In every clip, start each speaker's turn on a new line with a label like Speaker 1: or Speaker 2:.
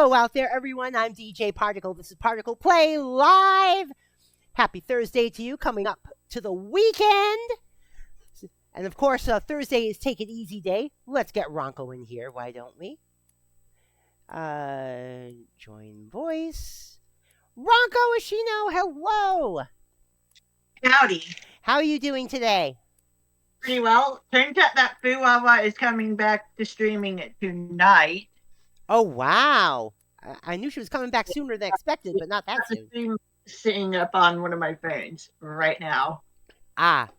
Speaker 1: Hello out there, everyone. I'm DJ Particle. This is ParticlePlay Live. Happy Thursday to you, coming up to the weekend. And of course, Thursday is Take It Easy Day. Let's get Ranko in here, why don't we? Join voice. RankoHoshino, hello.
Speaker 2: Howdy.
Speaker 1: How are you doing today?
Speaker 2: Pretty well. Turns out that Fuwawa is coming back to streaming tonight.
Speaker 1: Oh, wow. I knew she was coming back sooner than expected, but not that soon.
Speaker 2: I'm sitting up on one of my phones right now.
Speaker 1: Ah.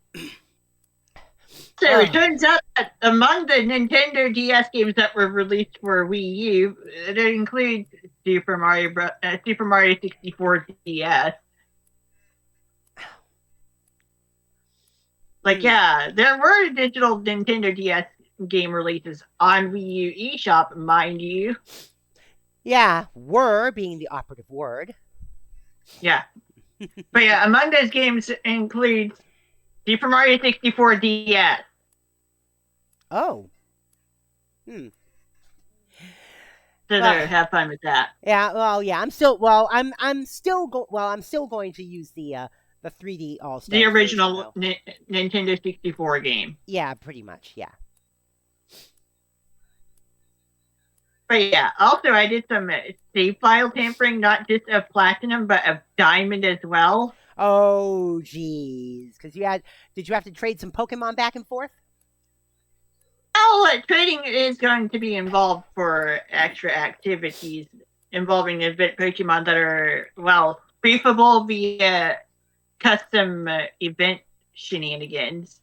Speaker 2: So it turns out that among the Nintendo DS games that were released for Wii U, it includes Super Mario 64 DS. Yeah, there were digital Nintendo DS game releases on Wii U eShop, mind you.
Speaker 1: Yeah, were being the operative word.
Speaker 2: Yeah. But yeah, among those games includes Super Mario 64 DS.
Speaker 1: Oh.
Speaker 2: So there, have fun with that.
Speaker 1: Yeah, well, yeah, I'm still going to use the 3D All-Stars.
Speaker 2: The original Nintendo 64 game.
Speaker 1: Yeah, pretty much, yeah.
Speaker 2: But yeah, also I did some save file tampering, not just of Platinum, but of Diamond as well.
Speaker 1: Oh, geez. Because did you have to trade some Pokemon back and forth?
Speaker 2: Oh, trading is going to be involved for extra activities involving event Pokemon that are, well, briefable via custom event shenanigans.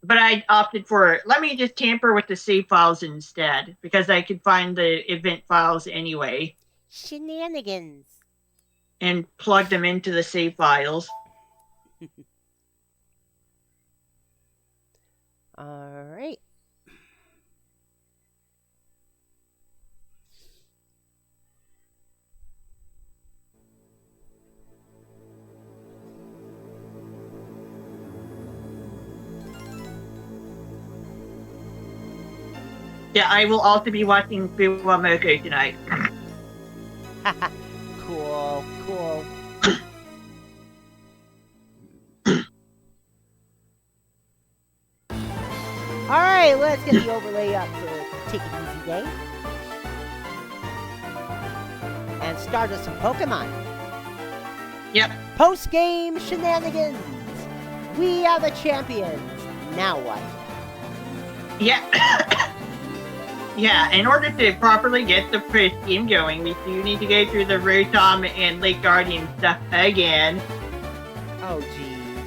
Speaker 2: But I opted for, let me just tamper with the save files instead, because I could find the event files anyway.
Speaker 1: Shenanigans.
Speaker 2: And plug them into the save files.
Speaker 1: All right.
Speaker 2: Yeah, I will also be watching Fuwamoko tonight.
Speaker 1: Cool. All right, let's get the overlay up for Take It Easy Day. And start us some Pokemon.
Speaker 2: Yep.
Speaker 1: Post-game shenanigans. We are the champions. Now what?
Speaker 2: Yeah. Yeah, in order to properly get the first game going, we do need to go through the Rotom and Lake Guardian stuff again.
Speaker 1: Oh, geez.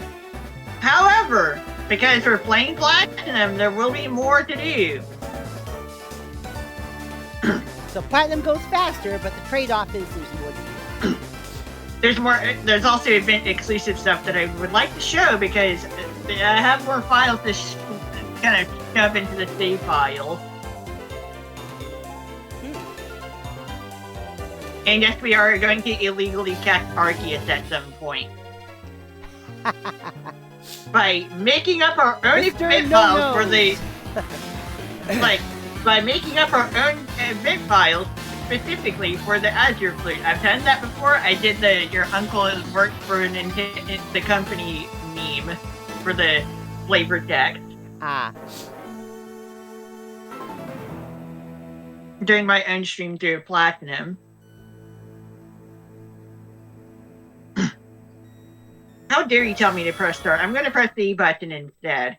Speaker 2: However, because we're playing Platinum, there will be more to do.
Speaker 1: So Platinum goes faster, but the trade-off is there's more to do.
Speaker 2: There's also event-exclusive stuff that I would like to show because I have more files to kind of shove into the save file. And yes, we are going to illegally catch Arceus at some point. By making up our own event files for the... by making up our own event files specifically for the Azure Flute. I've done that before. I did the Your Uncle Has Worked for the Company meme for the flavor text. During my own stream through Platinum. How dare you tell me to press start? I'm going to press the E button instead.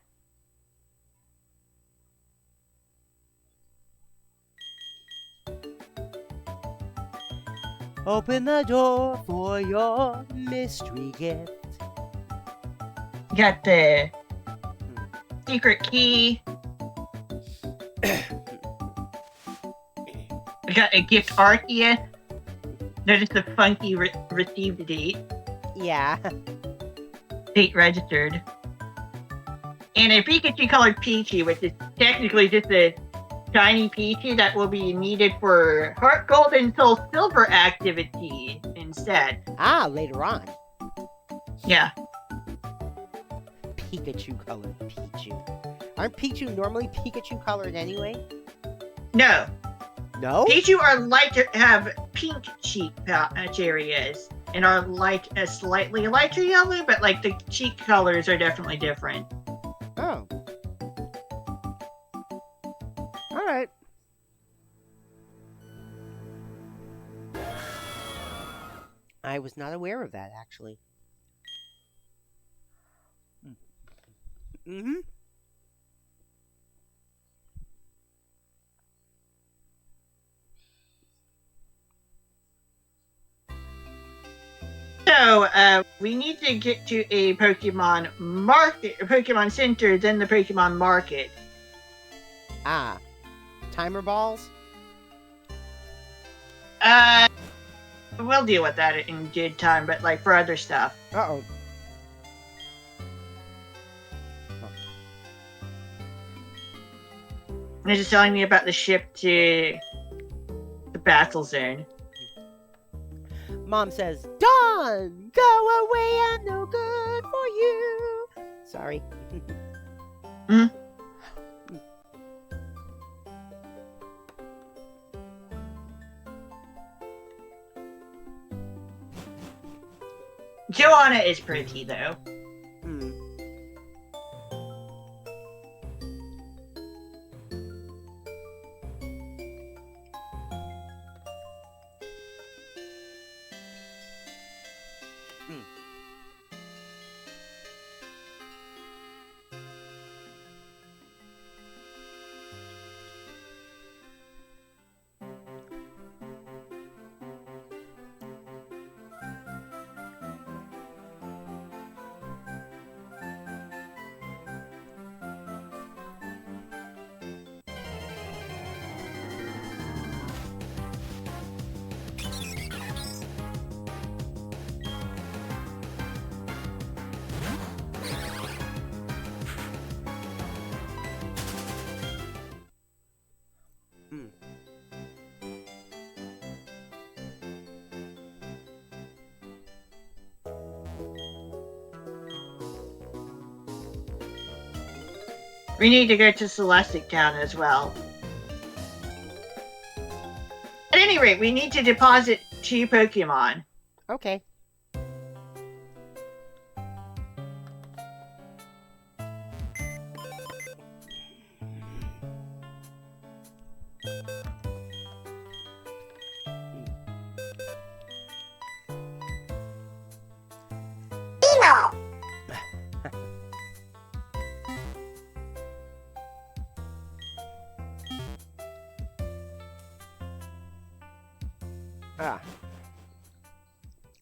Speaker 1: Open the door for your mystery gift.
Speaker 2: Got the secret key. I got a gift Arceus. Notice the funky received date.
Speaker 1: Yeah.
Speaker 2: Date registered. And a Pikachu colored Pichu, which is technically just a shiny Pichu that will be needed for Heart Gold and Soul Silver activity instead.
Speaker 1: Later on.
Speaker 2: Yeah.
Speaker 1: Pikachu colored Pichu. Aren't Pichu normally Pikachu colored anyway?
Speaker 2: No.
Speaker 1: No?
Speaker 2: Pichu are lighter, have pink cheek areas, and are a slightly lighter yellow, but like the cheek colors are definitely different.
Speaker 1: Oh. All right. I was not aware of that, actually. Mm-hmm.
Speaker 2: So, we need to get to a Pokemon market, a Pokemon Center, then the Pokemon Market.
Speaker 1: Ah. Timer balls?
Speaker 2: We'll deal with that in good time, but like for other stuff.
Speaker 1: Uh-oh.
Speaker 2: They're just telling me about the ship to the battle zone.
Speaker 1: Mom says, Dawn, go away, I'm no good for you. Sorry.
Speaker 2: Joanna is pretty, though. We need to go to Celestic Town as well. At any rate, we need to deposit 2 Pokemon.
Speaker 1: Okay.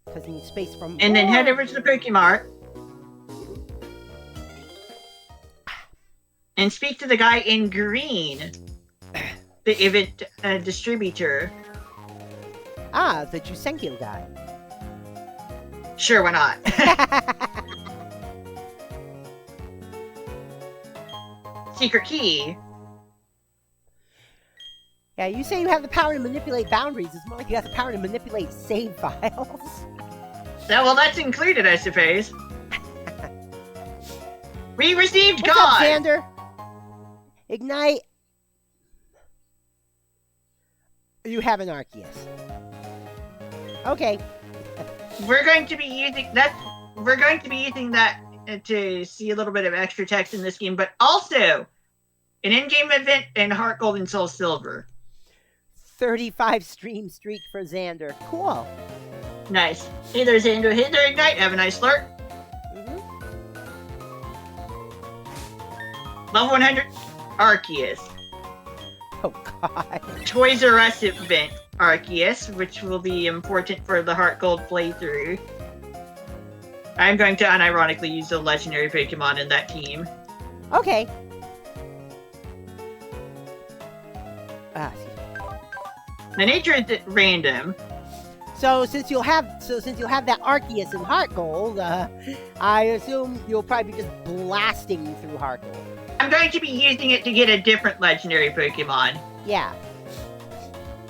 Speaker 1: Because he needs space from...
Speaker 2: And then head over to the Pokemart. And speak to the guy in green. The event distributor.
Speaker 1: Ah, the Jusenkiel guy.
Speaker 2: Sure, why not? Secret key.
Speaker 1: Yeah, you say you have the power to manipulate boundaries. It's more like you have the power to manipulate save files.
Speaker 2: Yeah, well, that's included, I suppose. We received
Speaker 1: What's
Speaker 2: God!
Speaker 1: up, Xander? Ignite. You have an Arceus. Okay.
Speaker 2: We're going to be using that. We're going to be using that to see a little bit of extra text in this game, but also an in-game event in Heart Gold and Soul Silver.
Speaker 1: 35 stream streak for Xander. Cool.
Speaker 2: Nice. Hey there, Xander. Hey there, Ignite. Have a nice slurp. Level 100, Arceus.
Speaker 1: Oh, God.
Speaker 2: Toys R Us event, Arceus, which will be important for the Heart Gold playthrough. I'm going to unironically use the legendary Pokemon in that team.
Speaker 1: Okay.
Speaker 2: The nature is random.
Speaker 1: So since you'll have that Arceus in Heart Gold, I assume you'll probably be just blasting through Heart Gold.
Speaker 2: I'm going to be using it to get a different legendary Pokemon.
Speaker 1: Yeah.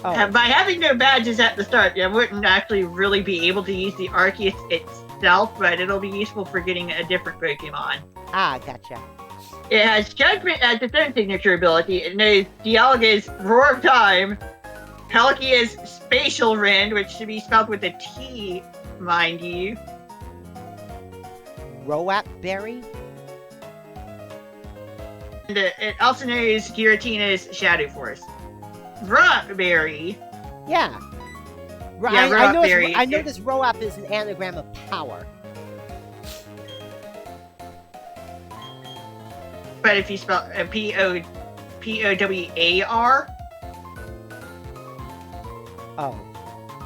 Speaker 1: Oh.
Speaker 2: By having no badges at the start, I wouldn't actually really be able to use the Arceus itself, but it'll be useful for getting a different Pokemon.
Speaker 1: Ah, gotcha.
Speaker 2: It has Judgment as its own signature ability. It knows Dialga's Roar of Time, Palkia's spatial rend, which should be spelled with a T, mind you.
Speaker 1: Roap berry?
Speaker 2: And it also knows Giratina's Shadow Force. Rockberry.
Speaker 1: Yeah.
Speaker 2: Yeah,
Speaker 1: I know this Roap is an anagram of power.
Speaker 2: But if you spell P-O-W-A-R.
Speaker 1: Oh,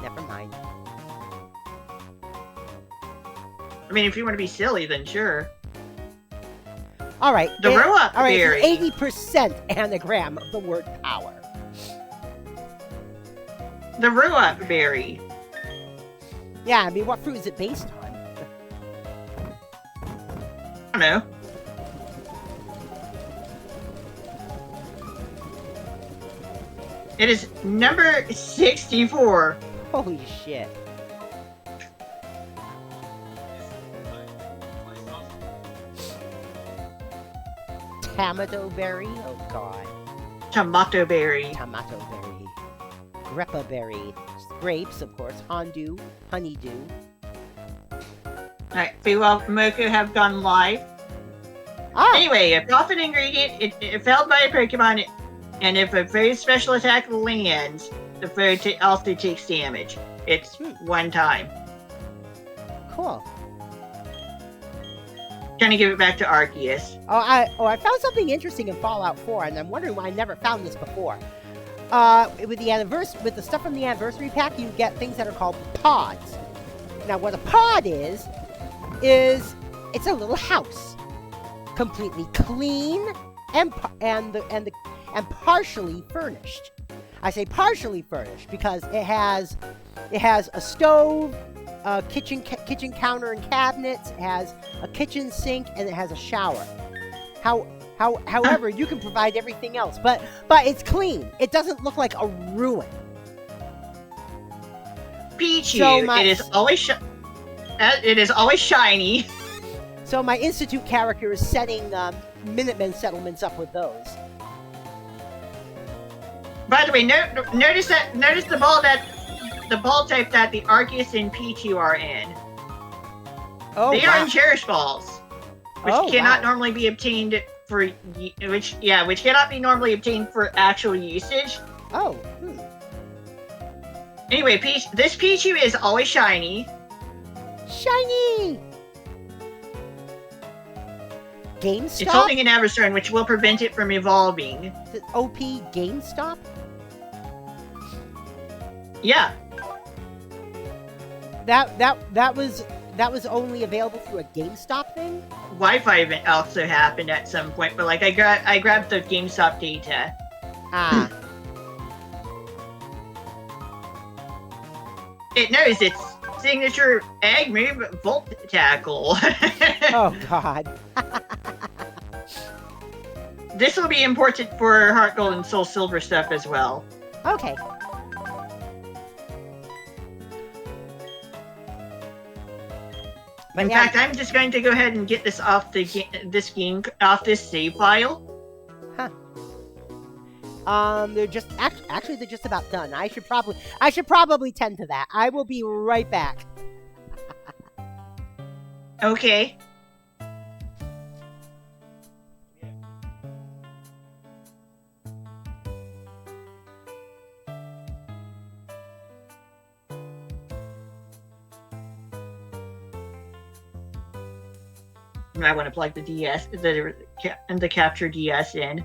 Speaker 1: never mind.
Speaker 2: I mean, if you want to be silly, then sure.
Speaker 1: All right.
Speaker 2: The Roap
Speaker 1: all right,
Speaker 2: berry.
Speaker 1: It's 80% anagram of the word power.
Speaker 2: The Roap berry.
Speaker 1: Yeah, I mean, what fruit is it based on?
Speaker 2: I don't know. It is number 64.
Speaker 1: Holy shit. Tomato berry? Oh god.
Speaker 2: Tomato berry.
Speaker 1: Tomato berry. Grappa berry. Grapes, of course. Hondu. Honeydew.
Speaker 2: Alright, Feywild and Moko have gone live.
Speaker 1: Oh!
Speaker 2: Anyway, a profit ingredient, it failed by a Pokemon, and if a very special attack lands, the foe also takes damage. It's one time.
Speaker 1: Cool.
Speaker 2: Trying to give it back to Arceus.
Speaker 1: I found something interesting in Fallout 4, and I'm wondering why I never found this before. With the stuff from the anniversary pack, you get things that are called pods. Now, what a pod is it's a little house, completely clean and partially furnished. I say partially furnished because it has a stove, a kitchen counter and cabinets, it has a kitchen sink, and it has a shower. However, you can provide everything else, but it's clean. It doesn't look like a ruin.
Speaker 2: Pichu,
Speaker 1: So
Speaker 2: it is always shiny.
Speaker 1: So my Institute character is setting Minutemen settlements up with those.
Speaker 2: By the way, notice the ball type that the Arceus and Pichu are in.
Speaker 1: Oh,
Speaker 2: they are in Cherish Balls, which cannot normally be obtained which cannot be normally obtained for actual usage.
Speaker 1: Oh.
Speaker 2: Anyway, this Pichu is always shiny.
Speaker 1: Shiny! GameStop?
Speaker 2: It's holding an Everstone, which will prevent it from evolving.
Speaker 1: The OP GameStop?
Speaker 2: Yeah.
Speaker 1: That was only available through a GameStop thing?
Speaker 2: Wi-Fi event also happened at some point, but like I grabbed the GameStop data.
Speaker 1: Ah.
Speaker 2: It knows its signature egg move, Volt Tackle.
Speaker 1: Oh god.
Speaker 2: This will be important for Heart Gold and Soul Silver stuff as well.
Speaker 1: Okay.
Speaker 2: In fact, I'm just going to go ahead and get this off this save file.
Speaker 1: Huh. They're just actually they're just about done. I should probably tend to that. I will be right back.
Speaker 2: Okay. I want to plug the DS, the capture DS in.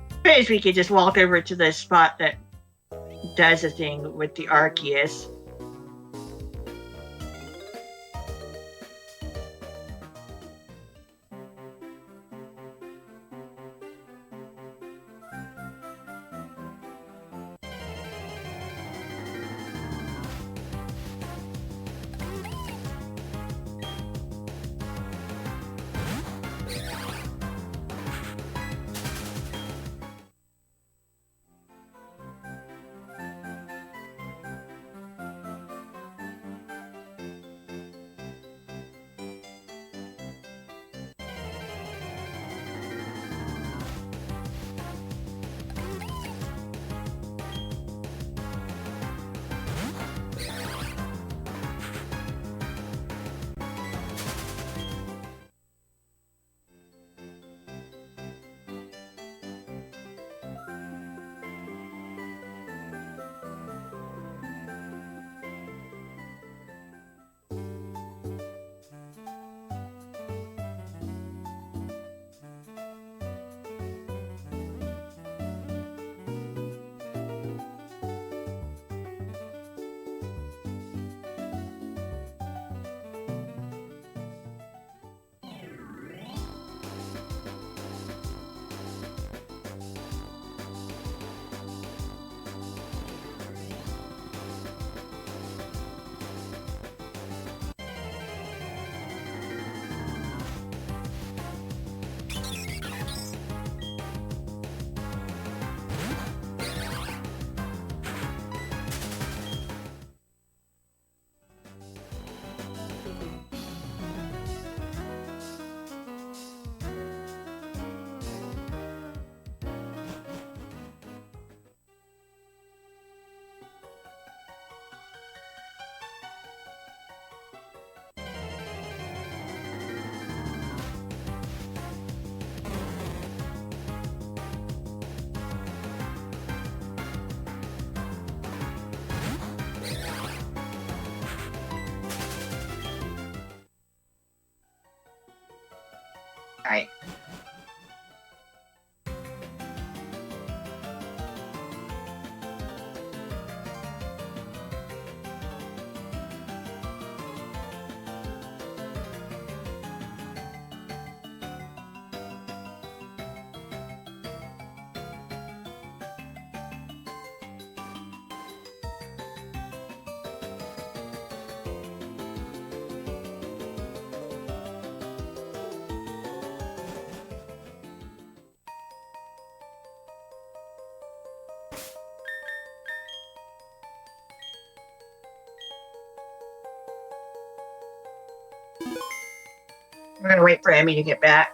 Speaker 2: Suppose we could just walk over to the spot that does the thing with the Arceus. Alright. We're gonna wait for Emmy to get back.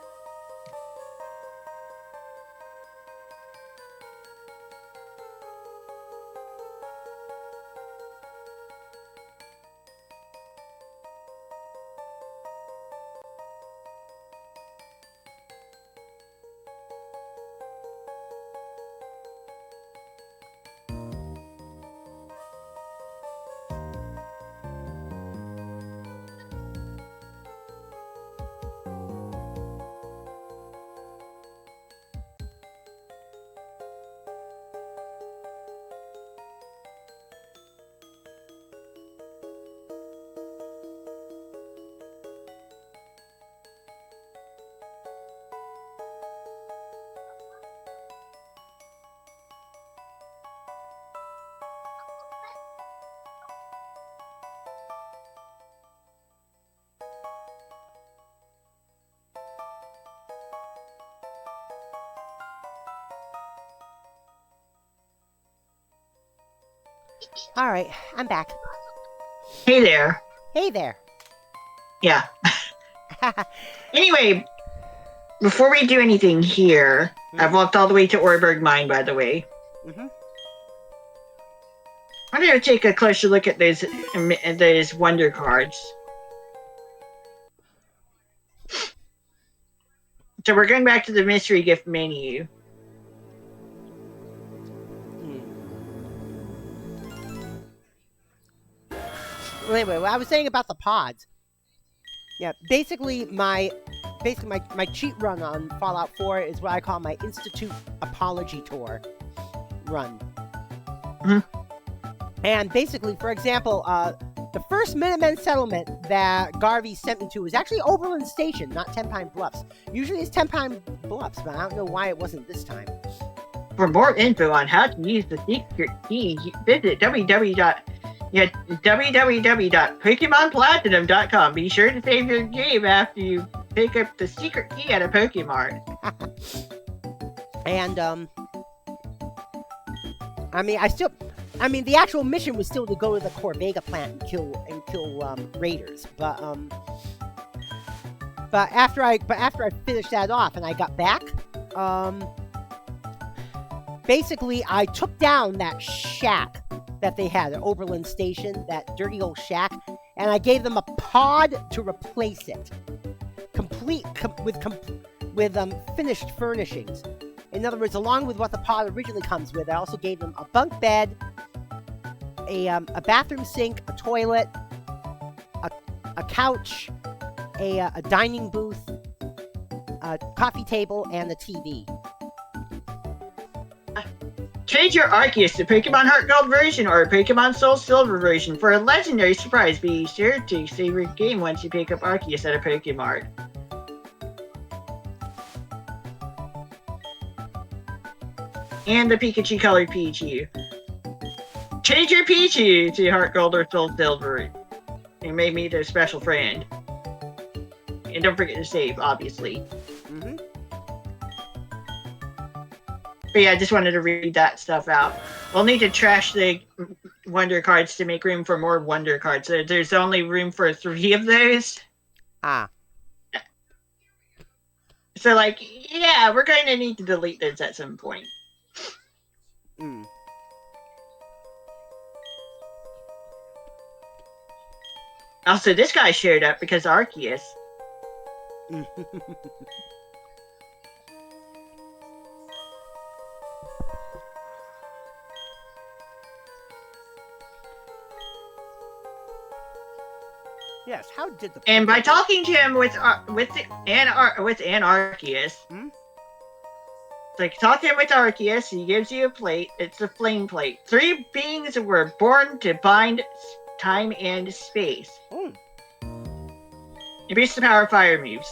Speaker 1: All right, I'm back.
Speaker 2: Hey there.
Speaker 1: Hey there.
Speaker 2: Yeah. Anyway, before we do anything here, I've walked all the way to Orberg Mine, by the way. I'm going to take a closer look at those wonder cards. So we're going back to the mystery gift menu.
Speaker 1: Anyway, what I was saying about the pods. Yeah, basically my cheat run on Fallout 4 is what I call my Institute Apology Tour run. And basically, for example, the first Minutemen settlement that Garvey sent me to was actually Oberlin Station, not Ten Pine Bluffs. Usually it's Ten Pine Bluffs, but I don't know why it wasn't this time.
Speaker 2: For more info on how to use the secret key, visit www.PokemonPlatinum.com. Be sure to save your game after you pick up the secret key at a Pokemart.
Speaker 1: And the actual mission was still to go to the Corvega plant and kill raiders. But after I finished that off and I got back, basically I took down that shack that they had at Oberlin Station, that dirty old shack, and I gave them a pod to replace it, with finished furnishings. In other words, along with what the pod originally comes with, I also gave them a bunk bed, a bathroom sink, a toilet, a couch, a dining booth, a coffee table, and a TV.
Speaker 2: Trade your Arceus to Pokemon Heart Gold version or Pokemon Soul Silver version for a legendary surprise. Be sure to save your game once you pick up Arceus at a Pokemart. And the Pikachu colored Pichu. Change your Pichu to Heart Gold or Soul Silver. And make me their special friend. And don't forget to save, obviously. But yeah, I just wanted to read that stuff out. We'll need to trash the Wonder Cards to make room for more Wonder Cards. So there's only room for 3 of those. So, yeah, we're going to need to delete those at some point. Also, this guy showed up because Arceus.
Speaker 1: Yes, how did the...
Speaker 2: And by talking to him with Anarchius, it's like talk to him with Arceus, he gives you a plate. It's a flame plate. 3 beings were born to bind time and space. Increase the power of fire moves.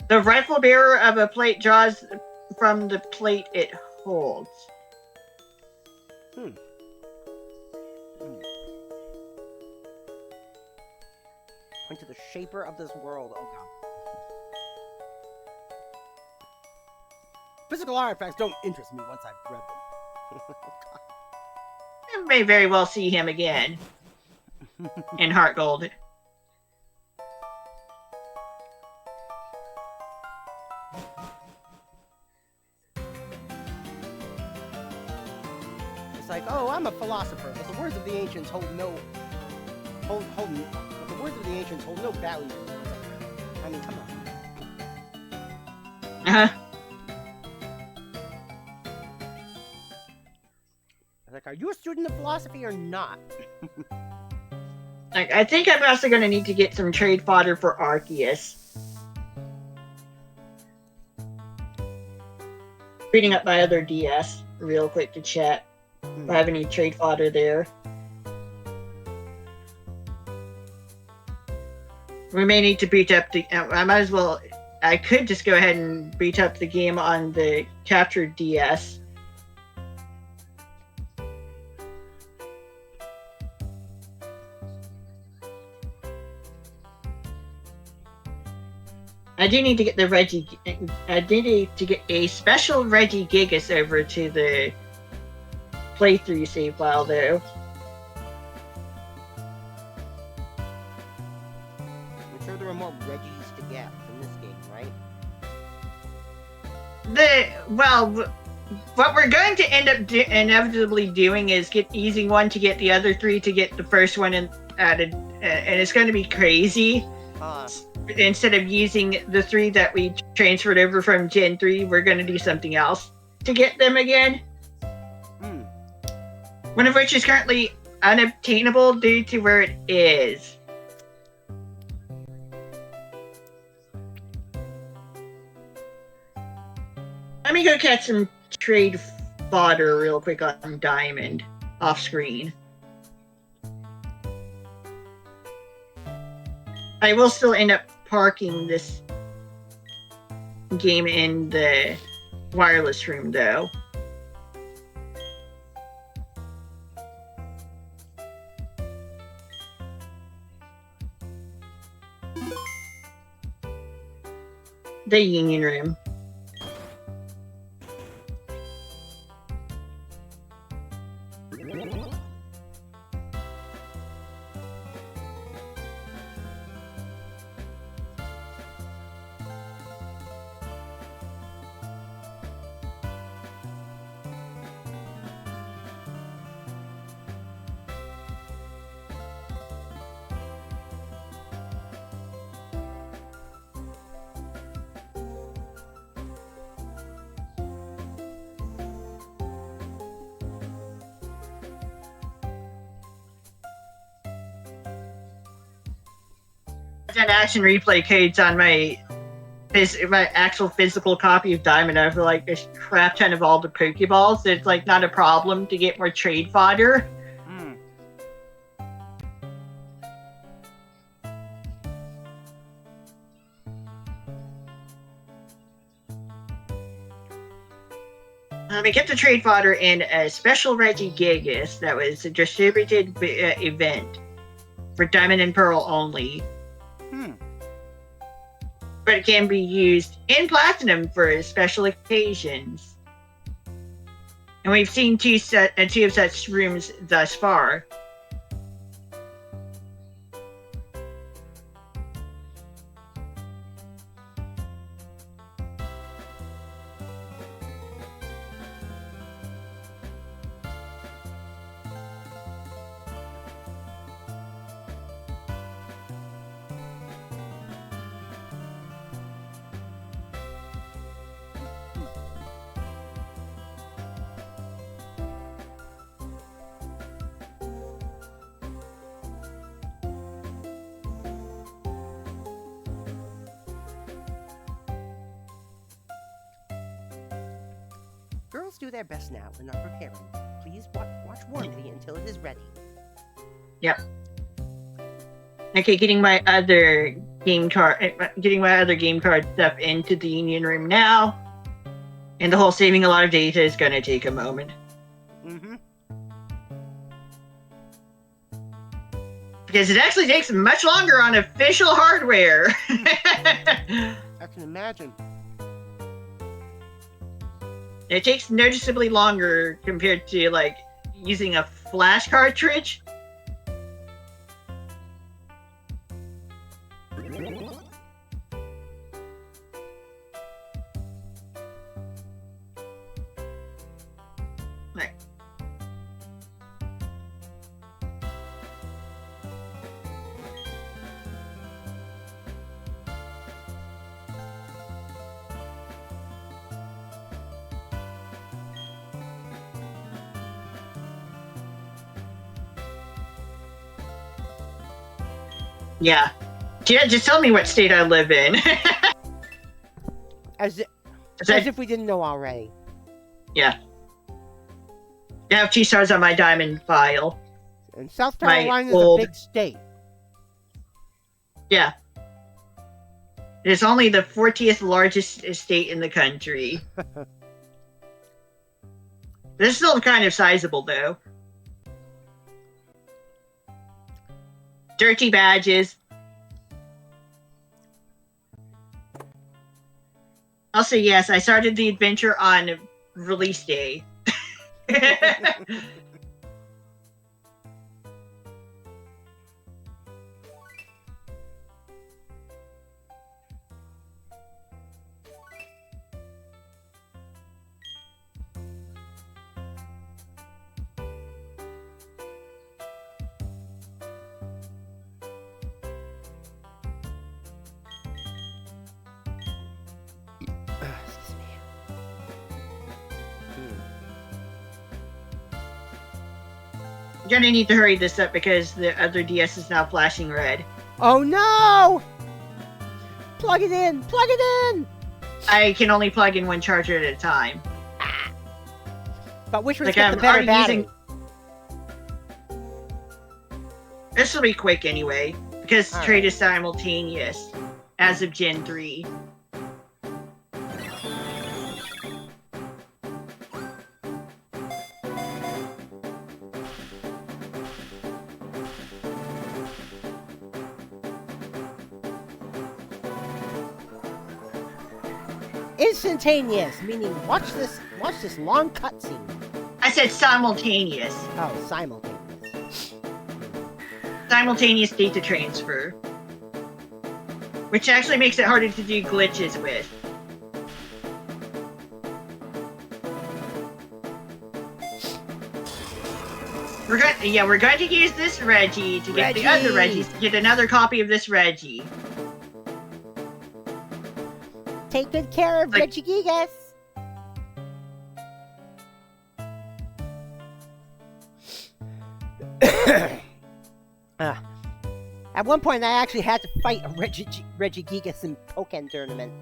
Speaker 2: The rifle bearer of a plate draws from the plate it holds.
Speaker 1: Point to the shaper of this world. Oh god. Physical artifacts don't interest me once I've read them.
Speaker 2: You may very well see him again in Heart Gold.
Speaker 1: It's like, oh, I'm a philosopher, but the words of the ancients hold no value. I mean, come on. Like, are you a student of philosophy or not?
Speaker 2: I think I'm also going to need to get some trade fodder for Arceus. Reading up my other DS real quick to chat. If I have any trade fodder there. We may need to beat up the... I might as well... I could just go ahead and beat up the game on the captured DS. I do need to get the Reggie... I do need to get a special Reggie Gigas over to the playthrough save file, though.
Speaker 1: I'm sure there are more Reggies to get from this game, right?
Speaker 2: What we're going to end up inevitably doing is using one to get the other 3 to get the first one added, and it's going to be crazy. Instead of using the 3 that we transferred over from Gen 3, we're going to do something else to get them again. One of which is currently unobtainable due to where it is. Let me go catch some trade fodder real quick on Diamond, off screen. I will still end up parking this game in the wireless room, though. The Union Room. An action replay codes on my actual physical copy of Diamond. I have like a crap ton of all the Pokeballs. It's like not a problem to get more trade fodder. We kept the trade fodder in a special Reggie Gigas that was a distributed event for Diamond and Pearl only. But it can be used in Platinum for special occasions. And we've seen 2 of such rooms thus far.
Speaker 1: animals do their best now when not preparing. Please watch warmly until it is ready.
Speaker 2: Yep. Okay, getting my other game card stuff into the union room now. And the whole saving a lot of data is gonna take a moment.
Speaker 1: Mm-hmm.
Speaker 2: Because it actually takes much longer on official hardware.
Speaker 1: I can imagine.
Speaker 2: It takes noticeably longer compared to, like, using a flash cartridge. Right. Yeah. Yeah, just tell me what state I live in.
Speaker 1: As if we didn't know already.
Speaker 2: Yeah. I have 2 stars on my diamond file.
Speaker 1: And South Carolina is a big state.
Speaker 2: Yeah. It's only the 40th largest state in the country. It's still kind of sizable, though. Dirty badges. Also, yes, I started the adventure on release day. You're gonna need to hurry this up because the other DS is now flashing red.
Speaker 1: Oh no! Plug it in! Plug it in!
Speaker 2: I can only plug in one charger at a time.
Speaker 1: But which one's got the better battery?
Speaker 2: This will be quick anyway, because trade is simultaneous as of Gen 3.
Speaker 1: Instantaneous, meaning watch this long cutscene.
Speaker 2: I said simultaneous.
Speaker 1: Oh, simultaneous.
Speaker 2: Simultaneous data transfer. Which actually makes it harder to do glitches with. We're going to use this Reggie to get the other Reggies to get another copy of this Reggie.
Speaker 1: Take good care of Regigigas. At one point, I actually had to fight a Regigigas in Pokken tournament.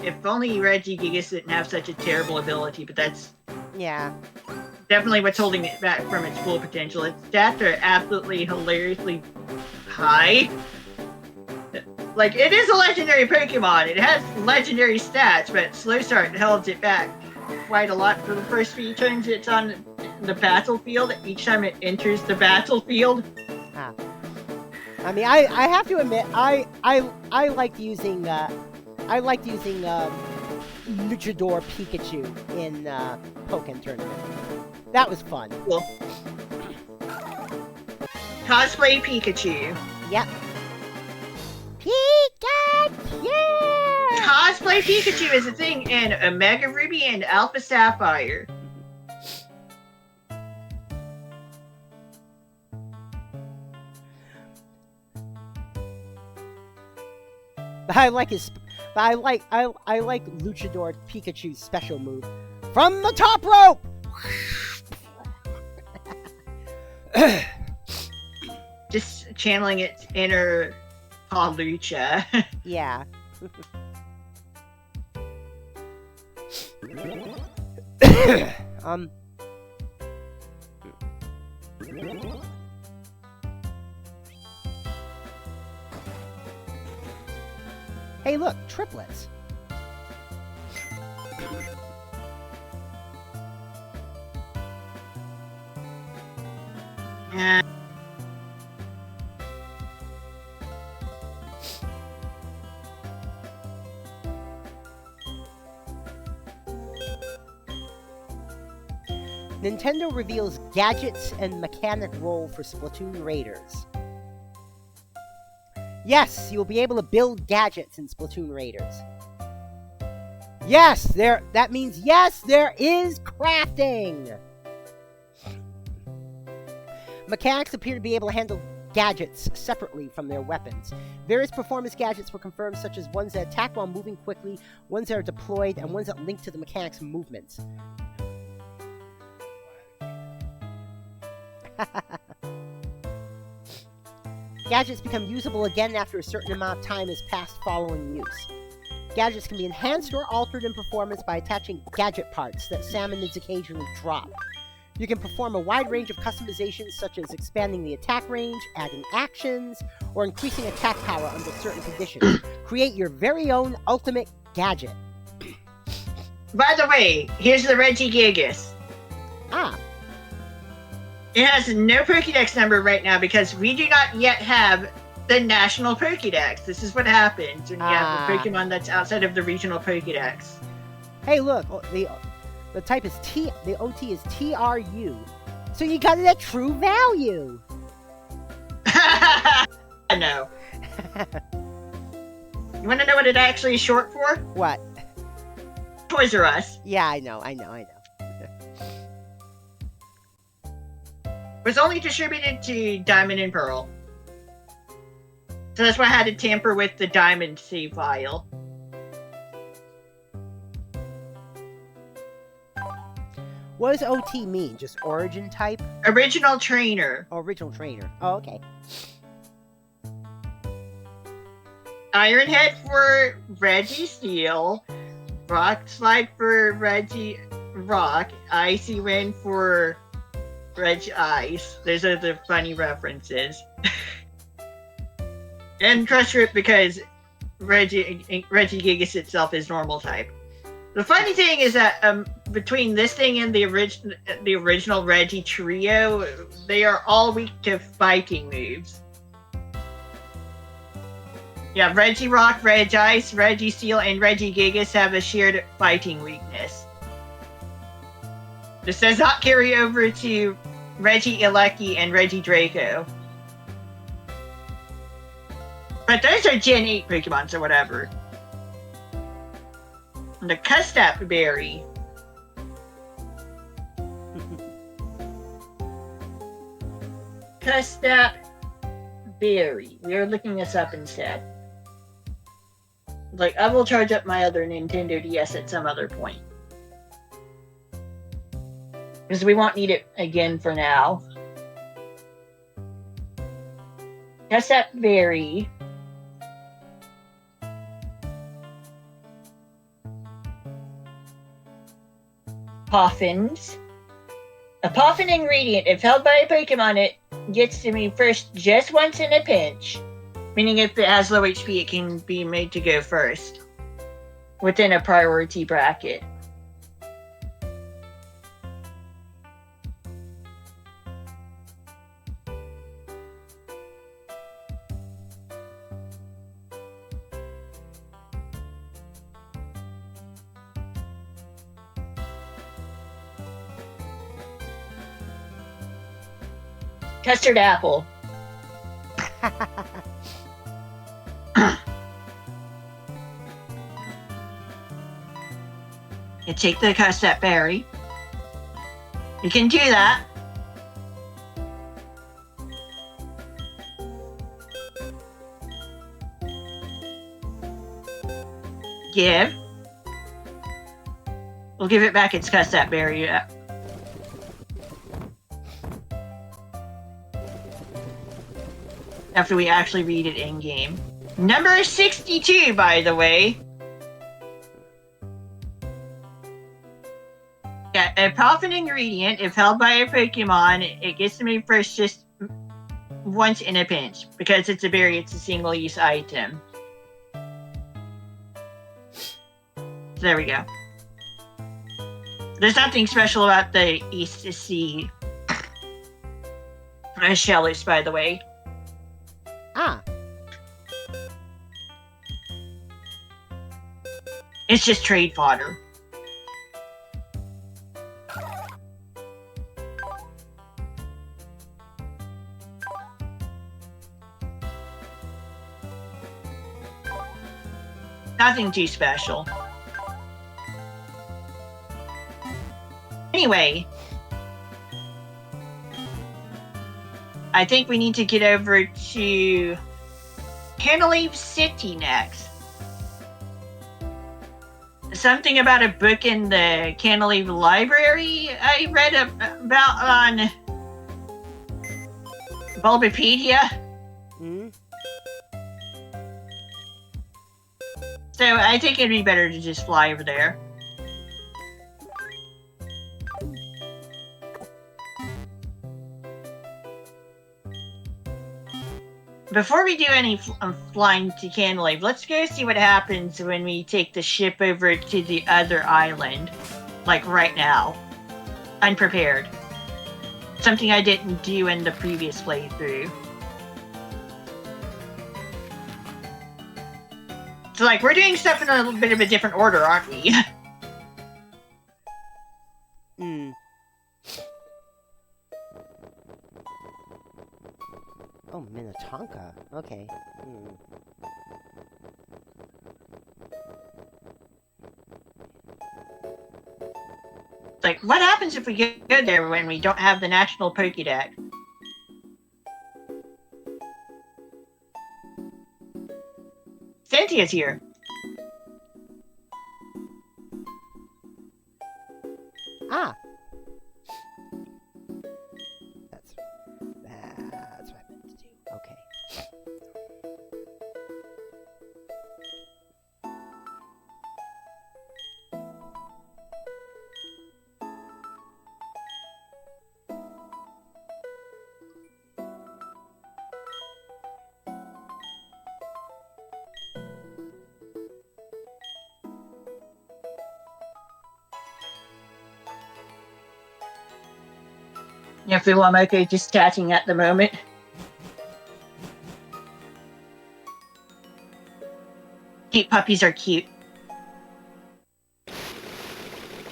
Speaker 2: If only Regigigas didn't have such a terrible ability, but that's definitely what's holding it back from its full potential. Its stats are absolutely hilariously high. Like, it is a legendary Pokemon. It has legendary stats, but Slow Start held it back quite a lot for the first few turns it's on the battlefield. Each time it enters the battlefield.
Speaker 1: I mean, I have to admit, I liked using Luchador Pikachu in Pokken tournament. That was fun.
Speaker 2: Cool. Cosplay Pikachu.
Speaker 1: Yep. Pikachu!
Speaker 2: Cosplay Pikachu is a thing in Omega Ruby and Alpha Sapphire.
Speaker 1: I like Luchador Pikachu's special move. From the top rope!
Speaker 2: Just channeling its inner Lucha.
Speaker 1: Yeah. Hey, look, triplets.
Speaker 2: Yeah.
Speaker 1: Nintendo reveals gadgets and mechanic role for Splatoon Raiders. Yes, you'll be able to build gadgets in Splatoon Raiders. Yes, that means yes, there is crafting! Mechanics appear to be able to handle gadgets separately from their weapons. Various performance gadgets were confirmed, such as ones that attack while moving quickly, ones that are deployed, and ones that link to the mechanic's movements. Gadgets become usable again after a certain amount of time has passed following use. Gadgets can be enhanced or altered in performance by attaching gadget parts that Salmonids occasionally drop. You can perform a wide range of customizations, such as expanding the attack range, adding actions, or increasing attack power under certain conditions. Create your very own ultimate gadget.
Speaker 2: By the way, here's the Regigigas.
Speaker 1: Ah.
Speaker 2: It has no Pokédex number right now because we do not yet have the national Pokédex. This is what happens when you have a Pokemon that's outside of the regional Pokédex.
Speaker 1: Hey, look, the type is T. The OT is TRU, so you got it at true value.
Speaker 2: I know. You want to know what it actually is short for?
Speaker 1: What?
Speaker 2: Toys R Us.
Speaker 1: Yeah, I know.
Speaker 2: It was only distributed to Diamond and Pearl. So that's why I had to tamper with the Diamond save file.
Speaker 1: What does OT mean? Just origin type?
Speaker 2: Original Trainer.
Speaker 1: Oh, original trainer. Oh, okay.
Speaker 2: Ironhead for Registeel. Rock Slide for Regirock. Icy Wind for Regice. Those are the funny references. And Crush Rip because Regigigas itself is normal type. The funny thing is that between this thing and the original Regi trio, they are all weak to fighting moves. Yeah, Regirock, Regice, Registeel, and Regigigas have a shared fighting weakness. This does not carry over to Regieleki and Regidraco. But those are Gen 8 Pokemon, so whatever. And the Custap Berry. Custap Berry. We are looking this up instead. Like, I will charge up my other Nintendo DS at some other point. Because we won't need it again for now. Custap Berry. Poffins. A Poffin ingredient, if held by a Pokemon, it gets to me first just once in a pinch. Meaning if it has low HP, it can be made to go first. Within a priority bracket. Custard apple. You take the custard berry. You can do that. Give. We'll give it back its custard berry. After we actually read it in game. Number 62, by the way. a profit ingredient, if held by a Pokemon, it gets to move first just once in a pinch. Because it's a berry, it's a single-use item. So there we go. There's nothing special about the East to Sea shellish, by the way.
Speaker 1: Ah.
Speaker 2: It's just trade fodder. Nothing too special. Anyway, I think we need to get over to Cantilever City next. Something about a book in the Cantilever Library I read about on Bulbapedia.
Speaker 1: Hmm?
Speaker 2: So I think it'd be better to just fly over there. Before we do any flying to Cantilever, let's go see what happens when we take the ship over to the other island. Like right now. Unprepared. Something I didn't do in the previous playthrough. So like, we're doing stuff in a little bit of a different order, aren't we?
Speaker 1: Hmm. Oh, Minnetonka. Okay. Hmm.
Speaker 2: Like, what happens if we go there when we don't have the National Pokédex? Cynthia's here.
Speaker 1: Ah. That's what I meant to do. Okay.
Speaker 2: You feel I'm okay just chatting at the moment? Cute puppies are cute.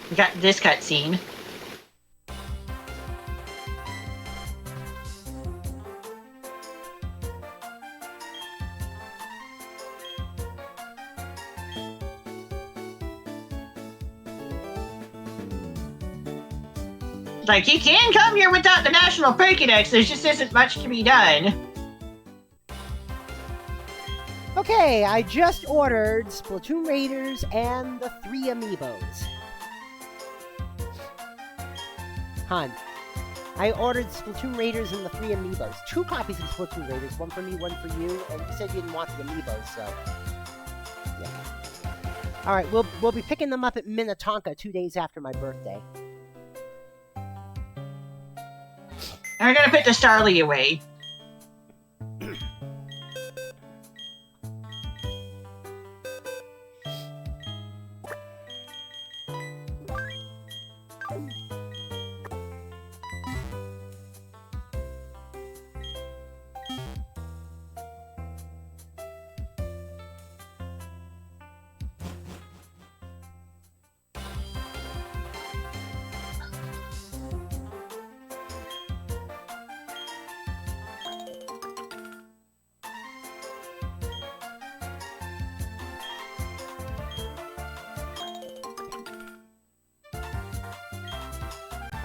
Speaker 2: We got this cutscene. Like, you can come here without the National Pokédex, there just isn't much to be done.
Speaker 1: Okay, I just ordered Splatoon Raiders and the 3 amiibos. Han, I ordered Splatoon Raiders and the 3 amiibos. 2 copies of Splatoon Raiders, one for me, one for you, and you said you didn't want the amiibos, so... yeah. Alright, we'll be picking them up at Minnetonka 2 days after my birthday.
Speaker 2: I'm gonna put the Starly away.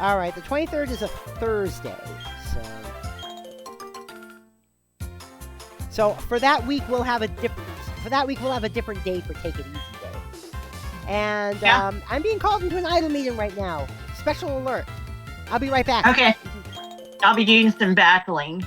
Speaker 1: Alright, the 23rd is a Thursday, so for that week we'll have a different day for Take It Easy Day. And
Speaker 2: Yeah.
Speaker 1: I'm being called into an idol meeting right now. Special alert. I'll be right back.
Speaker 2: Okay. I'll be doing some battling.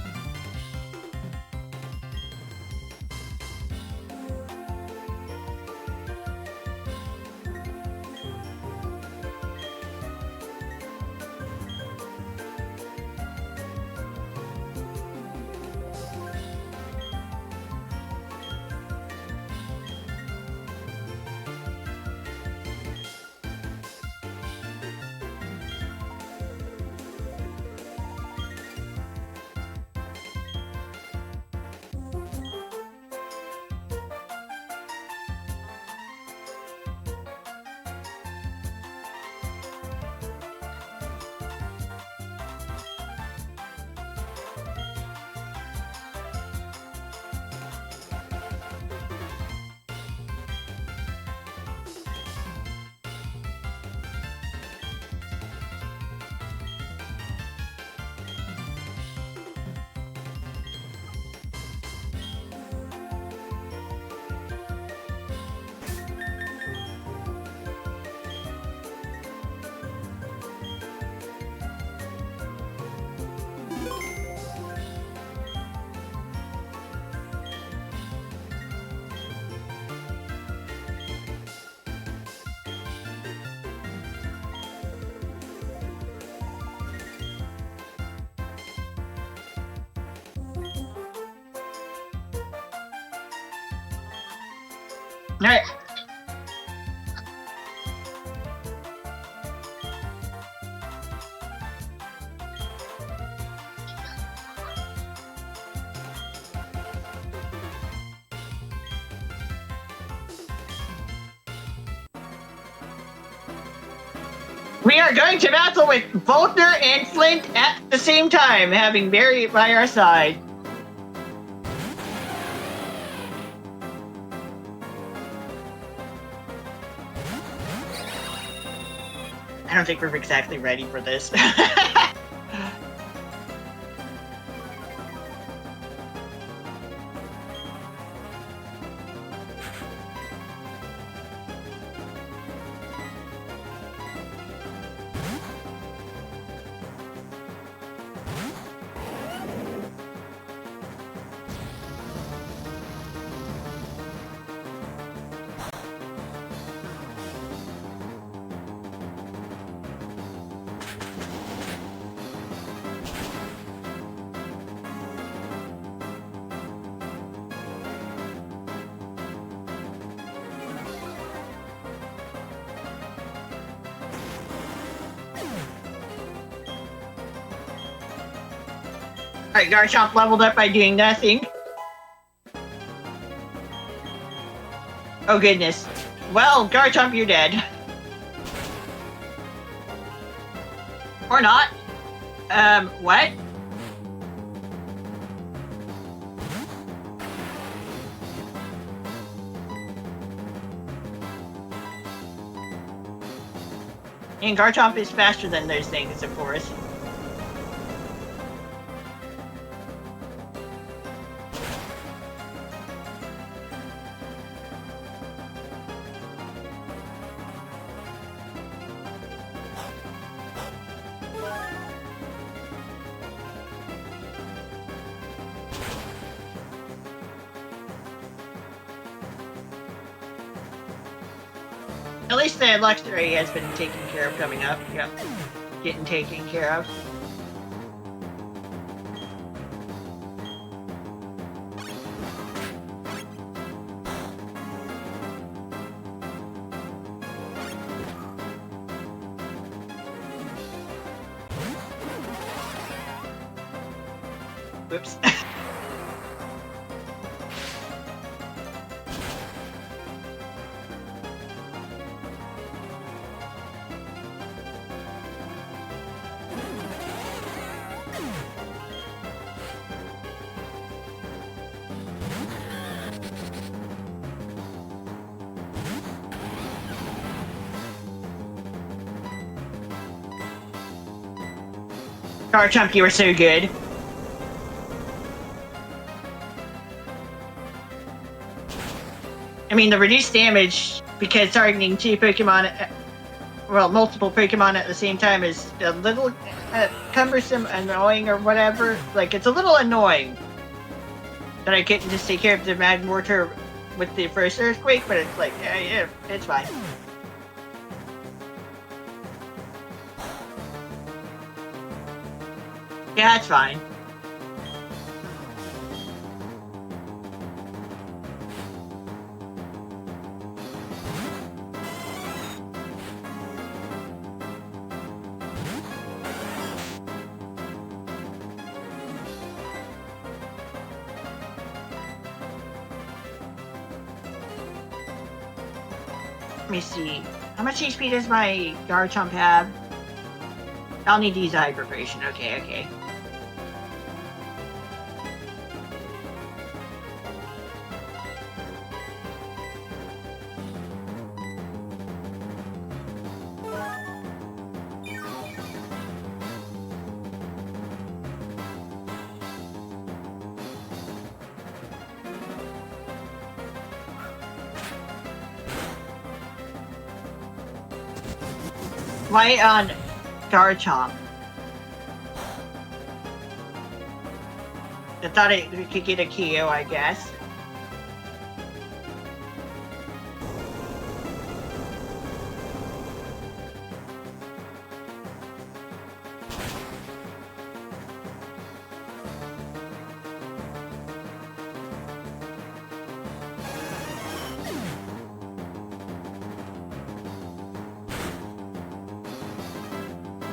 Speaker 2: Alright. We are going to battle with Voltner and Flint at the same time, having Barry by our side. I don't think we're exactly ready for this. Alright, Garchomp leveled up by doing nothing. Oh goodness. Well, Garchomp, you're dead. Or not. What? And Garchomp is faster than those things, of course. At least the Luxray has been taken care of coming up. Yep. Getting taken care of. Whoops. Garchomp, you were so good. I mean, the reduced damage, because targeting two Pokemon, well, multiple Pokemon at the same time is a little cumbersome, annoying, or whatever. Like, it's a little annoying that I couldn't just take care of the Magmortar with the first Earthquake, but it's like, yeah, it's fine. Yeah, it's fine. Let me see. How much HP does my Garchomp have? I'll need to use a Hyper Potion. Okay. Why on Garchomp? I thought we could get a KO, I guess.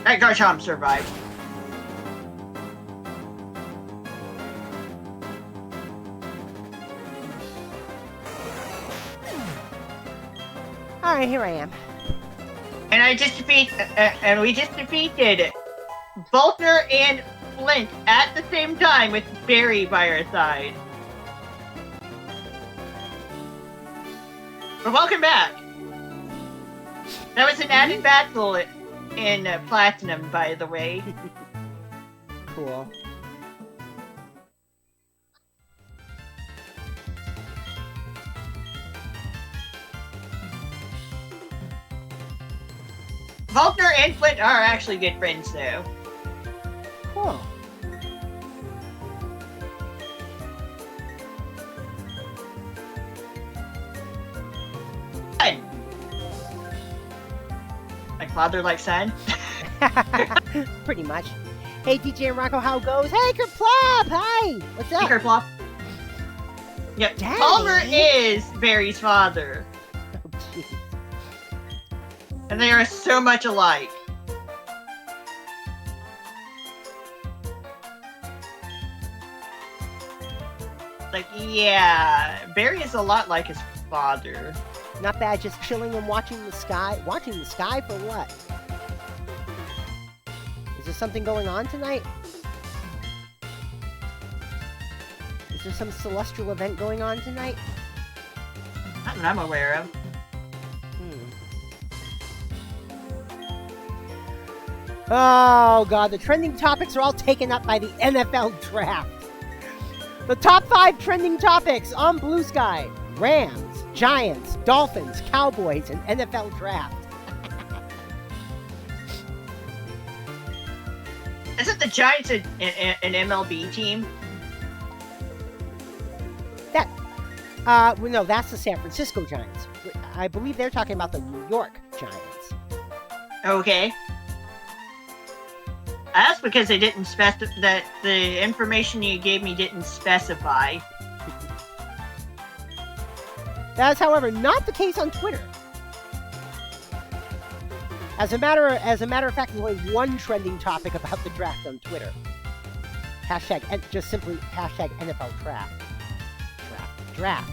Speaker 2: That Garchomp survived.
Speaker 1: Alright, here I am.
Speaker 2: And we just defeated Volter and Flint at the same time with Barry by our side. But welcome back. That was an added battle in Platinum, by the way.
Speaker 1: Cool.
Speaker 2: Volter and Flint are actually good friends, though.
Speaker 1: Cool.
Speaker 2: Fun. Like father, like son.
Speaker 1: Pretty much. Hey, DJ and Ranko, how it goes? Hey, Kerplop! Hi! What's up?
Speaker 2: Kerplop. Yep.
Speaker 1: Daddy?
Speaker 2: Palmer is Barry's father.
Speaker 1: Oh, jeez.
Speaker 2: And they are so much alike. Like, yeah, Barry is a lot like his father.
Speaker 1: Not bad, just chilling and watching the sky. Watching the sky for what? Is there something going on tonight? Is there some celestial event going on tonight?
Speaker 2: Not that I'm aware of.
Speaker 1: Oh god, the trending topics are all taken up by the NFL draft. The top 5 trending topics on Blue Sky: Rams, Giants, Dolphins, Cowboys, and NFL draft.
Speaker 2: Isn't the Giants an MLB team?
Speaker 1: Well, no, that's the San Francisco Giants. I believe they're talking about the New York Giants.
Speaker 2: Okay. That's because they didn't that the information you gave me didn't specify.
Speaker 1: That is, however, not the case on Twitter. As a matter of fact, there's only one trending topic about the draft on Twitter. Just simply hashtag NFL draft. Draft.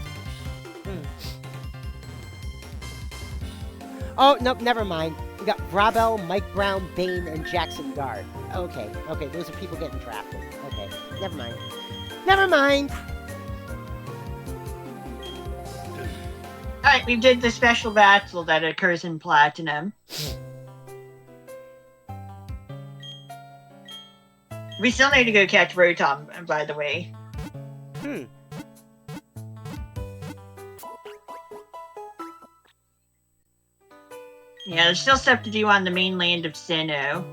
Speaker 1: Oh, nope, never mind. We got Vrabel, Mike Brown, Bane, and Jackson Dart. Okay, those are people getting drafted. Okay, never mind.
Speaker 2: Alright, we did the special battle that occurs in Platinum. We still need to go catch Rotom, by the way. Yeah, there's still stuff to do on the mainland of Sinnoh.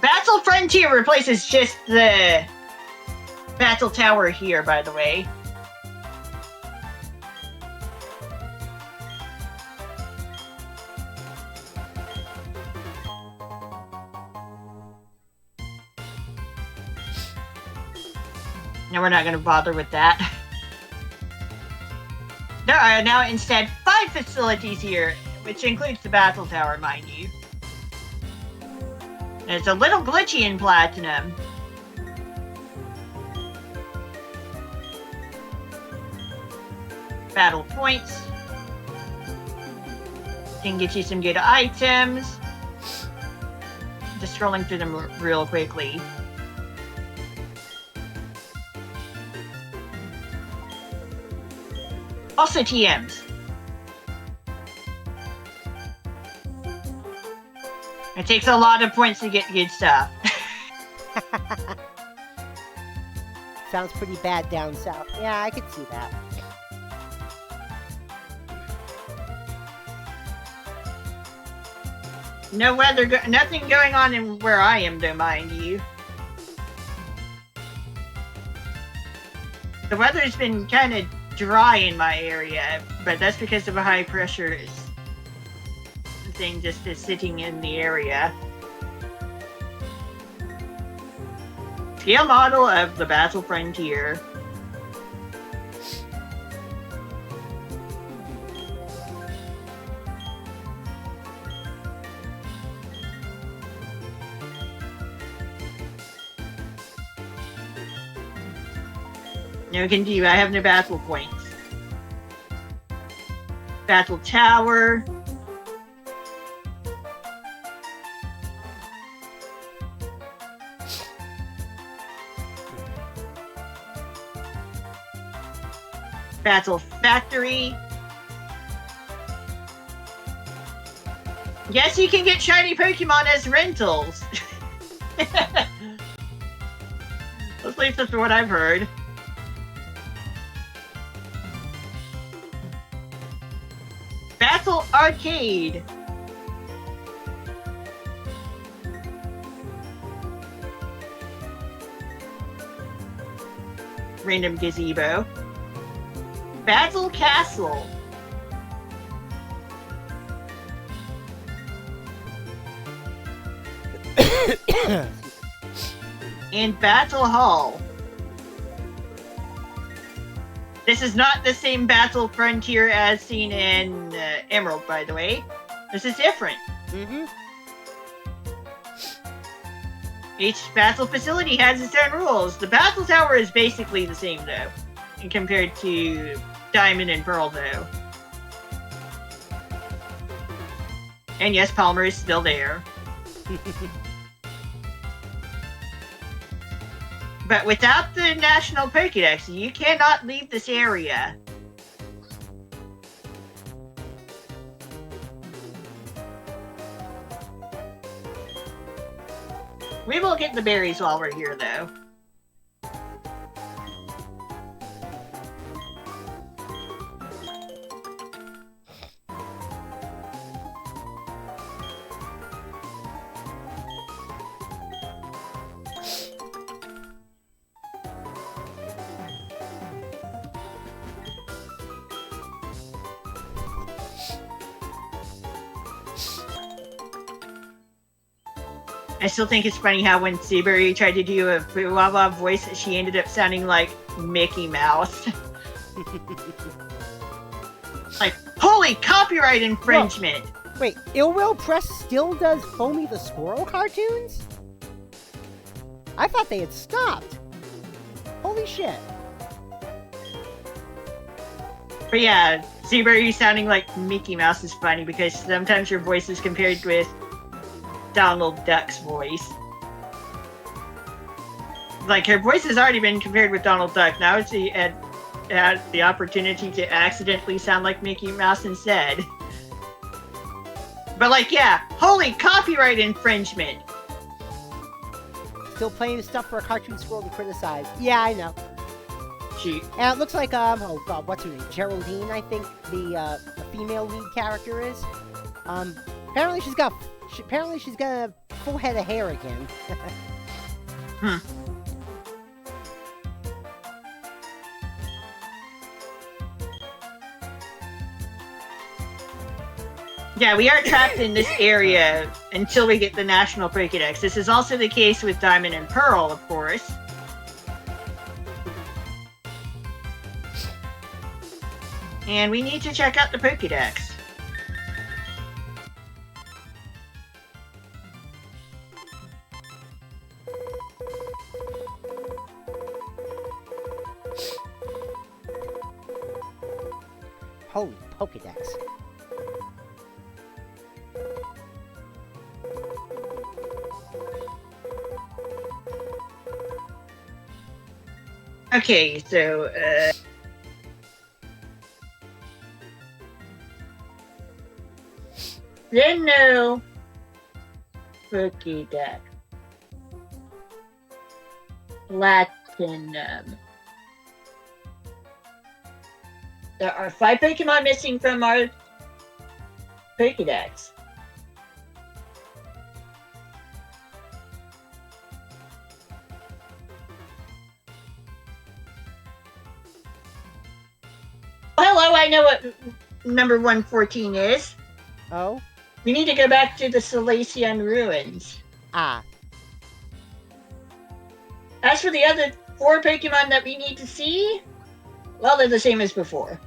Speaker 2: Battle Frontier replaces just the Battle Tower here, by the way. No, we're not going to bother with that. There are now instead 5 facilities here, which includes the Battle Tower, mind you. And it's a little glitchy in Platinum. Battle points. Can get you some good items. Just scrolling through them real quickly. Also TMs. It takes a lot of points to get good stuff.
Speaker 1: Sounds pretty bad down south. Yeah, I could see that.
Speaker 2: No weather, nothing going on in where I am, though, mind you. The weather's been kind of dry in my area, but that's because of a high pressure thing just sitting in the area. Scale model of the Battle Frontier. No, continue. I have no battle points. Battle Tower. Battle Factory. Yes, you can get shiny Pokemon as rentals. At least that's what I've heard. Battle Arcade. Random Gazebo. Battle Castle. And Battle Hall. This is not the same Battle Frontier as seen in Emerald, by the way. This is different.
Speaker 1: Mm-hmm.
Speaker 2: Each battle facility has its own rules. The Battle Tower is basically the same, though, compared to Diamond and Pearl, though. And yes, Palmer is still there. But without the National Pokédex, you cannot leave this area. We will get the berries while we're here, though. I still think it's funny how when Seabury tried to do a blah voice, she ended up sounding like Mickey Mouse. Like, holy copyright infringement!
Speaker 1: Whoa. Wait, Ill Will Press still does Foamy the Squirrel cartoons? I thought they had stopped. Holy shit.
Speaker 2: But yeah, Seabury sounding like Mickey Mouse is funny because sometimes your voice is compared with Donald Duck's voice. Like, her voice has already been compared with Donald Duck. Now she had the opportunity to accidentally sound like Mickey Mouse instead. But like, yeah, holy copyright infringement!
Speaker 1: Still playing stuff for a cartoon squirrel to criticize. Yeah, I know.
Speaker 2: She.
Speaker 1: And it looks like, oh god, what's her name? Geraldine, I think the female lead character is. Apparently she's got a full head of hair again.
Speaker 2: Yeah, we are trapped in this area until we get the National Pokédex. This is also the case with Diamond and Pearl, of course. And we need to check out the Pokédex.
Speaker 1: Holy Pokédex.
Speaker 2: Okay, so, no Pokédex. Platinum. There are 5 Pokemon missing from our Pokédex. what number 114 is.
Speaker 1: Oh?
Speaker 2: We need to go back to the Salacian ruins.
Speaker 1: Ah.
Speaker 2: As for the other 4 Pokemon that we need to see, well, they're the same as before.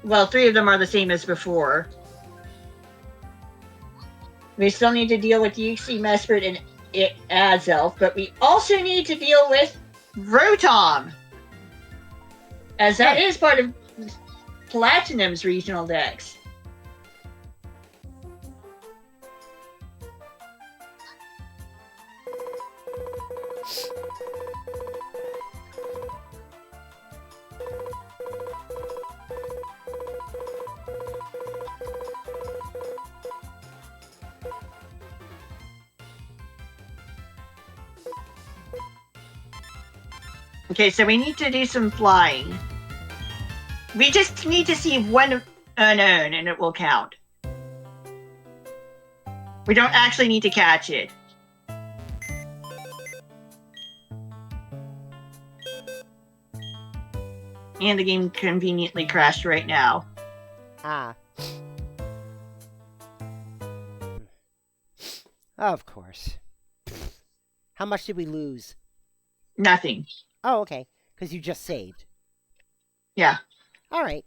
Speaker 2: Well, 3 of them are the same as before. We still need to deal with Uxie, Mesprit, and Azelf, but we also need to deal with Rotom! As that is part of Platinum's regional dex. Okay, so we need to do some flying. We just need to see one unknown and it will count. We don't actually need to catch it. And the game conveniently crashed right now.
Speaker 1: Ah. Of course. How much did we lose?
Speaker 2: Nothing.
Speaker 1: Oh, okay. Because you just saved.
Speaker 2: Yeah.
Speaker 1: All right.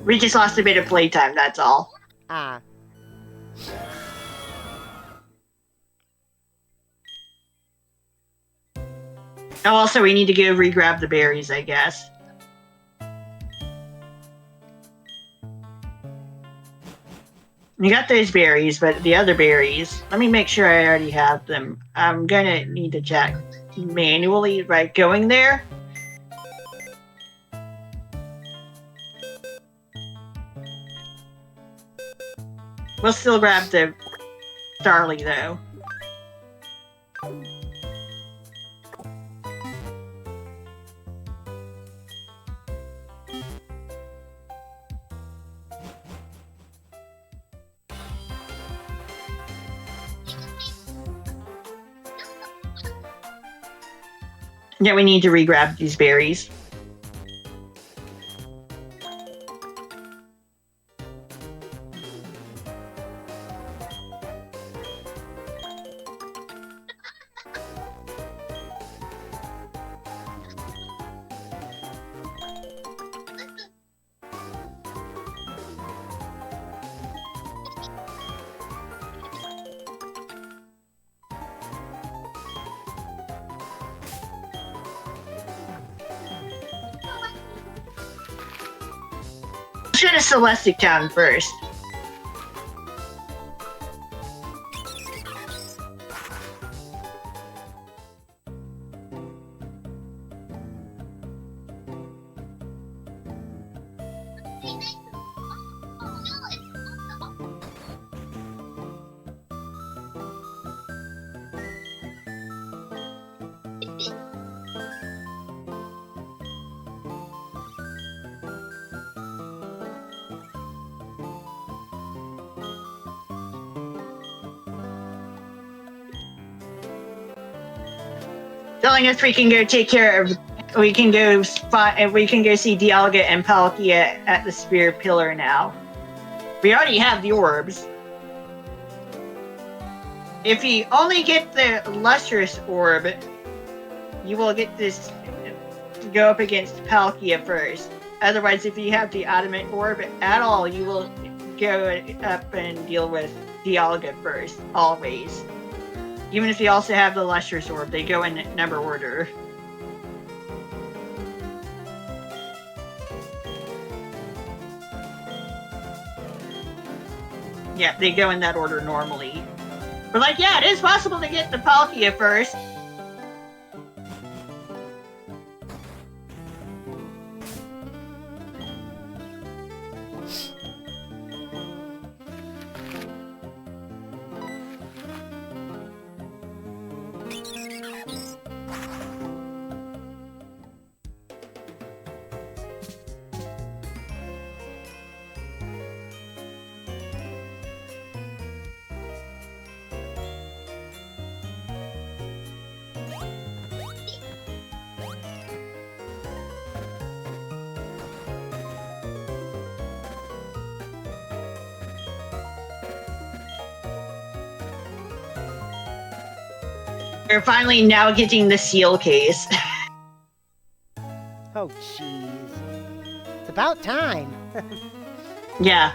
Speaker 2: We just lost a bit of playtime, that's all.
Speaker 1: Ah.
Speaker 2: Oh, also, we need to go re-grab the berries, I guess. You got those berries, but the other berries, let me make sure I already have them. I'm gonna need to check manually by going there. We'll still grab the Starly, though. Yeah, we need to re-grab these berries. Let's go to Celestic Town first. Telling us we can go take care of, we can go spot, and we can go see Dialga and Palkia at the Spear Pillar now. We already have the orbs. If you only get the Lustrous Orb, you will get this, go up against Palkia first. Otherwise, if you have the Adamant Orb at all, you will go up and deal with Dialga first, always. Even if you also have the Lustrous Orb, they go in number order. Yeah, they go in that order normally. But like, yeah, it is possible to get the Palkia first. We're finally now getting the seal case.
Speaker 1: Oh, jeez. It's about time.
Speaker 2: Yeah.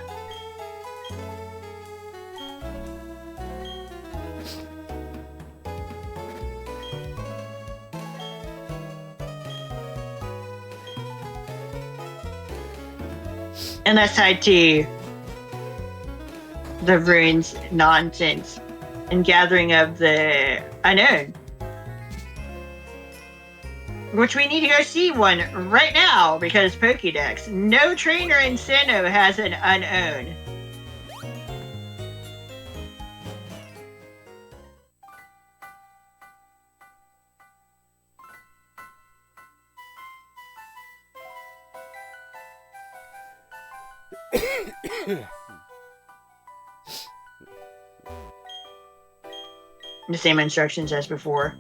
Speaker 2: And that's tied to the runes nonsense and gathering of the unknown. Which we need to go see one right now because Pokédex. No trainer in Sinnoh has an unown. The same instructions as before.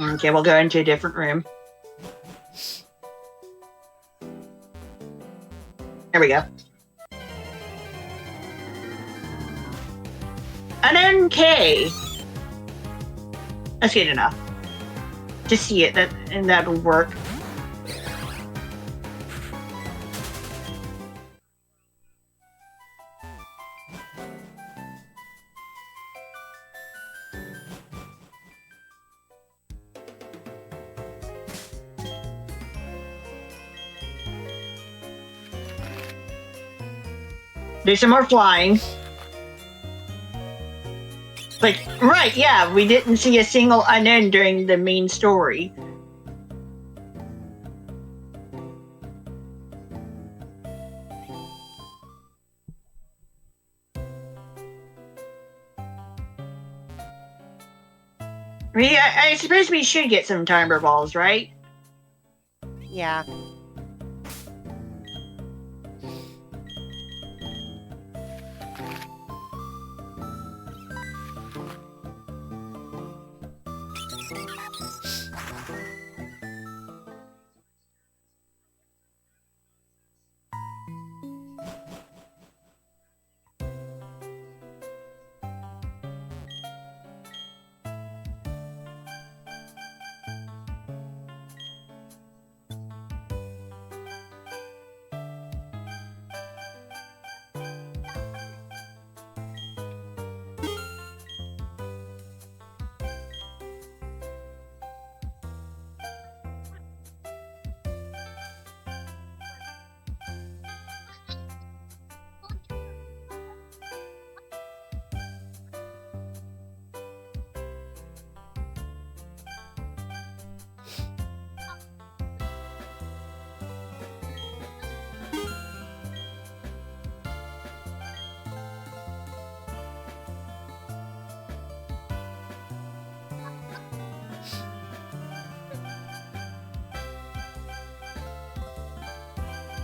Speaker 2: Okay, we'll go into a different room. There we go. Unknown K. That's good enough. To see it, and that'll work. Do some more flying. Like, right, yeah, we didn't see a single unknown during the main story. I suppose we should get some timer balls, right?
Speaker 1: Yeah.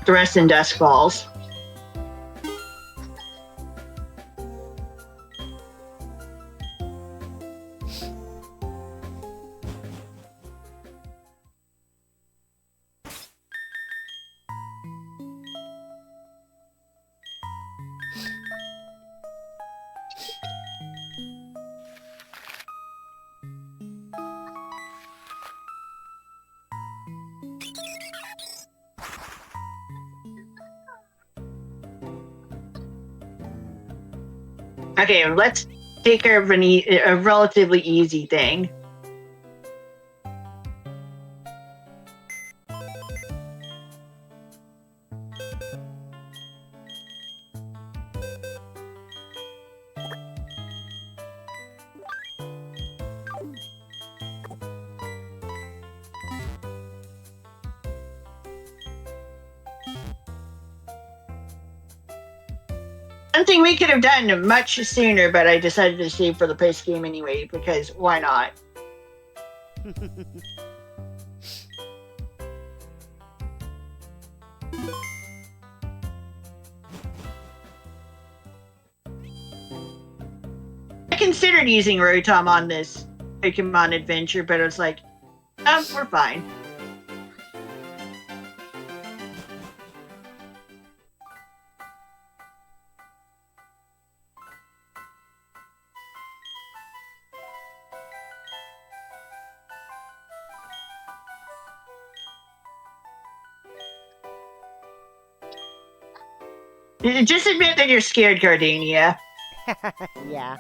Speaker 2: The rest in dusk falls. Okay, let's take care of a relatively easy thing. Something we could have done much sooner, but I decided to save for the post game anyway, because why not? I considered using Rotom on this Pokemon adventure, but I was like, we're fine. Just admit that you're scared, Gardenia.
Speaker 1: Yeah.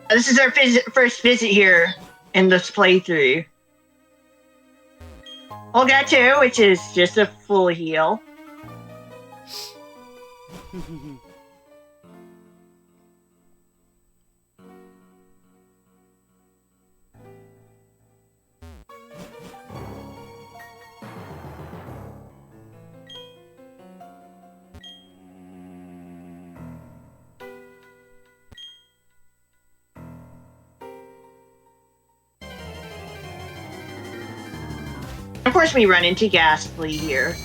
Speaker 2: This is our first visit here in this playthrough. Olga 2, which is just a full heal. Of course, we run into Ghastly here.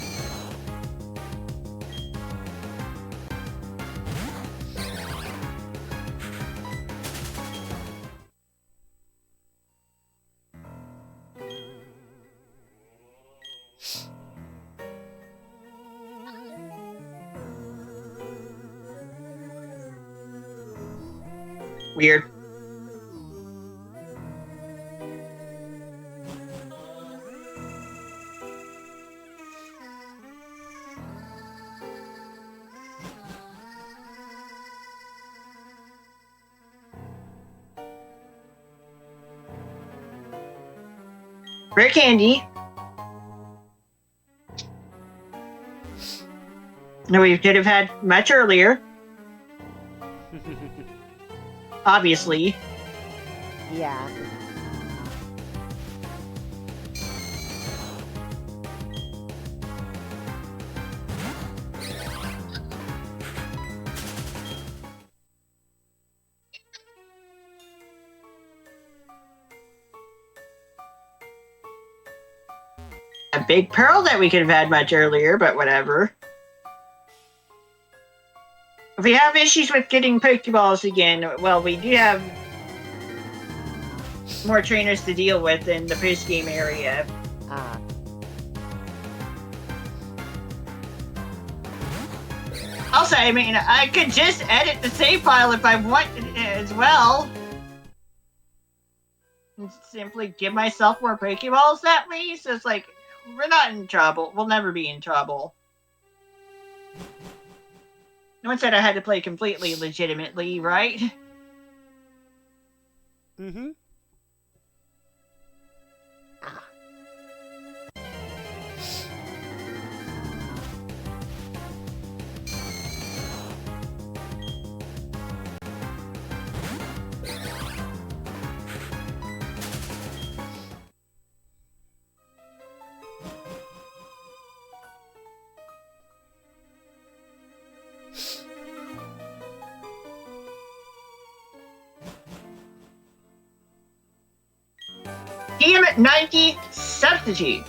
Speaker 2: Weird. Rare candy. No, we could have had much earlier. Obviously.
Speaker 1: Yeah.
Speaker 2: A big pearl that we could have had much earlier, but whatever. If we have issues with getting Pokeballs again, well, we do have more trainers to deal with in the post-game area.
Speaker 1: Ah.
Speaker 2: Also, I mean, I could just edit the save file if I want as well. And simply give myself more Pokeballs that way, so it's like, we're not in trouble. We'll never be in trouble. No one said I had to play completely legitimately, right?
Speaker 1: Mm-hmm.
Speaker 2: Dammit 90 substitute.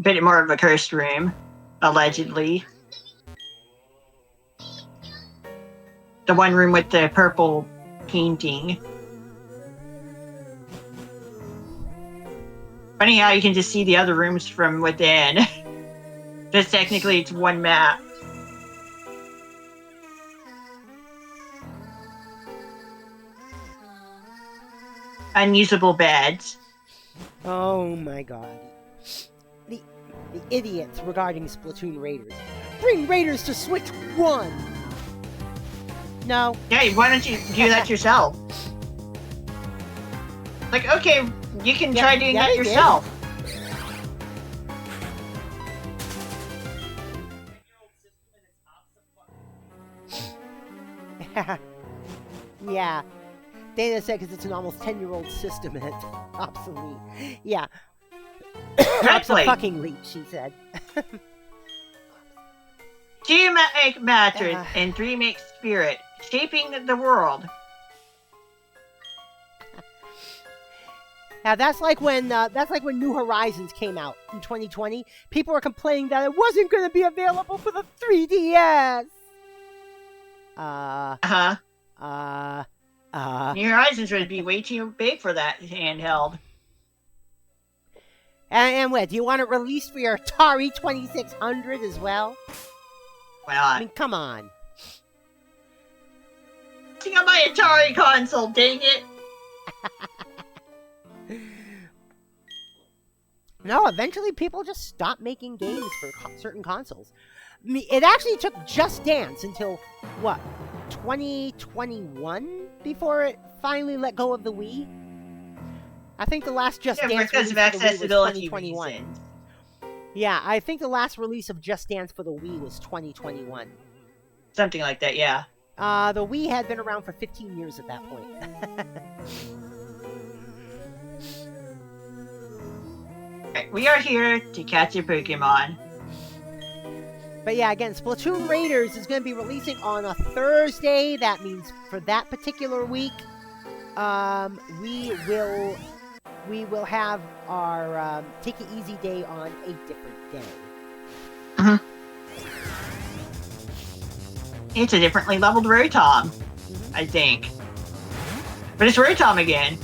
Speaker 2: Bit more of a cursed room, allegedly. The one room with the purple painting. Funny how you can just see the other rooms from within. Just technically it's one map. Unusable beds.
Speaker 1: Oh my god. The idiots regarding Splatoon Raiders. Bring Raiders to Switch 1! No.
Speaker 2: Hey, why don't you do that yourself? Like, okay, you can try doing that yourself.
Speaker 1: Yeah. Dana said because it's an almost 10-year-old system and it's obsolete. Yeah. Fucking she said.
Speaker 2: 2 make matters and 3 make spirit, shaping the world.
Speaker 1: Now that's like when New Horizons came out in 2020. People were complaining that it wasn't going to be available for the 3DS.
Speaker 2: New Horizons would be way too big for that handheld.
Speaker 1: And what? Do you want it released for your Atari 2600 as well?
Speaker 2: Well,
Speaker 1: I mean, come on.
Speaker 2: I got my Atari console, dang it.
Speaker 1: No, eventually people just stopped making games for certain consoles. I mean, it actually took Just Dance until, what, 2021 before it finally let go of the Wii? I think the last Just Dance
Speaker 2: because of accessibility reasons.
Speaker 1: Yeah, I think the last release of Just Dance for the Wii was 2021.
Speaker 2: Something like that, yeah.
Speaker 1: The Wii had been around for 15 years at that point.
Speaker 2: We are here to catch a Pokemon.
Speaker 1: But yeah, again, Splatoon Raiders is going to be releasing on a Thursday. That means for that particular week, we will have our Take It Easy Day on a different day.
Speaker 2: It's a differently leveled Rotom, I think. But it's Rotom again.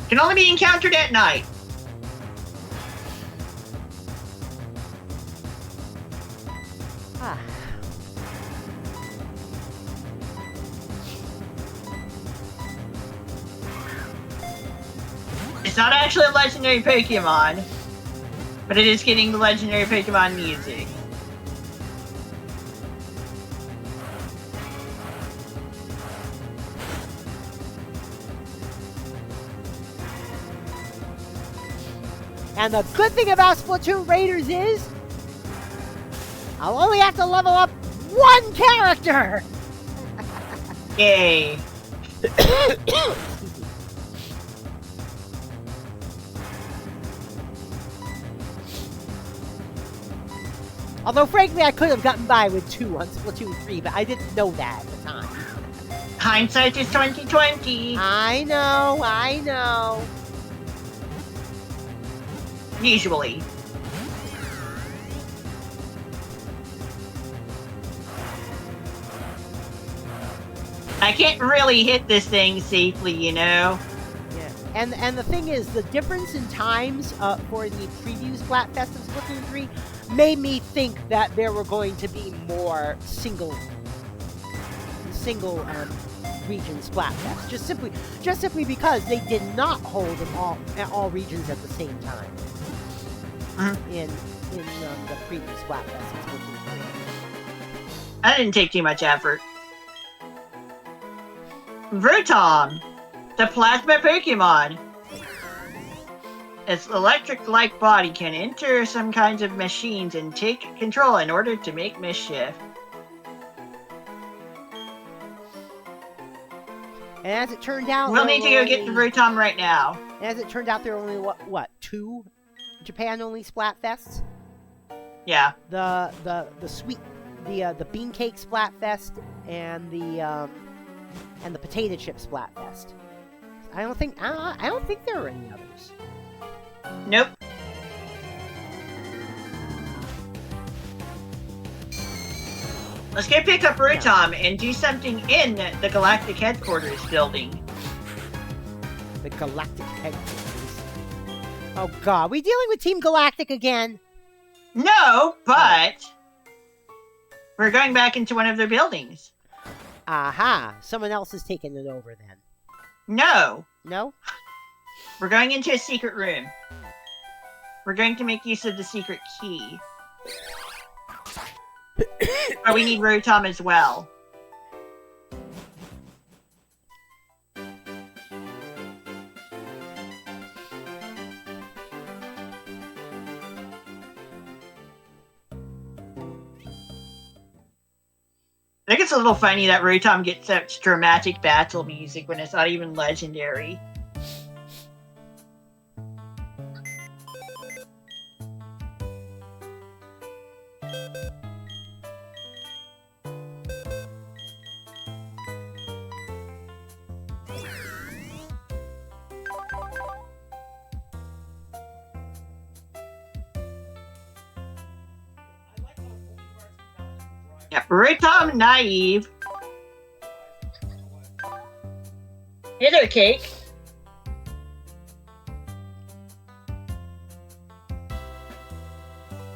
Speaker 2: Can only be encountered at night. It's not actually a legendary Pokemon, but it is getting the legendary Pokemon music.
Speaker 1: And the good thing about Splatoon Raiders is I'll only have to level up one character!
Speaker 2: Yay.
Speaker 1: Although, frankly, I could have gotten by with 2 on Splatoon 3, but I didn't know that at the time.
Speaker 2: Hindsight is 2020.
Speaker 1: I know.
Speaker 2: Usually. I can't really hit this thing safely, you know?
Speaker 1: Yeah. And the thing is, the difference in times for the preview Splatfest of Splatoon 3 made me think that there were going to be more single region Splatfests. Just simply because they did not hold them all regions at the same time. In the previous Splatfest in Splatoon 3.
Speaker 2: That didn't take too much effort. Rotom, the plasma Pokemon. Its electric-like body can enter some kinds of machines and take control in order to make mischief.
Speaker 1: And as it turned out,
Speaker 2: we'll need to go get the Rotom right now.
Speaker 1: As it turned out, there were only what 2 Japan-only Splatfests.
Speaker 2: Yeah.
Speaker 1: The Beancake Splatfest and the Potato Chip Splatfest. I don't think there were any others.
Speaker 2: Nope. Let's go pick up Rotom and do something in the Galactic Headquarters building.
Speaker 1: The Galactic Headquarters. Oh god, we dealing with Team Galactic again?
Speaker 2: No, but we're going back into one of their buildings.
Speaker 1: Aha, someone else is taking it over then.
Speaker 2: No.
Speaker 1: No?
Speaker 2: We're going into a secret room. we're going to make use of the secret key. But we need Rotom as well. I think it's a little funny that Rotom gets such dramatic battle music when it's not even legendary. Yep, Rotom naive. Hey there, Cake.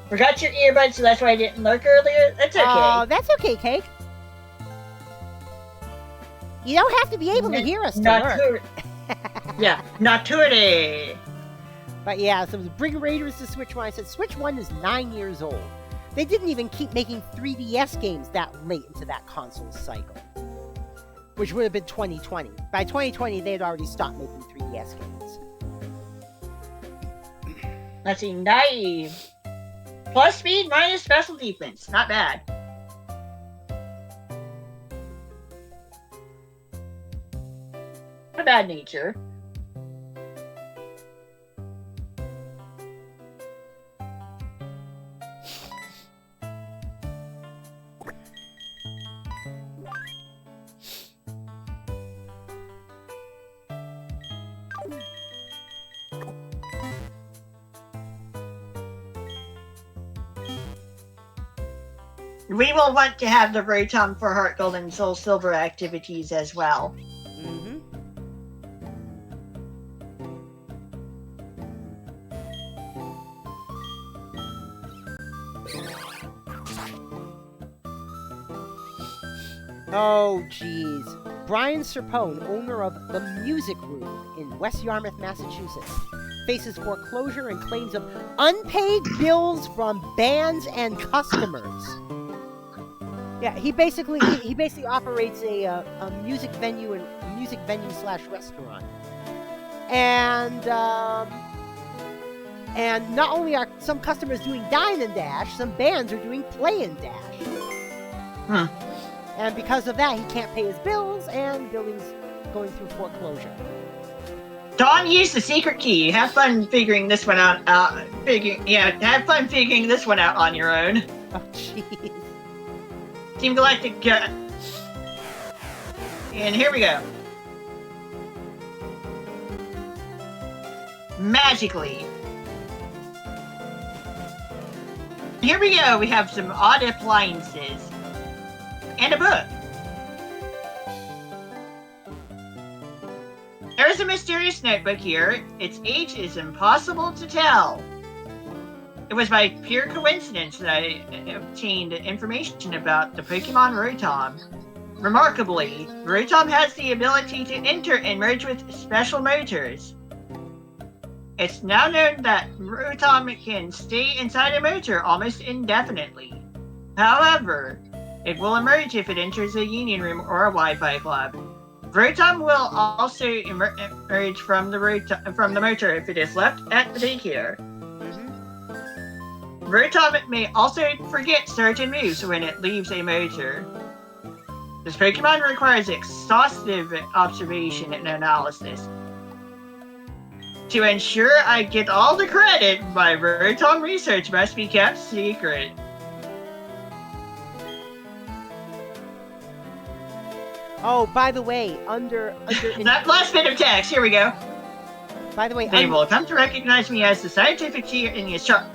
Speaker 2: Forgot your earbuds, so that's why I didn't lurk earlier. That's okay.
Speaker 1: Oh, that's okay, Cake. You don't have to be able to hear us to lurk.
Speaker 2: Yeah, not today.
Speaker 1: But yeah, so Bring Raiders to Switch 1. I said Switch 1 is 9 years old. They didn't even keep making 3DS games that late into that console cycle, which would have been 2020. By 2020, they had already stopped making 3DS games.
Speaker 2: Let's see, naive. Plus speed minus special defense. Not bad. Not bad nature. We will want to have the Rotom for Heart Gold and Soul Silver activities as well.
Speaker 1: Mm-hmm. Oh, jeez. Brian Serpone, owner of The Music Room in West Yarmouth, Massachusetts, faces foreclosure and claims of unpaid bills from bands and customers. Yeah, he basically operates a music venue slash restaurant, and not only are some customers doing Dine and Dash, some bands are doing Play and Dash.
Speaker 2: Huh.
Speaker 1: And because of that, he can't pay his bills, and buildings going through foreclosure.
Speaker 2: Don used the secret key. Have fun figuring this one out. Have fun figuring this one out on your own.
Speaker 1: Oh, jeez.
Speaker 2: Team Galactic, and here we go. Magically. Here we go. We have some odd appliances. And a book. There's a mysterious notebook here. Its age is impossible to tell. It was by pure coincidence that I obtained information about the Pokemon Rotom. Remarkably, Rotom has the ability to enter and merge with special motors. It's now known that Rotom can stay inside a motor almost indefinitely. However, it will emerge if it enters a union room or a Wi-Fi club. Rotom will also emerge from the motor if it is left at the daycare. Rotom may also forget certain moves when it leaves a motor. This Pokemon requires exhaustive observation and analysis. To ensure I get all the credit, my Rotom research must be kept secret.
Speaker 1: Oh, by the way, under
Speaker 2: That last bit of text, here we go.
Speaker 1: By the way,
Speaker 2: They will come to recognize me as the scientific genius sharp.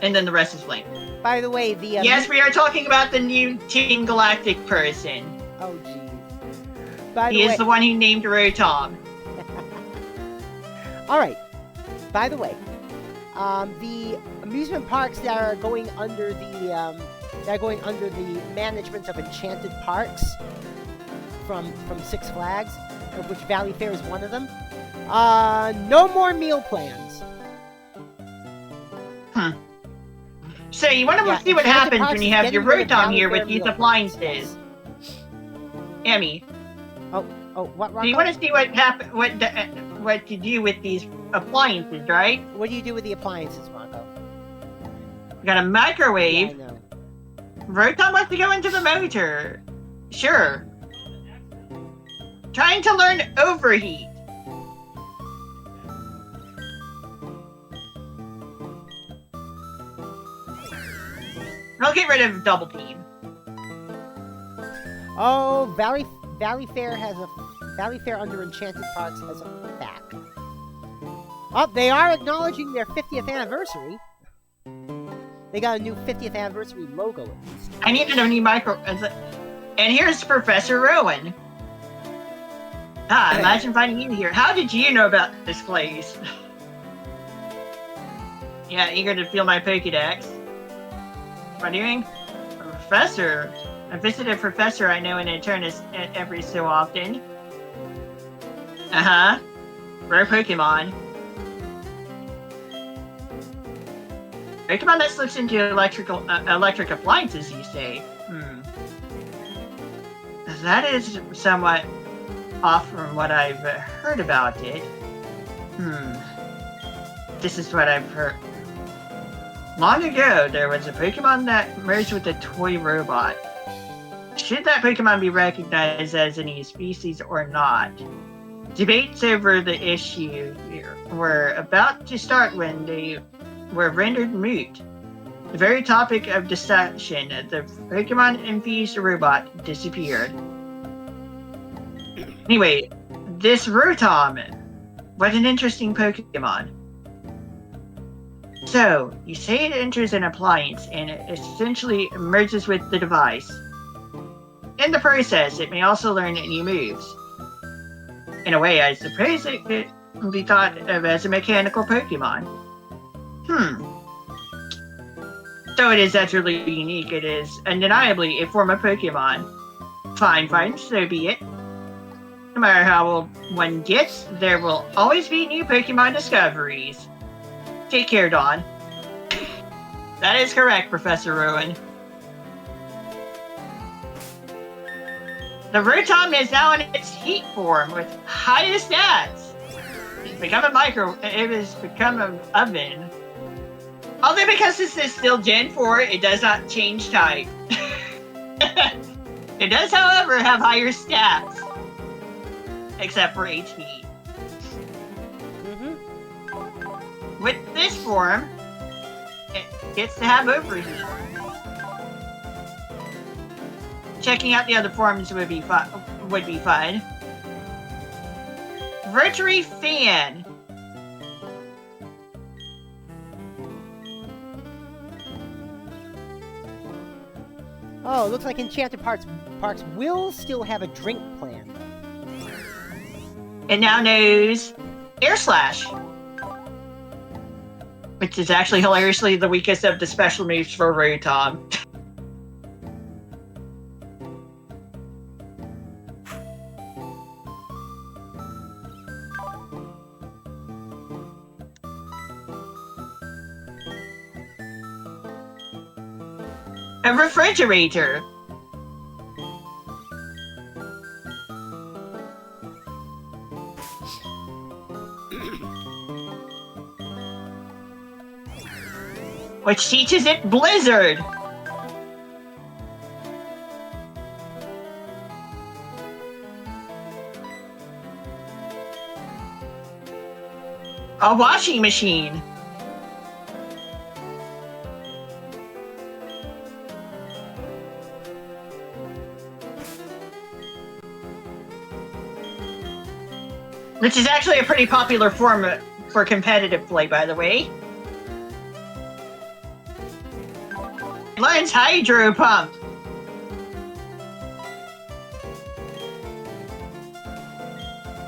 Speaker 2: And then the rest is blank.
Speaker 1: By the way, the
Speaker 2: yes, we are talking about the new Team Galactic person.
Speaker 1: Oh, geez. By the
Speaker 2: he
Speaker 1: way,
Speaker 2: is the one who named Rotom.
Speaker 1: All right. By the way, the amusement parks that are going under the management of Enchanted Parks from Six Flags, of which Valley Fair is one of them. No more meal plans.
Speaker 2: So you want to see what happens when you have your Rotom here with these appliances. Emmy.
Speaker 1: Oh, what, Ranko?
Speaker 2: So you want to see what happen, what to do with these appliances, right?
Speaker 1: What do you do with the appliances, Ranko?
Speaker 2: You got a microwave.
Speaker 1: Yeah, I know.
Speaker 2: Rotom wants to go into the motor. Sure. Trying to learn overheat. I'll get rid of double team.
Speaker 1: Oh, Valley Fair under Enchanted Parks has a back. Oh, they are acknowledging their 50th anniversary. They got a new 50th anniversary logo at least.
Speaker 2: I needed a new micro. And here's Professor Rowan. Imagine finding you here. How did you know about this place? Yeah, eager to feel my Pokédex. What am I doing? Professor. I visit a professor I know in Eternus every so often. Rare Pokemon. Pokemon that slips into electric appliances, you say? That is somewhat off from what I've heard about it. This is what I've heard. Long ago, there was a Pokemon that merged with a toy robot. Should that Pokemon be recognized as any species or not? Debates over the issue were about to start when they were rendered moot. The very topic of discussion, the Pokemon-infused robot disappeared. Anyway, this Rotom, what an interesting Pokemon. So, you say it enters an appliance and it essentially merges with the device. In the process, it may also learn new moves. In a way, I suppose it could be thought of as a mechanical Pokemon. Though it is utterly unique, it is undeniably a form of Pokemon. Fine, so be it. No matter how old one gets, there will always be new Pokemon discoveries. Take care, Dawn. That is correct, Professor Rowan. The Rotom is now in its heat form with higher stats. It has become an oven. Although because this is still Gen 4, it does not change type. It does, however, have higher stats. Except for HP. With this form, it gets to have overheat. Checking out the other forms would be fun. Rotary Fan.
Speaker 1: Oh, it looks like Enchanted Parks will still have a drink plan.
Speaker 2: It now knows Air Slash. Which is actually hilariously the weakest of the special moves for Rotom. A refrigerator. Which teaches it Blizzard. A washing machine. Which is actually a pretty popular form for competitive play, by the way. Learns Hydro Pump.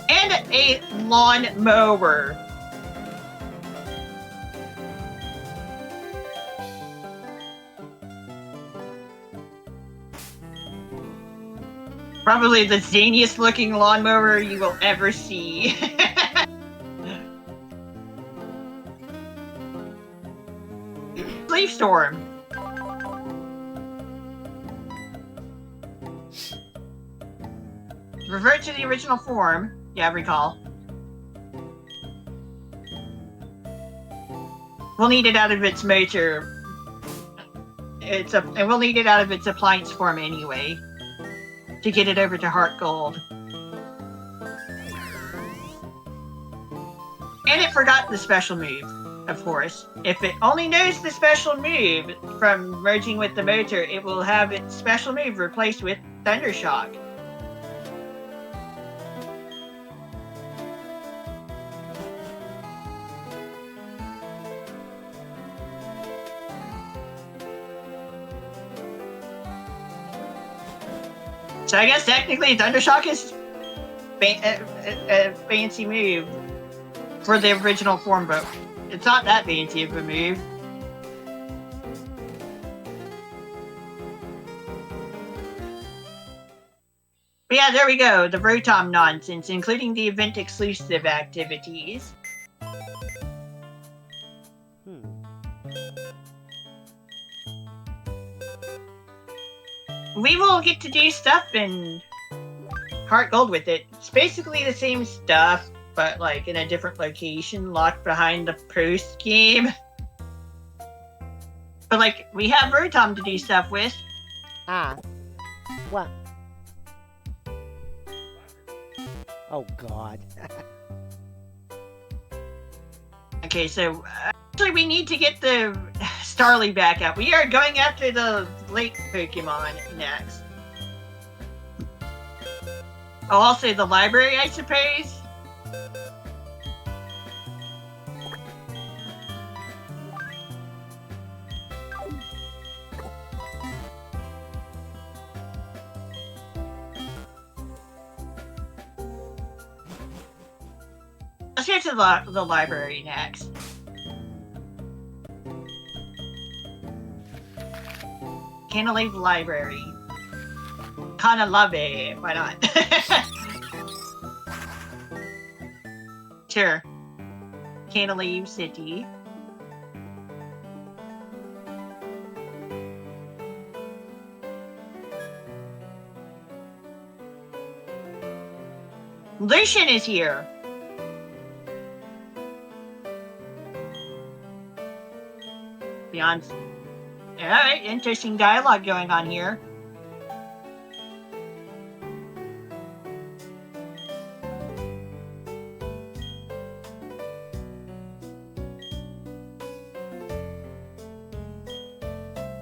Speaker 2: And a lawn mower. Probably the zaniest looking lawnmower you will ever see. Leaf Storm. Revert to the original form. Yeah, recall. We'll need it out of its motor. And we'll need it out of its appliance form anyway to get it over to Heart Gold. And it forgot the special move, of course. If it only knows the special move from merging with the motor, it will have its special move replaced with Thundershock. So I guess technically Thundershock is a fancy move for the original form, but it's not that fancy of a move. But yeah, there we go. The Rotom nonsense, including the event exclusive activities. We will get to do stuff in Heart Gold with it. It's basically the same stuff, but like in a different location, locked behind the post game. But like, we have Rotom to do stuff with.
Speaker 1: Ah. What? Oh, God.
Speaker 2: Okay, so actually we need to get the Starly back up. We are going after the lake Pokemon next. Oh, also the library, I suppose? Let's get to the library next. Cantilever Library. Kinda love it. Why not? Sure. Cantilever City. Lucian is here. Beyond. Alright, interesting dialogue going on here.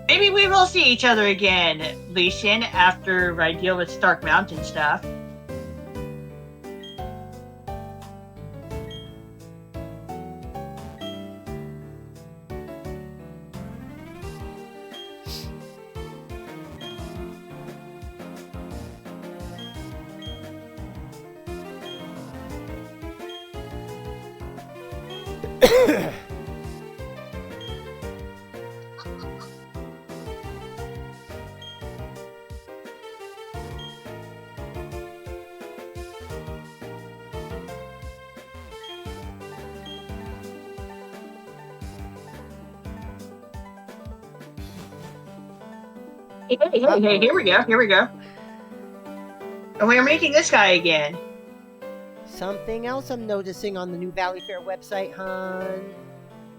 Speaker 2: Maybe we will see each other again, Lucian, after I deal with Stark Mountain stuff. Hey, here we go. And we're making this guy again.
Speaker 1: Something else I'm noticing on the new Valley Fair website, hon.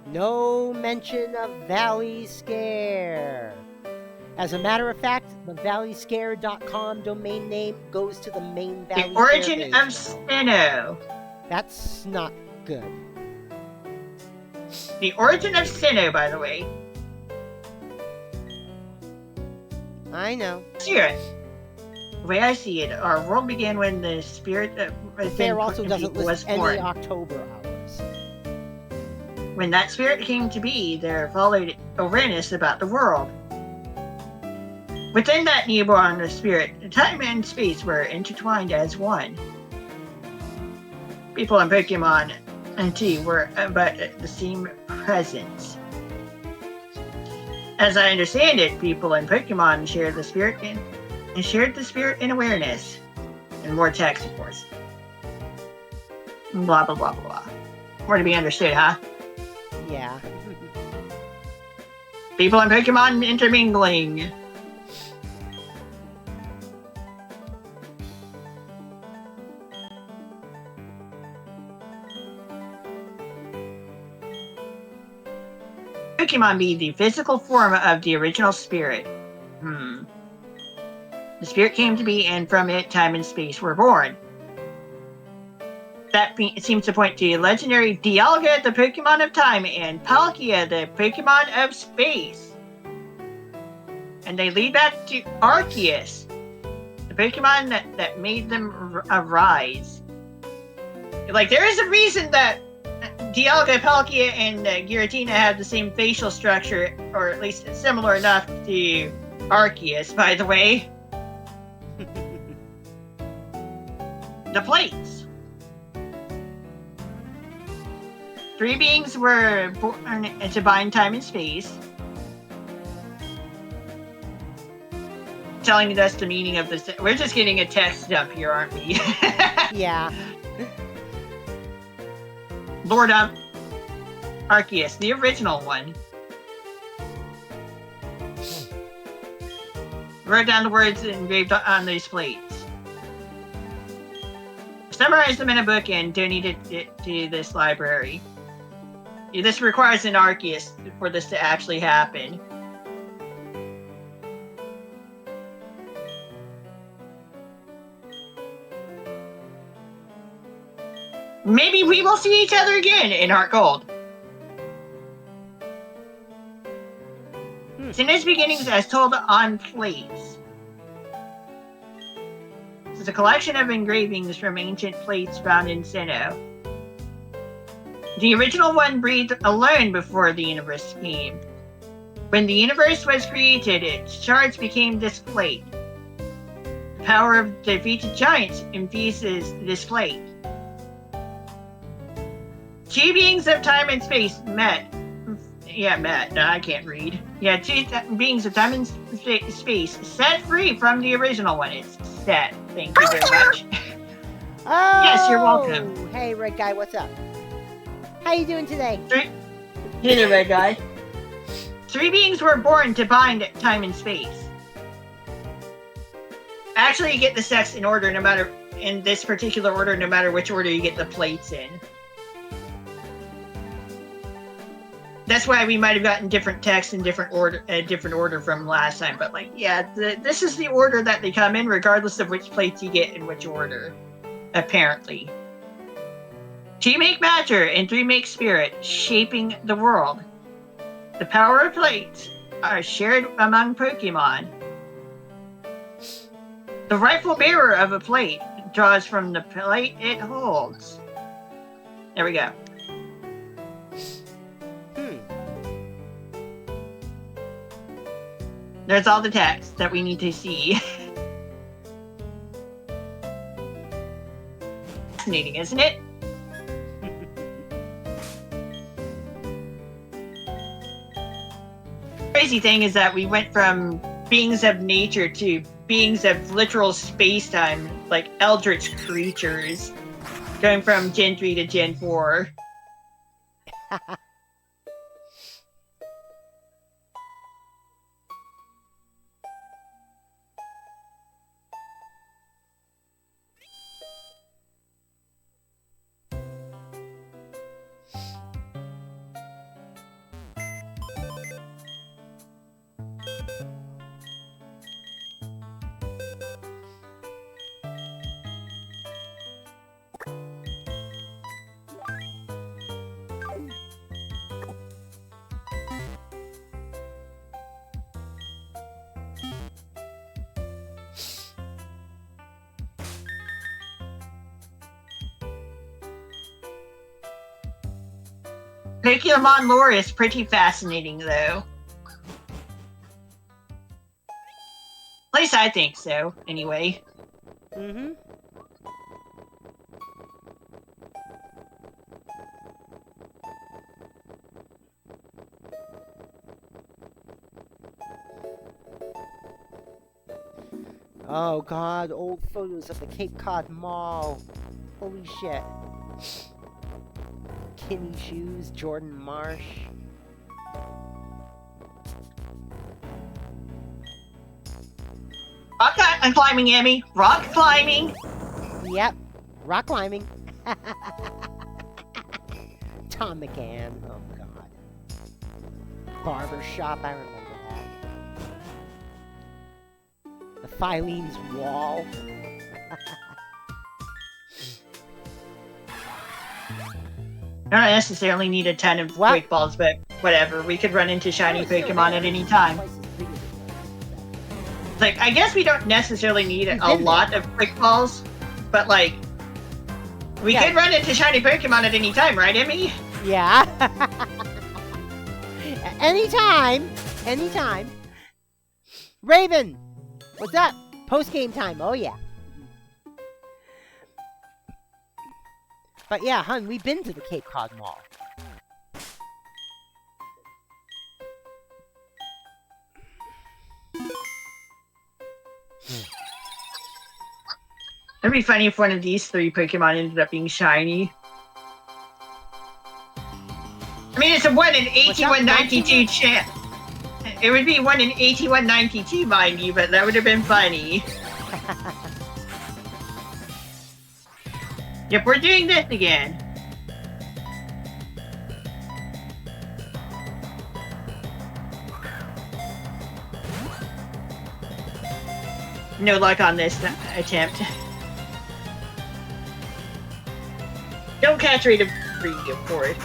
Speaker 1: No mention of Valley Scare. As a matter of fact, the valleyscare.com domain name goes to the main Valley
Speaker 2: The origin
Speaker 1: Fair
Speaker 2: of
Speaker 1: page.
Speaker 2: Sinnoh.
Speaker 1: That's not good.
Speaker 2: The origin of Sinnoh, by the way.
Speaker 1: I know.
Speaker 2: Serious. The way I see it, our world began when the spirit
Speaker 1: The fair also doesn't
Speaker 2: was
Speaker 1: list any
Speaker 2: born.
Speaker 1: October hours.
Speaker 2: When that spirit came to be, there followed awareness about the world. Within that newborn spirit, time and space were intertwined as one. People in Pokemon and T were but the same presence. As I understand it, people in Pokemon share the spirit and shared the spirit in awareness. And more text, of course. Blah, blah, blah, blah, blah. More to be understood, huh?
Speaker 1: Yeah.
Speaker 2: People and Pokemon intermingling. Pokemon be the physical form of the original spirit. The spirit came to be, and from it, time and space were born. That seems to point to legendary Dialga, the Pokemon of time, and Palkia, the Pokemon of space. And they lead back to Arceus, the Pokemon that made them arise. Like, there is a reason that Dialga, Palkia, and Giratina have the same facial structure, or at least similar enough to Arceus, by the way. The plates. 3 beings were born to bind time and space, telling us the meaning of this. We're just getting a text dump here, aren't we?
Speaker 1: Yeah.
Speaker 2: Lord Arceus, the original one. Wrote down the words engraved on these plates. Summarized them in a book and donated it to this library. This requires an Arceus for this to actually happen. Maybe we will see each other again in Heart Gold. In its beginnings, as told on plates. This is a collection of engravings from ancient plates found in Sinnoh. The original one breathed alone before the universe came. When the universe was created, its shards became this plate. The power of defeated giants infuses this plate. 2 beings of time and space met. No, I can't read. 2 beings of time and space set free from the original one. It's set. Thank you very much.
Speaker 1: Oh,
Speaker 2: yes, you're welcome.
Speaker 1: Hey, Red Guy, what's up? How you doing today?
Speaker 2: Hey there, Red Guy. 3 beings were born to bind time and space. Actually, you get the sets in order, in this particular order, no matter which order you get the plates in. That's why we might have gotten different text in different order from last time. But this is the order that they come in, regardless of which plates you get in which order. Apparently, 2 make matter and 3 make spirit, shaping the world. The power of plates are shared among Pokemon. The rightful bearer of a plate draws from the plate it holds. There we go. There's all the text that we need to see. Fascinating, isn't it? Crazy thing is that we went from beings of nature to beings of literal space-time, like eldritch creatures, going from Gen 3 to Gen 4. Pokemon lore is pretty fascinating, though. At least I think so, anyway.
Speaker 1: Mm-hmm. Oh god, old photos of the Cape Cod Mall. Holy shit. Kinney shoes, Jordan Marsh.
Speaker 2: I'm climbing, Emmy. Rock climbing.
Speaker 1: Yep. Rock climbing. Tom McCann. Oh, God. Barber shop. I remember that. The Filene's wall.
Speaker 2: I don't necessarily need a ton of quick balls, but whatever. We could run into shiny Pokemon at any time. Like, I guess we don't necessarily need a lot of quick balls, but like, we could run into shiny Pokemon at any time, right, Emmy?
Speaker 1: Yeah. Anytime. Anytime. Raven, what's up? Post-game time. Oh, yeah. But yeah, hun, we've been to the Cape Cod Mall.
Speaker 2: It'd be funny if one of these 3 Pokemon ended up being shiny. I mean, it's a 1 in 8192 chance. It would be 1 in 8192, mind you, but that would have been funny. Yep, we're doing this again. No luck on this attempt. Don't catch rate of 3, of course.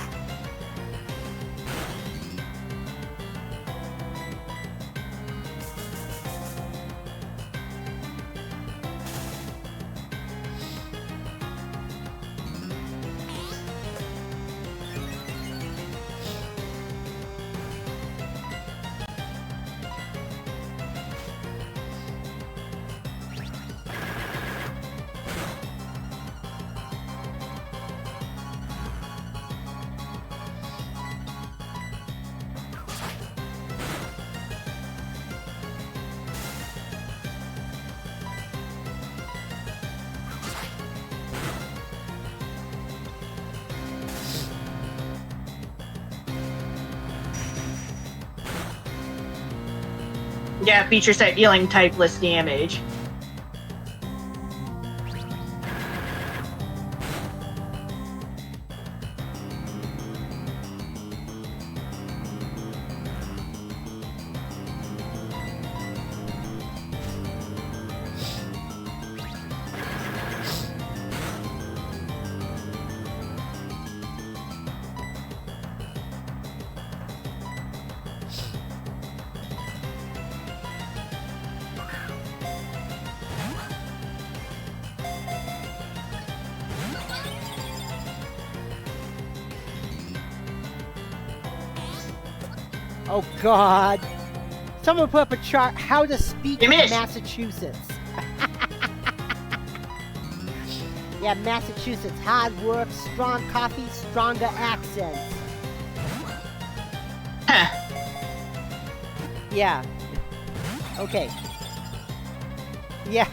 Speaker 2: Yeah, feature set dealing typeless damage.
Speaker 1: Oh, God. Someone put up a chart, how to speak in Massachusetts. Yeah, Massachusetts. Hard work, strong coffee, stronger accents. Yeah. Okay. Yeah.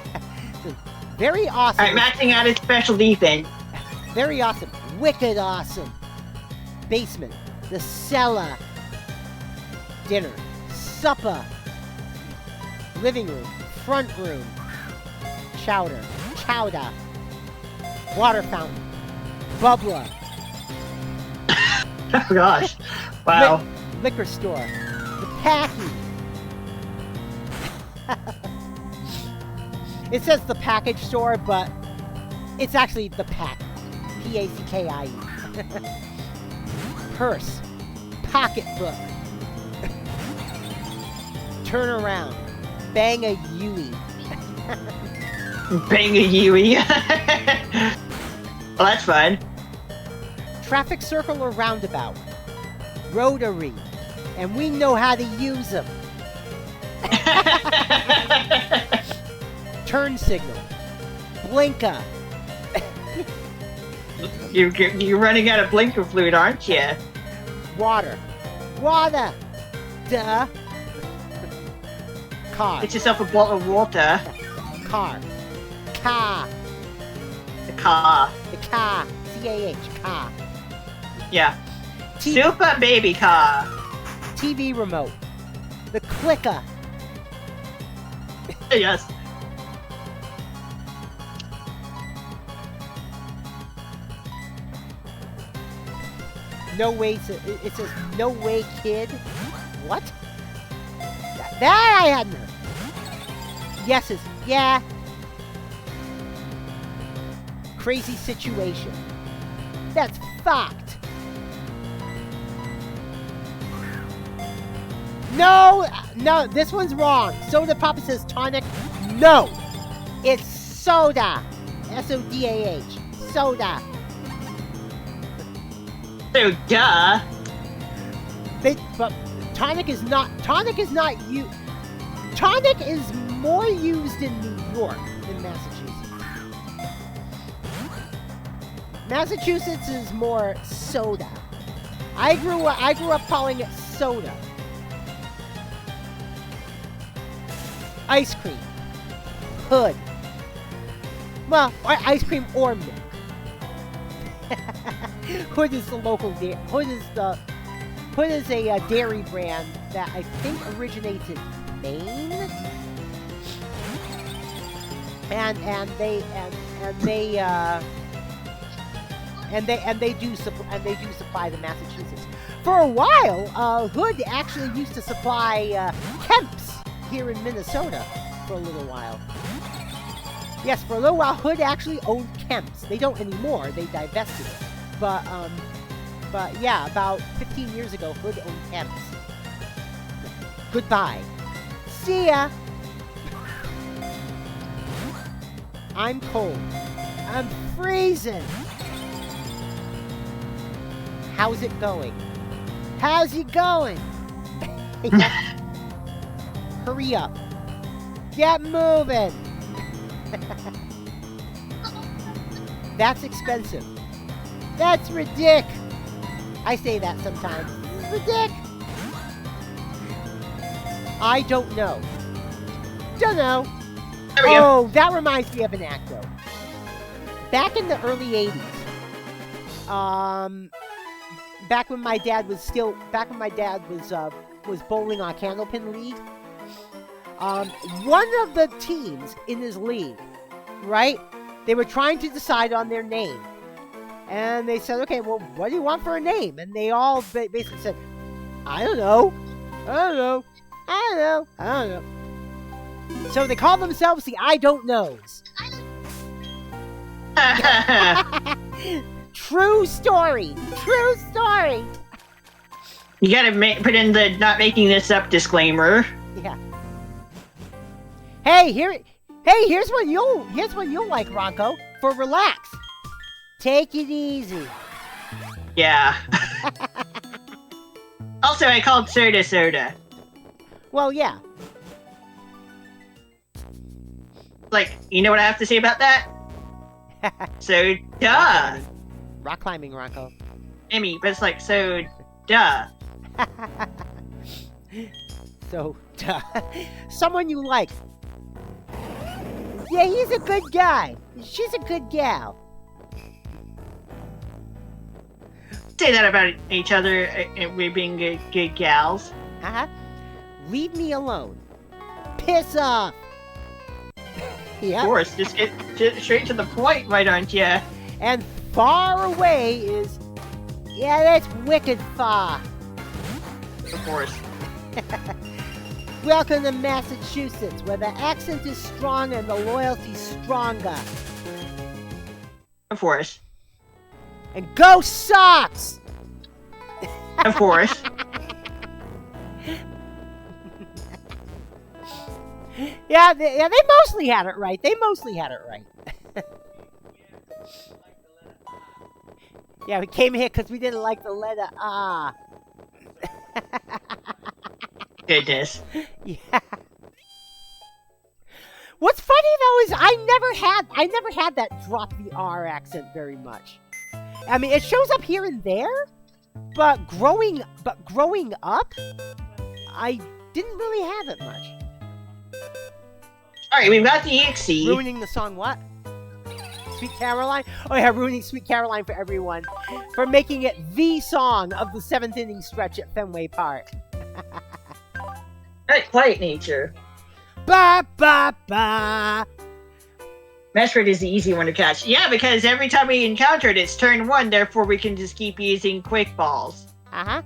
Speaker 1: Very awesome.
Speaker 2: Alright, maxing out his special defense.
Speaker 1: Very awesome. Wicked awesome. Basement. The cellar. Dinner. Supper. Living room. Front room. Chowder. Chowder. Water fountain. Bubbler.
Speaker 2: Oh gosh. Wow.
Speaker 1: Liquor store. The Packy. It says the package store, but it's actually the Pack. P-A-C-K-I-E. Purse. Pocketbook. Turn around. Bang a Yui.
Speaker 2: Bang a Yui. Well, that's fun.
Speaker 1: Traffic circle or roundabout. Rotary. And we know how to use them. Turn signal. Blinker.
Speaker 2: You're running out of blinker fluid, aren't you?
Speaker 1: Water. Water. Duh. Car.
Speaker 2: Get yourself a bottle of water.
Speaker 1: Car. Car.
Speaker 2: The car.
Speaker 1: The car. C-A-H. Car.
Speaker 2: Yeah. Super baby car.
Speaker 1: TV remote. The clicker.
Speaker 2: Yes.
Speaker 1: No way. It says no way, kid. What? That I hadn't heard. Yeses. Yeah. Crazy situation. That's fucked. No, no, this one's wrong. Soda Papa says tonic. No, it's soda. S-O-D-A-H. Soda.
Speaker 2: So duh.
Speaker 1: But tonic is not you. Tonic is more used in New York than Massachusetts. Massachusetts is more soda. I grew up calling it soda. Ice cream. Hood. Well, ice cream or milk. Hood is the local dairy. Hood is a dairy brand that I think originates in Maine. And they do supply the Massachusetts. For a while, Hood actually used to supply Kemp's here in Minnesota for a little while. Yes, for a little while, Hood actually owned Kemp's. They don't anymore. They divested it. But yeah, about 15 years ago, Hood owned Kemp's. Goodbye. See ya. I'm cold. I'm freezing. How's it going? How's it going? Hurry up. Get moving. That's expensive. That's ridiculous. I say that sometimes. Ridiculous. I don't know. Don't know. Oh, that reminds me of an acto. Back in the early 80s, back when my dad was bowling on Candlepin League, one of the teams in his league, right? They were trying to decide on their name. And they said, okay, well, what do you want for a name? And they all basically said, I don't know. So they call themselves the I Don't Knows. True story. True story.
Speaker 2: You gotta put in the not making this up disclaimer.
Speaker 1: Yeah. Hey, here's what you'll like, Ranko. For relax. Take it easy.
Speaker 2: Yeah. Also, I called soda.
Speaker 1: Well, yeah.
Speaker 2: Like, you know what I have to say about that? So, duh.
Speaker 1: Rock climbing, Ranko.
Speaker 2: Emmy, but it's like, so, duh.
Speaker 1: So, duh. Someone you like. Yeah, he's a good guy. She's a good gal.
Speaker 2: Say that about each other, and we being good gals.
Speaker 1: Uh-huh. Leave me alone. Piss off. Yeah.
Speaker 2: Of course, just get straight to the point, why don't you?
Speaker 1: And far away is... Yeah, that's wicked far.
Speaker 2: Of course.
Speaker 1: Welcome to Massachusetts, where the accent is strong and the loyalty's stronger.
Speaker 2: Of course.
Speaker 1: And go Sox!
Speaker 2: Of course.
Speaker 1: Yeah, they mostly had it right. Yeah, we came here because we didn't like the letter R.
Speaker 2: Goodness.
Speaker 1: Yeah. What's funny though is I never had that drop the R accent very much. I mean, it shows up here and there, but growing up, I didn't really have it much.
Speaker 2: Alright, we've got the EXE.
Speaker 1: Ruining the song what? Sweet Caroline? Oh yeah, ruining Sweet Caroline for everyone. For making it the song of the 7th inning stretch at Fenway Park.
Speaker 2: Right, quiet nature.
Speaker 1: Ba ba ba.
Speaker 2: Mesprit is the easy one to catch. Yeah, because every time we encounter it, it's turn 1, therefore we can just keep using quick balls.
Speaker 1: Uh-huh.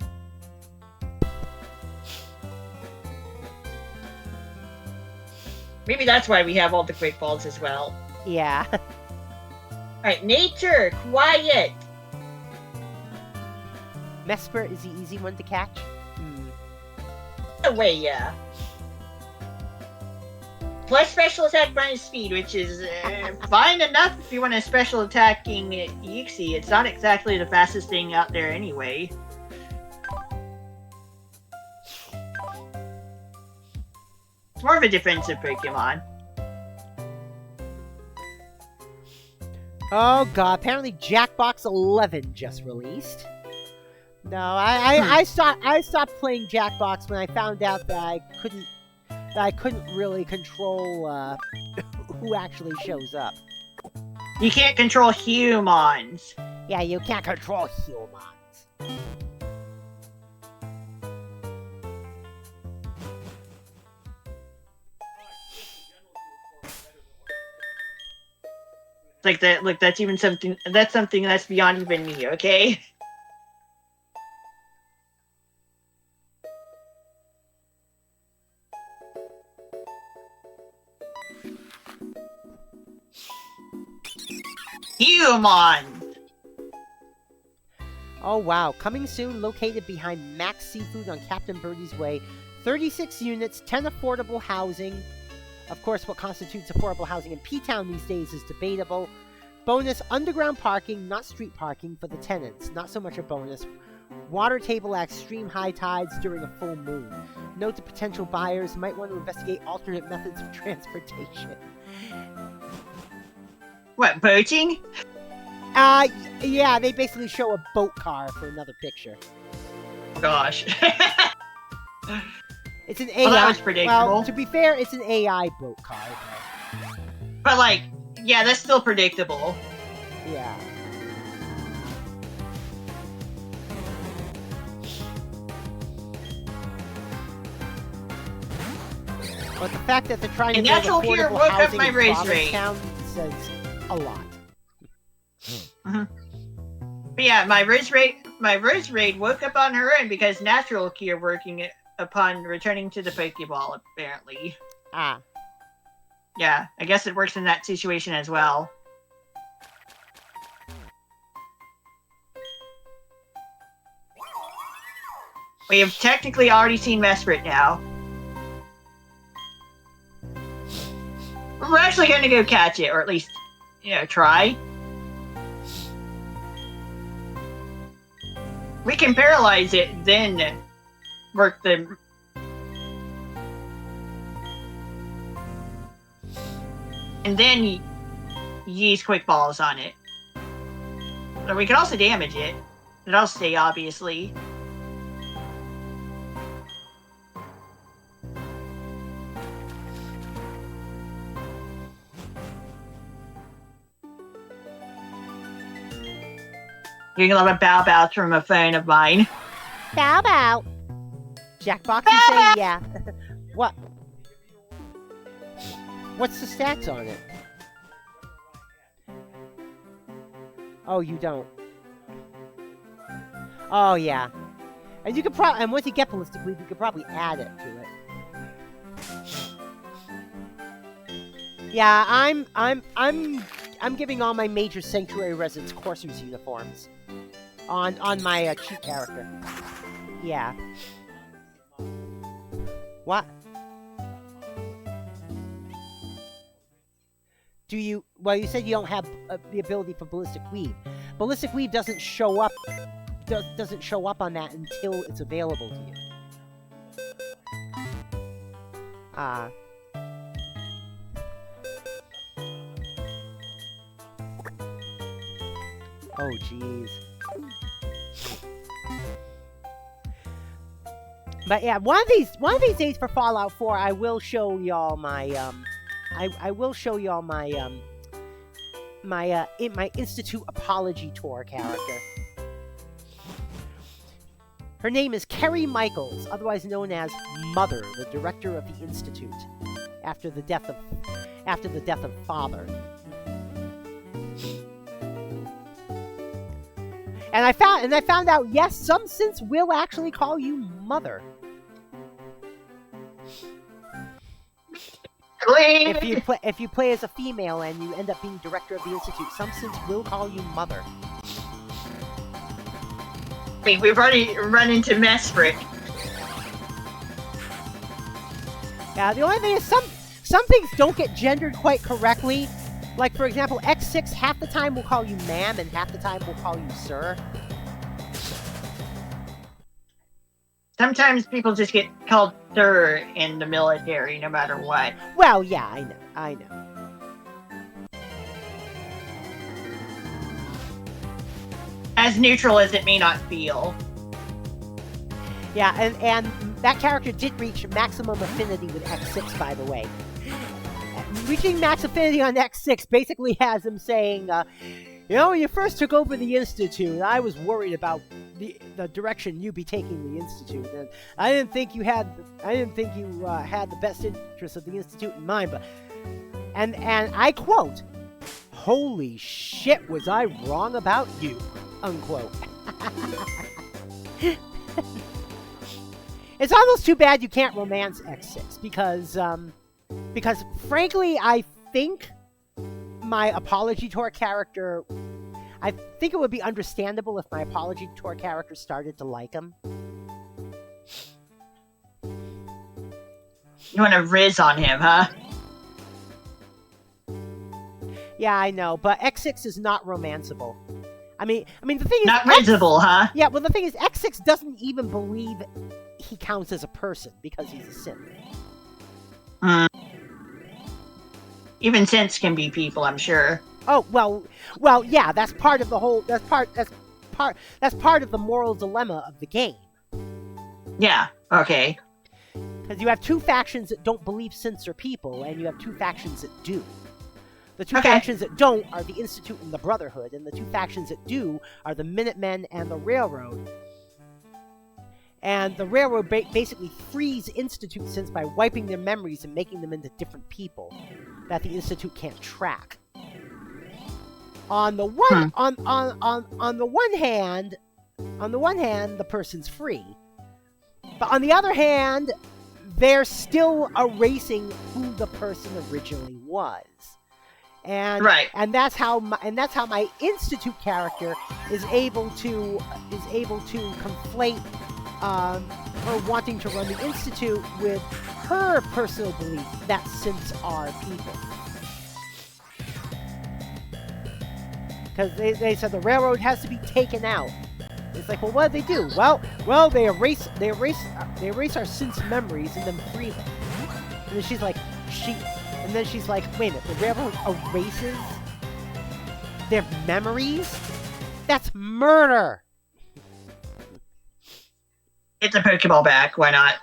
Speaker 2: Maybe that's why we have all the quick balls as well.
Speaker 1: Yeah.
Speaker 2: Alright, nature, quiet!
Speaker 1: Mesprit is the easy one to catch.
Speaker 2: No way, yeah. Plus special attack minus speed, which is fine enough if you want a special attacking Yuxi. It's not exactly the fastest thing out there anyway. It's more of a defensive Pokemon.
Speaker 1: Oh god, apparently Jackbox 11 just released. No, I stopped playing Jackbox when I found out that I couldn't really control who actually shows up.
Speaker 2: You can't control humans.
Speaker 1: Yeah, you can't control humans.
Speaker 2: Like that. Look, that's even something. That's something that's beyond even me. Okay. Human!
Speaker 1: Oh wow, coming soon, located behind Max Seafood on Captain Birdie's Way. 36 units, 10 affordable housing. Of course, what constitutes affordable housing in P-Town these days is debatable. Bonus, underground parking, not street parking for the tenants. Not so much a bonus. Water table at extreme high tides during a full moon. Note to potential buyers might want to investigate alternate methods of transportation.
Speaker 2: What, boating?
Speaker 1: Yeah, they basically show a boat car for another picture.
Speaker 2: Gosh.
Speaker 1: It's an AI.
Speaker 2: Well, that was predictable.
Speaker 1: Well, to be fair, it's an AI boat car.
Speaker 2: But like, yeah, that's still predictable.
Speaker 1: Yeah. But the fact that they're trying to build
Speaker 2: Natural Cure
Speaker 1: affordable
Speaker 2: woke up
Speaker 1: housing
Speaker 2: my
Speaker 1: in
Speaker 2: raise rate.
Speaker 1: Provincetown says a lot.
Speaker 2: But yeah, my Riz Raid woke up on her own because Natural Cure working upon returning to the Pokeball, apparently.
Speaker 1: Ah.
Speaker 2: Yeah, I guess it works in that situation as well. We have technically already seen Mesprit now. We're actually going to go catch it, or at least, you know, try. We can paralyze it, then work the... And then use quick balls on it. Or we can also damage it. It'll stay, obviously. Getting a lot of bow bows from a friend of mine.
Speaker 1: Bow bow. Jackbox
Speaker 2: Bow
Speaker 1: is saying
Speaker 2: bow.
Speaker 1: yeah. What? What's the stats on it? Oh, you don't. Oh yeah. And you could probably, and once you get ballistic lead, you could probably add it to it. Yeah, I'm giving all my major Sanctuary residents Coursers uniforms on my cheat character. Yeah. What? Do you? Well, you said you don't have the ability for Ballistic Weave. Ballistic Weave doesn't show up. Doesn't show up on that until it's available to you. Oh, jeez. But yeah, one of these days for Fallout 4, I will show y'all my I will show y'all my my Institute Apology Tour character. Her name is Kerry Michaels, otherwise known as Mother, the director of the Institute, after the death of Father. And I found out, yes, some synths will actually call you mother. If you play as a female and you end up being director of the institute, some synths will call you mother.
Speaker 2: I mean, we've already run into Mesprit.
Speaker 1: Yeah, the only thing is some things don't get gendered quite correctly. Like, for example, X6 half the time will call you ma'am and half the time will call you sir.
Speaker 2: Sometimes people just get called sir in the military, no matter what.
Speaker 1: Well, yeah, I know.
Speaker 2: As neutral as it may not feel.
Speaker 1: Yeah, and that character did reach maximum affinity with X6, by the way. Reaching max affinity on X6 basically has him saying, you know, when you first took over the Institute, I was worried about the direction you'd be taking the Institute, and I didn't think you had the best interests of the Institute in mind, but and I quote, "Holy shit, was I wrong about you?" unquote. It's almost too bad you can't romance X6 because frankly, I think my Apology Tour character, I think it would be understandable if my Apology Tour character started to like him.
Speaker 2: You want to riz on him, huh?
Speaker 1: Yeah, I know, but X6 is not romanceable. I mean, the thing is,
Speaker 2: not rizable, huh?
Speaker 1: Yeah, well, the thing is, X6 doesn't even believe he counts as a person because he's a synth.
Speaker 2: Even synths can be people, I'm sure.
Speaker 1: Oh well, yeah. That's part of the whole. That's part of the moral dilemma of the game.
Speaker 2: Yeah. Okay.
Speaker 1: Because you have two factions that don't believe synths are people, and you have two factions that do. The two factions that don't are the Institute and the Brotherhood, and the two factions that do are the Minutemen and the Railroad. And the Railroad basically frees Institute synths by wiping their memories and making them into different people that the Institute can't track. On the one on the one hand, the person's free, but on the other hand, they're still erasing who the person originally was. And and that's how my Institute character is able to conflate her wanting to run the Institute with her personal belief that synths are people. Because they said the Railroad has to be taken out. It's like, well, what did they do? Well, they erase our synths' memories and then free them. And then she's like, wait a minute, the Railroad erases their memories? That's murder!
Speaker 2: It's a Pokeball back, why not?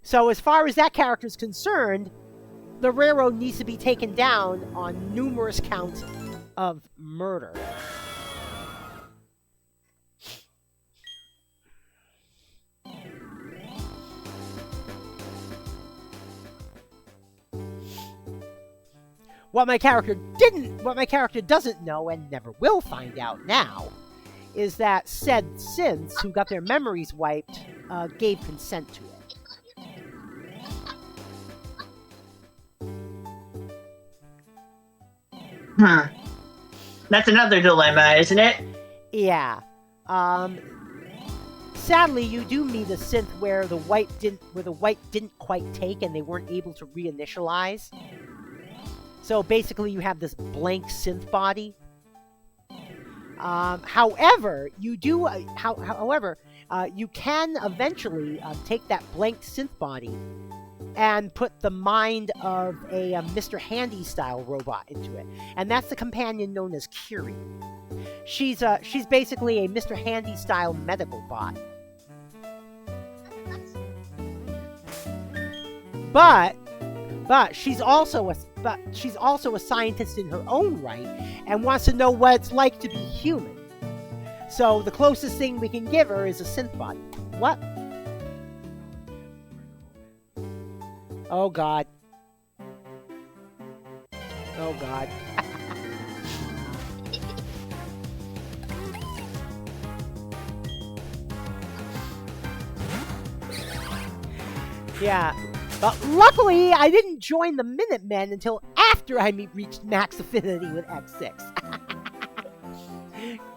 Speaker 1: So as far as that character's concerned, the Railroad needs to be taken down on numerous counts of murder. What my character doesn't know and never will find out now is that said synths who got their memories wiped gave consent to it.
Speaker 2: That's another dilemma, isn't it?
Speaker 1: Yeah. Sadly, you do meet a synth where the wipe didn't quite take and they weren't able to reinitialize. So basically, you have this blank synth body. However, you can eventually take that blank synth body and put the mind of a Mr. Handy style robot into it, and that's the companion known as Curie. She's basically a Mr. Handy style medical bot. But she's also a scientist in her own right and wants to know what it's like to be human. So the closest thing we can give her is a synth body. What? Oh God. Oh God. Yeah. But luckily, I didn't join the Minutemen until after I reached max affinity with X6.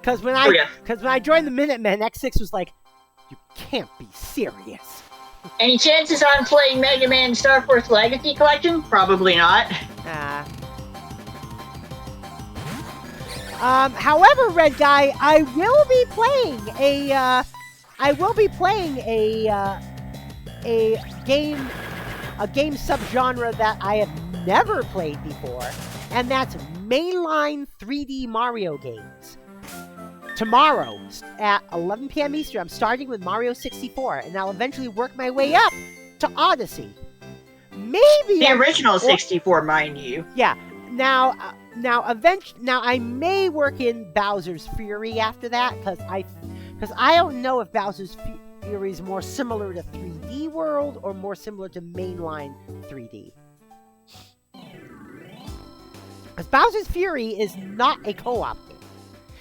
Speaker 1: Because when I joined the Minutemen, X6 was like, you can't be serious.
Speaker 2: Any chances on playing Mega Man Star Force Legacy Collection? Probably not.
Speaker 1: However, Red Guy, I will be playing a game subgenre that I have never played before, and that's mainline 3D Mario games. Tomorrow at 11 p.m. Eastern, I'm starting with Mario 64, and I'll eventually work my way up to Odyssey. Maybe
Speaker 2: the original 64, mind you.
Speaker 1: Yeah. Now I may work in Bowser's Fury after that, because I don't know if Bowser's Fury is more similar to 3D World or more similar to mainline 3D. Because Bowser's Fury is not a co-op game.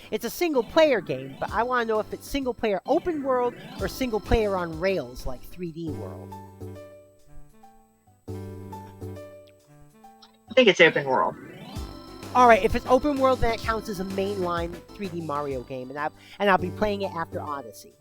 Speaker 1: It's a single-player game, but I want to know if it's single-player open world or single-player on rails like 3D World.
Speaker 2: I think it's open world.
Speaker 1: Alright, if it's open world, then it counts as a mainline 3D Mario game, and I'll be playing it after Odyssey.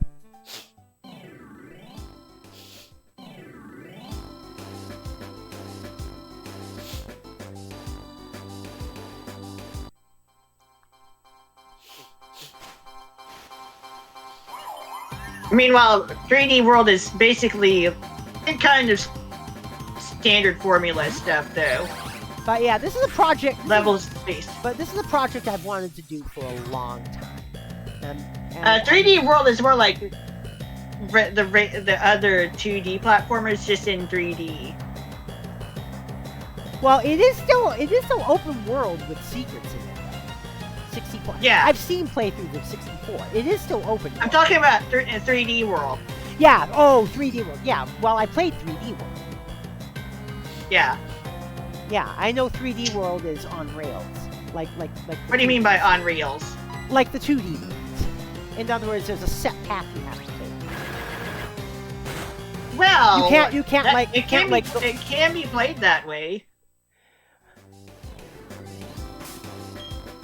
Speaker 2: Meanwhile, 3D World is basically kind of standard formula stuff, though.
Speaker 1: But yeah, this is a project...
Speaker 2: Levels based.
Speaker 1: But this is a project I've wanted to do for a long time.
Speaker 2: 3D World is more like the other 2D platformers, just in 3D.
Speaker 1: Well, it is still open world with secrets in it. 64.
Speaker 2: Yeah.
Speaker 1: I've seen playthroughs of 64. It is still open world.
Speaker 2: I'm talking about 3D World.
Speaker 1: Yeah. Oh, 3D World. Yeah. Well, I played 3D World.
Speaker 2: Yeah.
Speaker 1: Yeah, I know 3D World is on rails. Like.
Speaker 2: What do you mean by on rails?
Speaker 1: Like the 2D ones. In other words, there's a set path you have to take.
Speaker 2: Well,
Speaker 1: it can
Speaker 2: be played that way.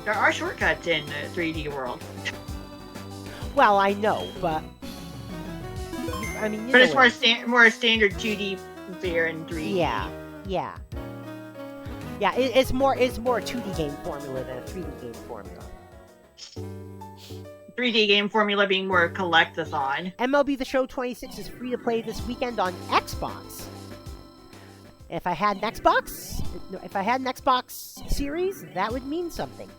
Speaker 2: There are shortcuts in 3D World.
Speaker 1: Well, I know, but I mean,
Speaker 2: but it's more standard 2D fare in 3D.
Speaker 1: Yeah. It's more a 2D game formula than a 3D game formula.
Speaker 2: 3D game formula being more collect-a-thon.
Speaker 1: MLB The Show 26 is free to play this weekend on Xbox. If I had an Xbox Series, that would mean something.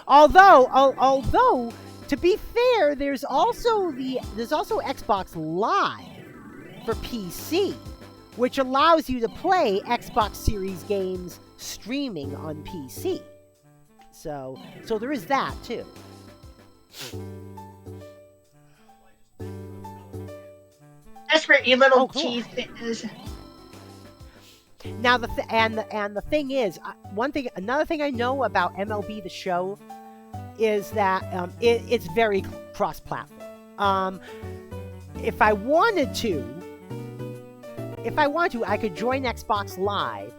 Speaker 1: Although, to be fair, there's also Xbox Live for PC, which allows you to play Xbox Series games streaming on PC. So there is that too.
Speaker 2: Mesprit, you little
Speaker 1: cool.
Speaker 2: cheese things.
Speaker 1: Now the thing is, another thing I know about MLB The Show is that it's very cross-platform. If I wanted to, I could join Xbox Live,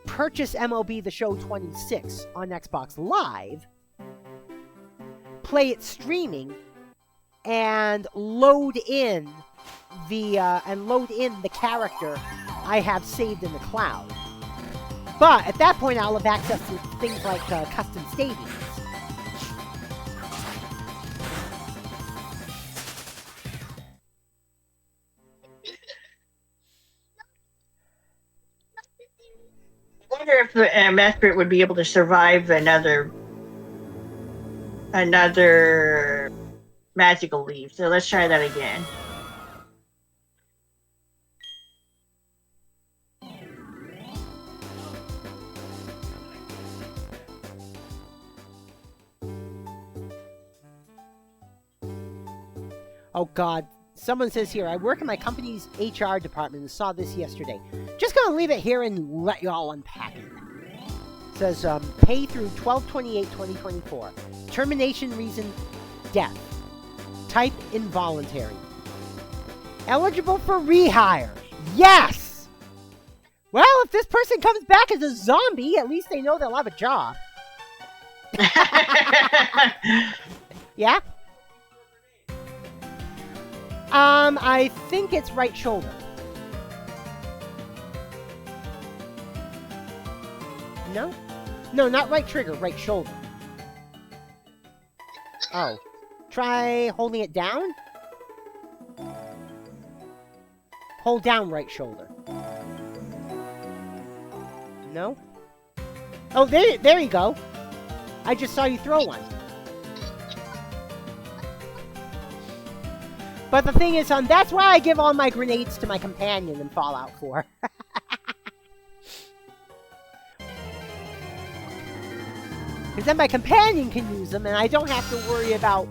Speaker 1: purchase MLB The Show 26 on Xbox Live, play it streaming, and load in the character I have saved in the cloud. But at that point, I'll have access to things like custom stadiums.
Speaker 2: I wonder if Mesprit would be able to survive another magical leaf. So let's try that again.
Speaker 1: Oh God, someone says here, I work in my company's HR department and saw this yesterday. Just gonna leave it here and let y'all unpack it. Says, pay through 12/28/2024. Termination reason, death. Type involuntary. Eligible for rehire. Yes! Well, if this person comes back as a zombie, at least they know they'll have a job. Yeah? I think it's right shoulder. No? No, not right trigger, right shoulder. Oh. Try holding it down? Hold down right shoulder. No? Oh, there you go. I just saw you throw one. But the thing is, that's why I give all my grenades to my companion in Fallout 4. Because then my companion can use them, and I don't have to worry about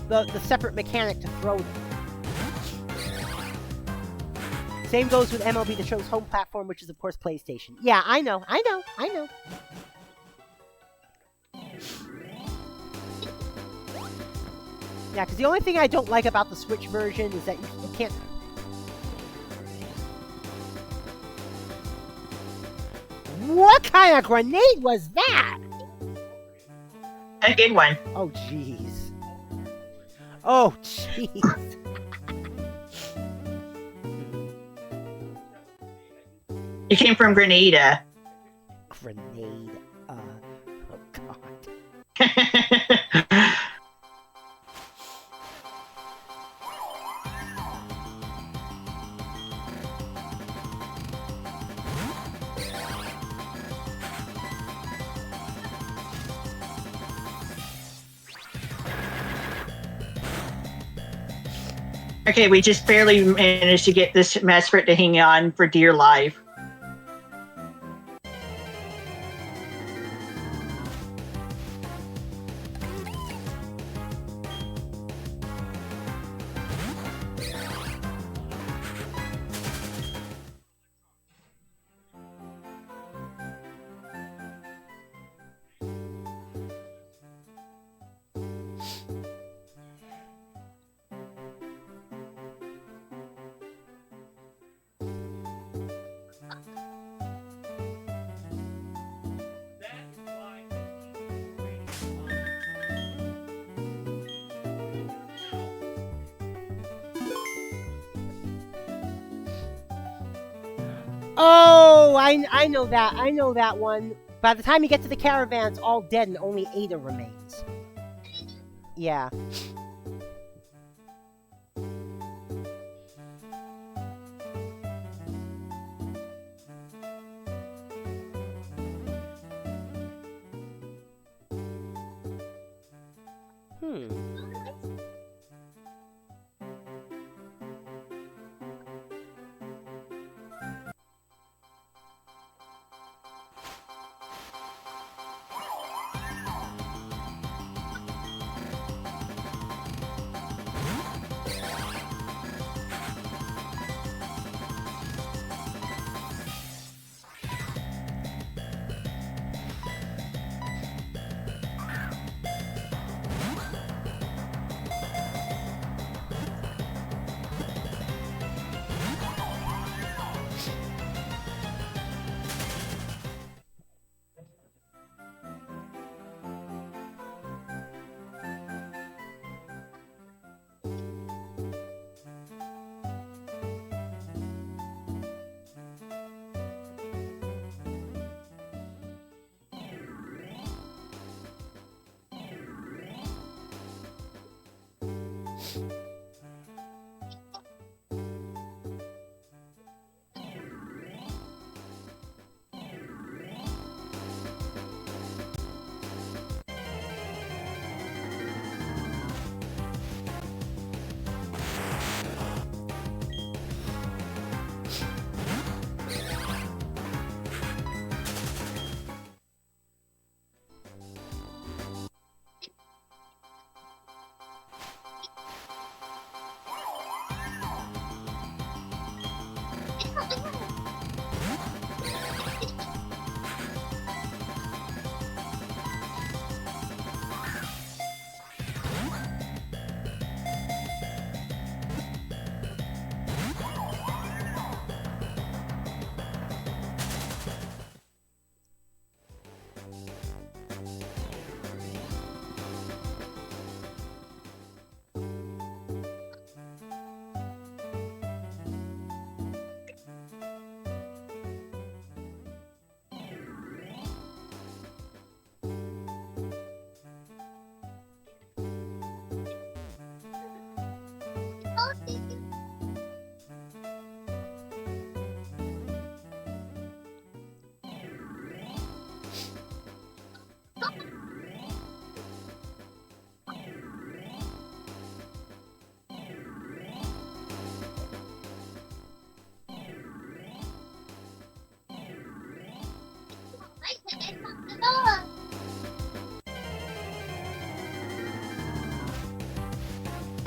Speaker 1: the separate mechanic to throw them. Same goes with MLB The Show's home platform, which is, of course, PlayStation. Yeah, I know. Yeah, because the only thing I don't like about the Switch version is that you can't... What kind of grenade was that?
Speaker 2: A good one.
Speaker 1: Oh, jeez. Oh, jeez.
Speaker 2: It came from Grenada.
Speaker 1: Grenade. Oh, God.
Speaker 2: Okay, we just barely managed to get this Mesprit to hang on for dear life.
Speaker 1: Oh, I know that. I know that one. By the time you get to the caravan, it's all dead and only Ada remains. Yeah.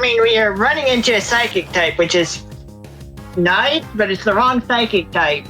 Speaker 2: I mean, we are running into a psychic type, which is nice, but it's the wrong psychic type.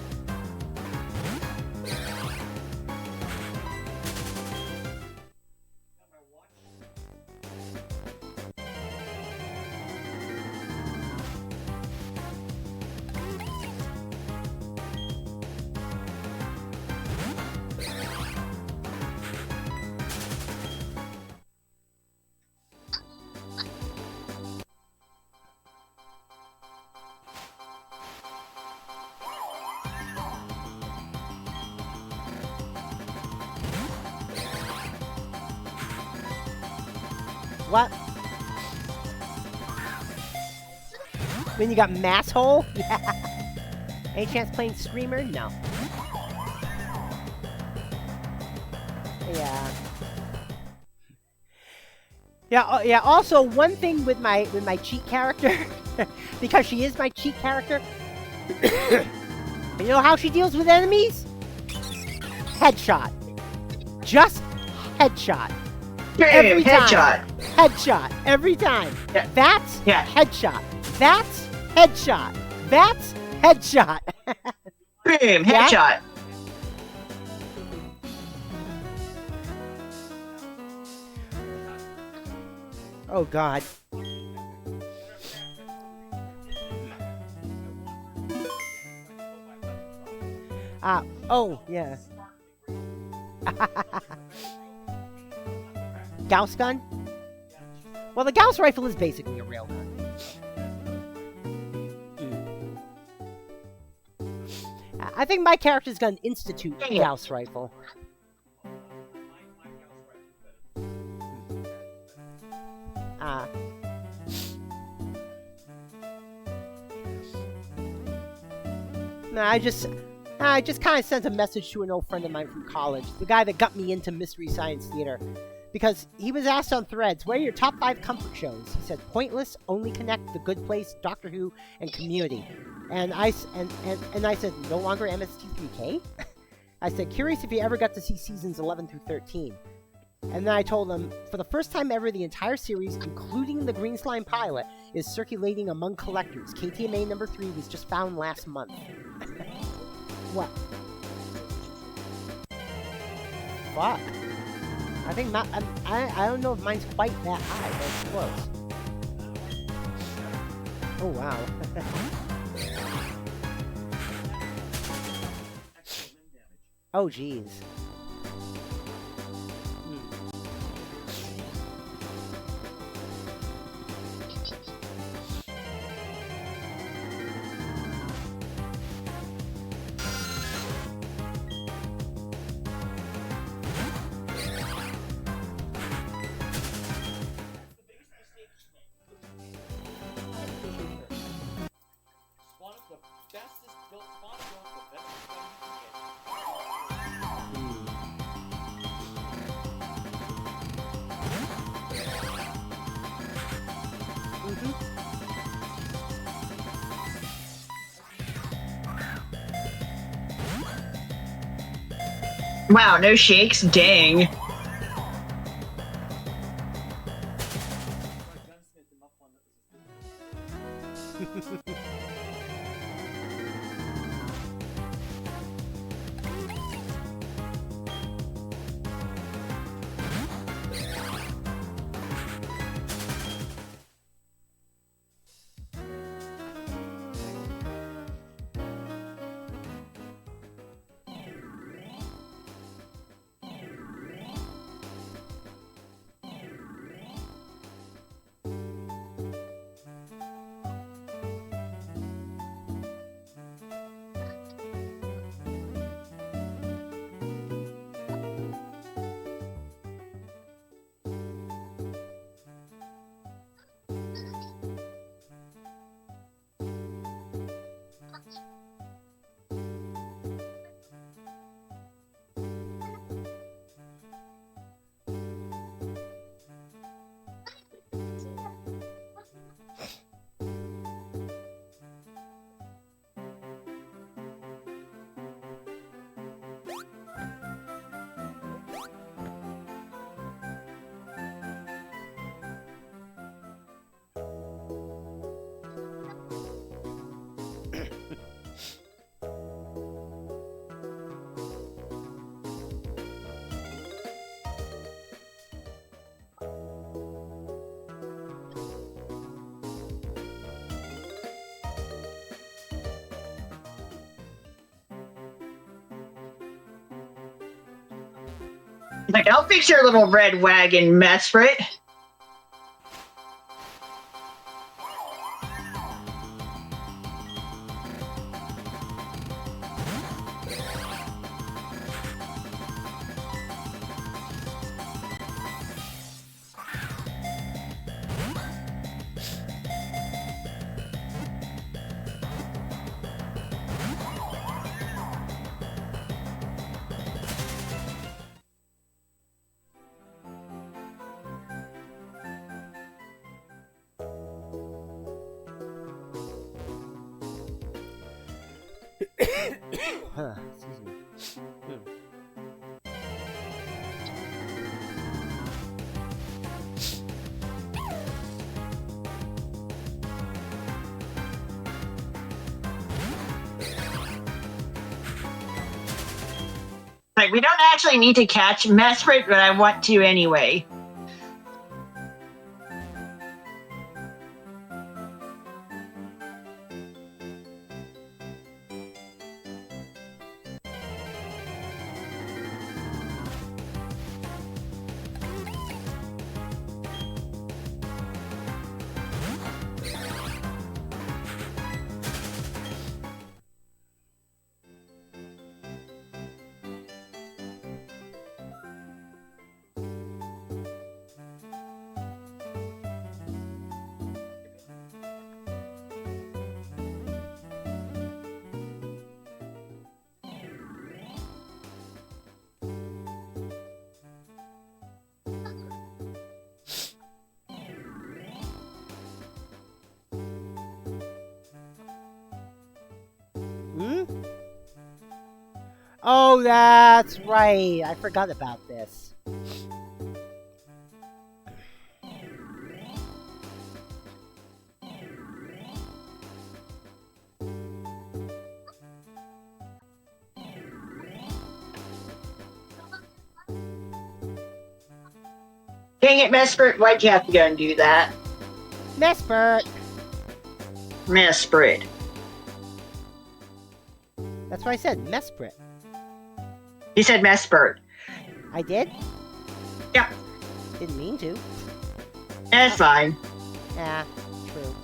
Speaker 1: What? Then you got Masshole? Yeah. Any chance playing Screamer? No. Yeah. Yeah, also, one thing with my cheat character, because she is my cheat character, you know how she deals with enemies? Headshot. Just headshot. Every time.
Speaker 2: Headshot.
Speaker 1: Headshot. Every time.
Speaker 2: Yeah.
Speaker 1: That's
Speaker 2: Yeah.
Speaker 1: headshot. That's headshot. That's headshot.
Speaker 2: Boom,
Speaker 1: Yeah?
Speaker 2: headshot.
Speaker 1: Oh, God. Oh, yeah. Gauss gun? Well, the Gauss rifle is basically a rail gun. I think my character's got an Institute Gauss rifle. No, I just kind of sent a message to an old friend of mine from college, the guy that got me into Mystery Science Theater, because he was asked on Threads, what are your top 5 comfort shows? He said, Pointless, Only Connect, The Good Place, Doctor Who, and Community. And I said, no longer MST3K? I said, curious if you ever got to see seasons 11 through 13. And then I told him, for the first time ever, the entire series, including the Green Slime pilot, is circulating among collectors. KTMA number 3 was just found last month. What? Fuck. I think I don't know if mine's quite that high, but it's close. Oh, wow. Oh, jeez.
Speaker 2: Wow, no shakes? Dang. Like, I'll fix your little red wagon, Mesprit.
Speaker 1: Excuse me.
Speaker 2: Like, we don't actually need to catch Mesprit, but I want to anyway.
Speaker 1: Oh, that's right. I forgot about this.
Speaker 2: Dang it, Mesprit, why'd you have to go and do that?
Speaker 1: Mesprit.
Speaker 2: Mesprit.
Speaker 1: That's what I said. Mesprit.
Speaker 2: You said Mesprit.
Speaker 1: I did?
Speaker 2: Yep.
Speaker 1: Didn't mean to.
Speaker 2: That's fine.
Speaker 1: Yeah, true.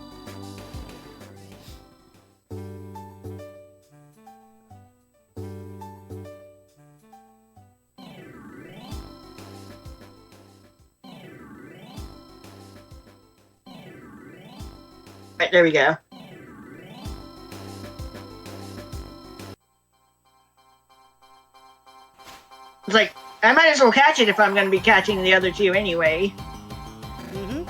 Speaker 2: Right, there we go. It's like, I might as well catch it if I'm going to be catching the other two anyway.
Speaker 1: Mm-hmm.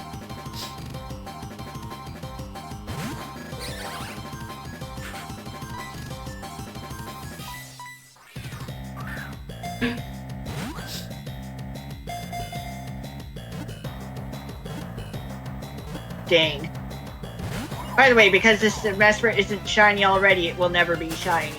Speaker 2: Dang. By the way, because this Mesprit isn't shiny already, it will never be shiny.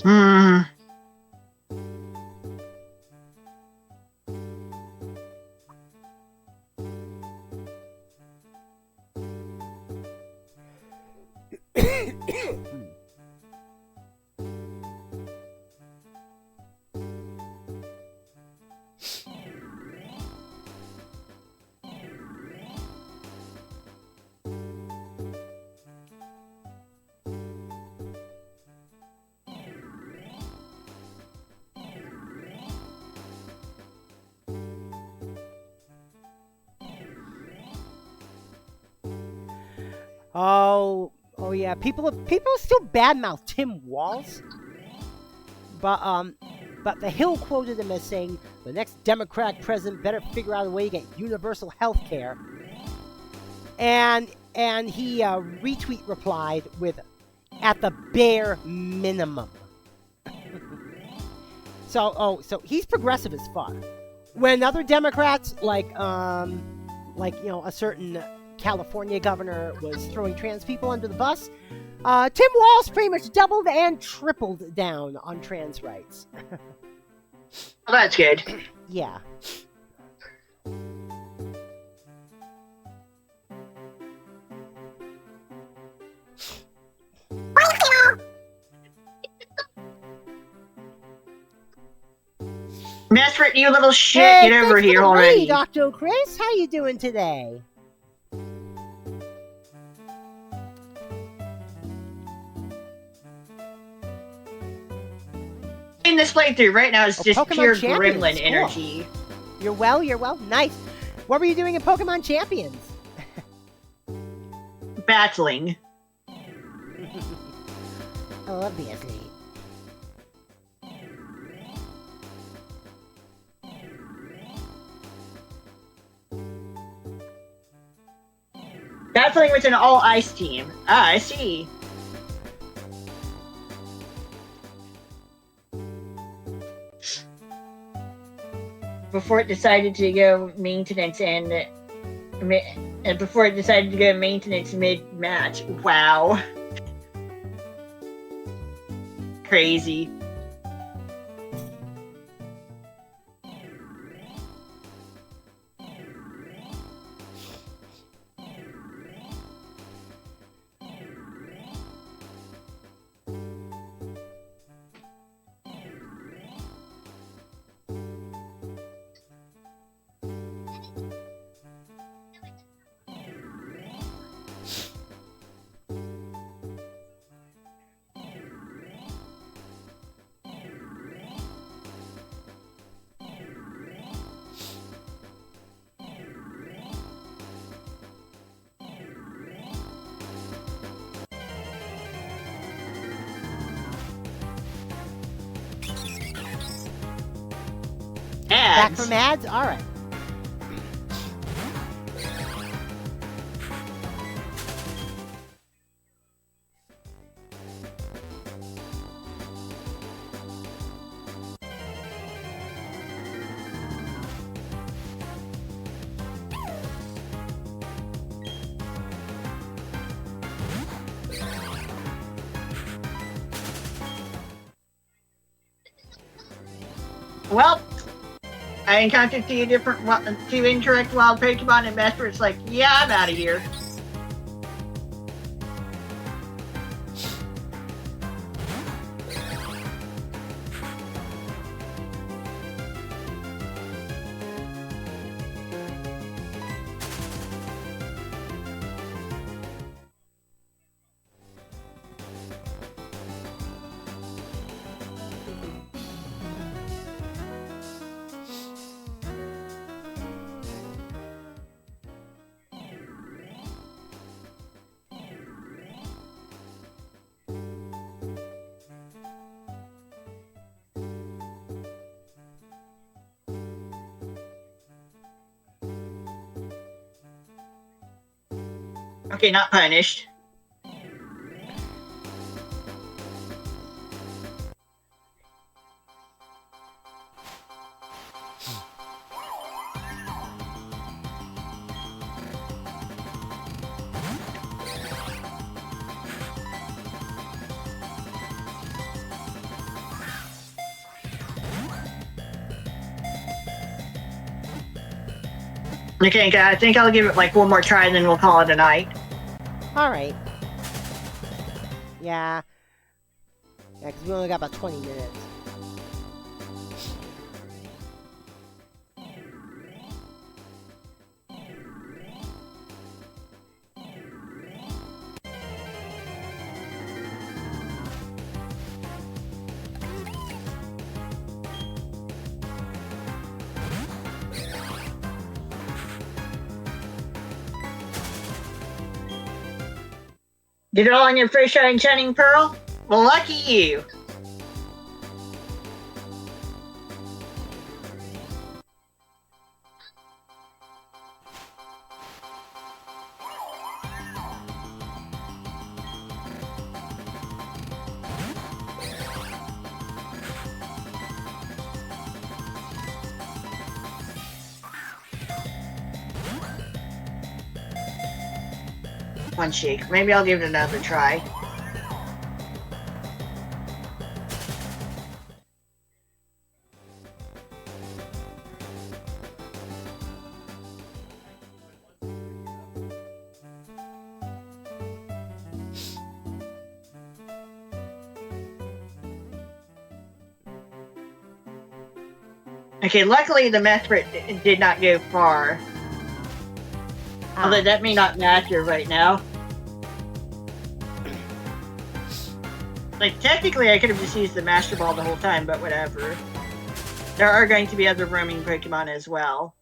Speaker 2: Hmm.
Speaker 1: Oh Oh yeah, people still badmouth Tim Walz, but the Hill quoted him as saying, "The next Democratic president better figure out a way to get universal health care." And he retweet replied with, "At the bare minimum." So he's progressive as fuck. When other Democrats like a certain California governor was throwing trans people under the bus, Tim Walz pretty much doubled and tripled down on trans rights.
Speaker 2: Well, that's good.
Speaker 1: Yeah.
Speaker 2: Mesprit, you little shit,
Speaker 1: Hey,
Speaker 2: get over
Speaker 1: thanks for
Speaker 2: here
Speaker 1: the
Speaker 2: already.
Speaker 1: raid, Dr. Chris. How you doing today?
Speaker 2: In this playthrough right now is just
Speaker 1: Pokemon
Speaker 2: pure
Speaker 1: Champions,
Speaker 2: gremlin
Speaker 1: cool.
Speaker 2: energy.
Speaker 1: You're well. Nice. What were you doing in Pokemon Champions?
Speaker 2: Battling.
Speaker 1: Obviously.
Speaker 2: Battling with an all ice team. Ah, I see. Before it decided to go maintenance and before it decided to go maintenance mid-match. Wow. Crazy.
Speaker 1: Back from ads? Alright.
Speaker 2: Well, I encountered two incorrect wild Pokemon, and Mesprit's like, yeah, I'm out of here. Okay, not punished. Okay, I think I'll give it like one more try and then we'll call it a night.
Speaker 1: Alright. Yeah. Yeah, because we only got about 20 minutes.
Speaker 2: Did it all on your first try in Shining Pearl? Well, lucky you. One shake. Maybe I'll give it another try. Okay, luckily the Mesprit did not go far. Although that may not matter right now. Like, technically I could have just used the Master Ball the whole time, but whatever. There are going to be other roaming Pokemon as well.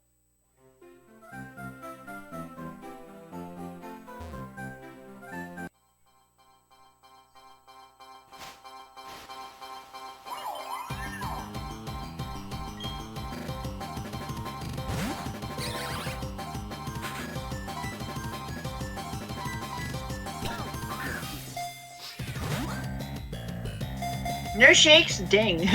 Speaker 2: No shakes? Ding.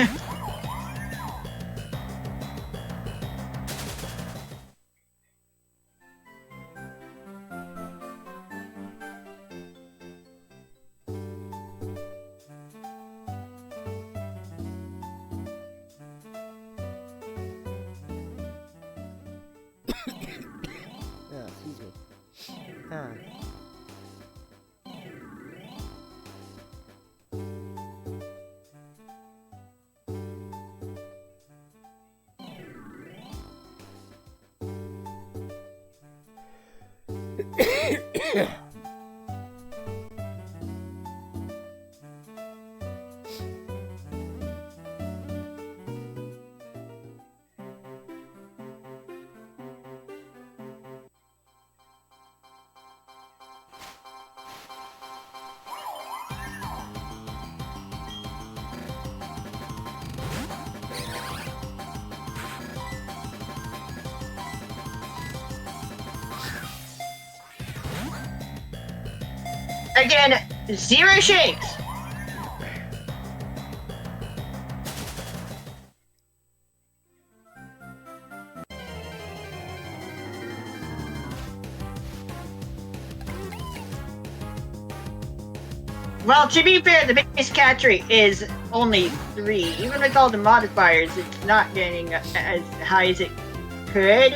Speaker 1: Excuse me.
Speaker 2: Again, 0 shakes. Well, to be fair, the base catch rate is only 3. Even with all the modifiers, it's not getting as high as it could.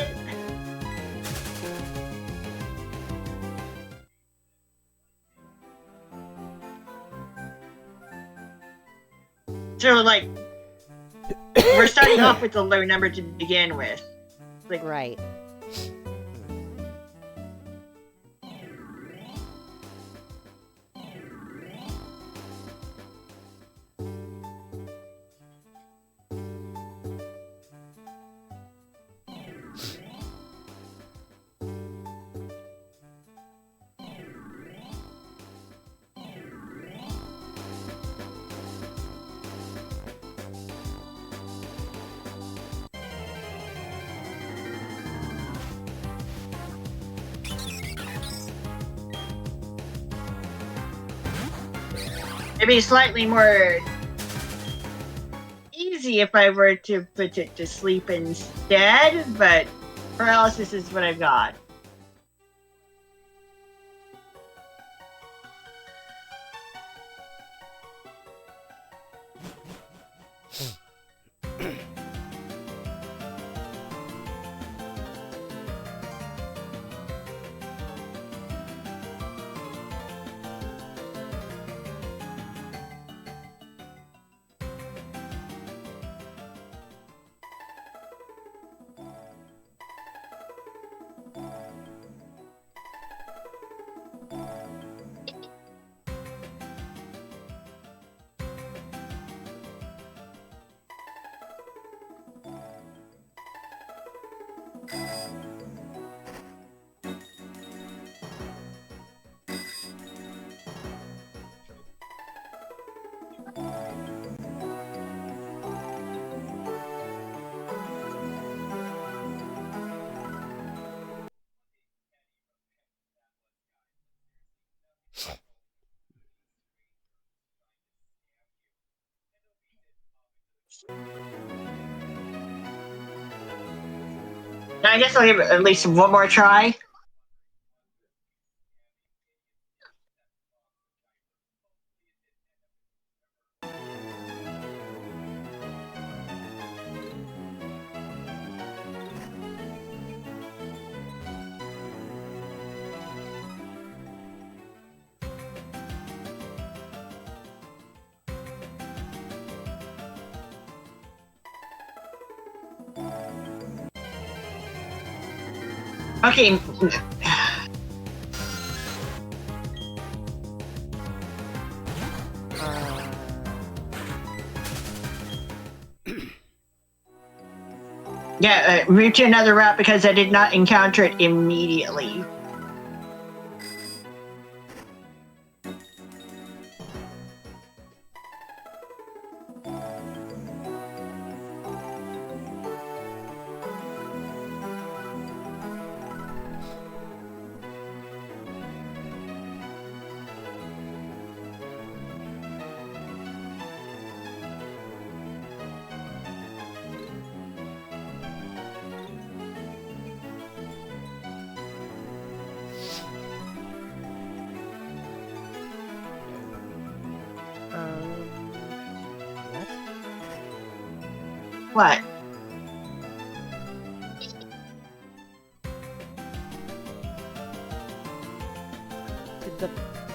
Speaker 2: So, like, we're starting off with a low number to begin with. Like,
Speaker 1: right.
Speaker 2: it'd be slightly more easy if I were to put it to sleep instead, but paralysis is what I've got. I guess I'll give it at least one more try. Okay. Yeah, move to another route because I did not encounter it immediately. What?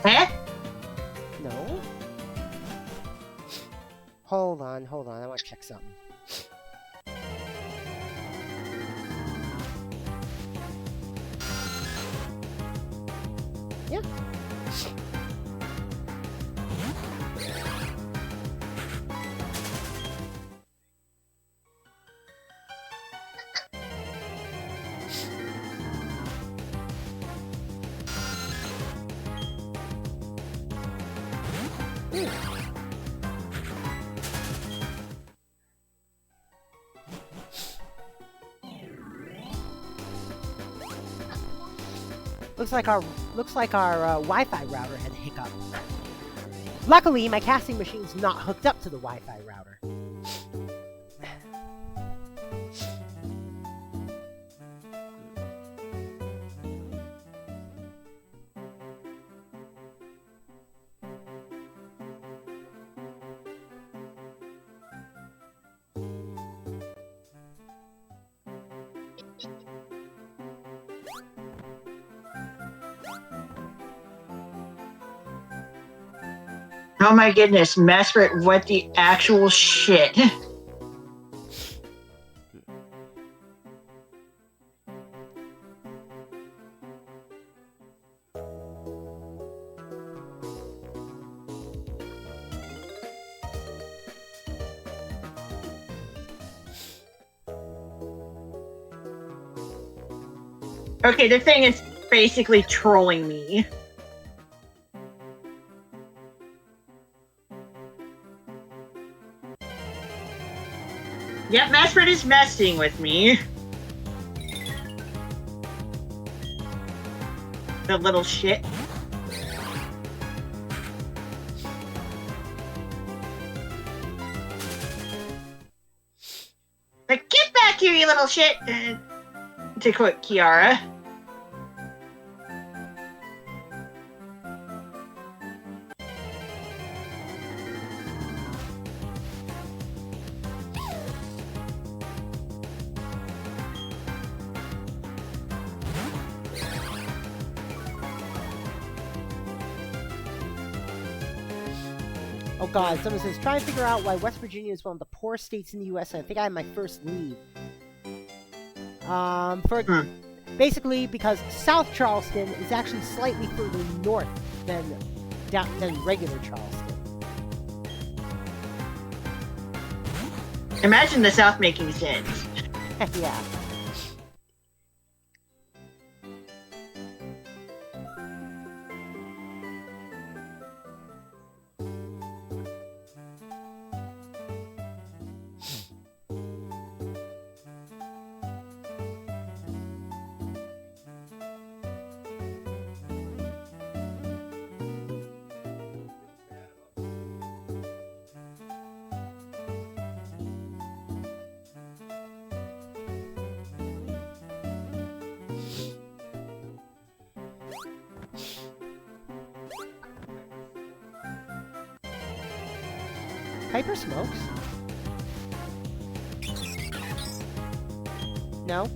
Speaker 2: Eh?
Speaker 1: No. Hold on. I want to check something. Yeah. Looks like our Wi-Fi router had a hiccup. Luckily, my casting machine's not hooked up to the Wi-Fi router.
Speaker 2: Oh my goodness, Mesprit, what the actual shit? Okay, the thing is basically trolling me. Yep, Mesprit is messing with me. The little shit. Like, get back here, you little shit! To quote Kiara.
Speaker 1: Oh god, someone says, try and figure out why West Virginia is one of the poorest states in the US, and I think I have my first lead. Basically, because South Charleston is actually slightly further north than regular Charleston.
Speaker 2: Imagine the South making sense.
Speaker 1: Yeah. Piper smokes? No?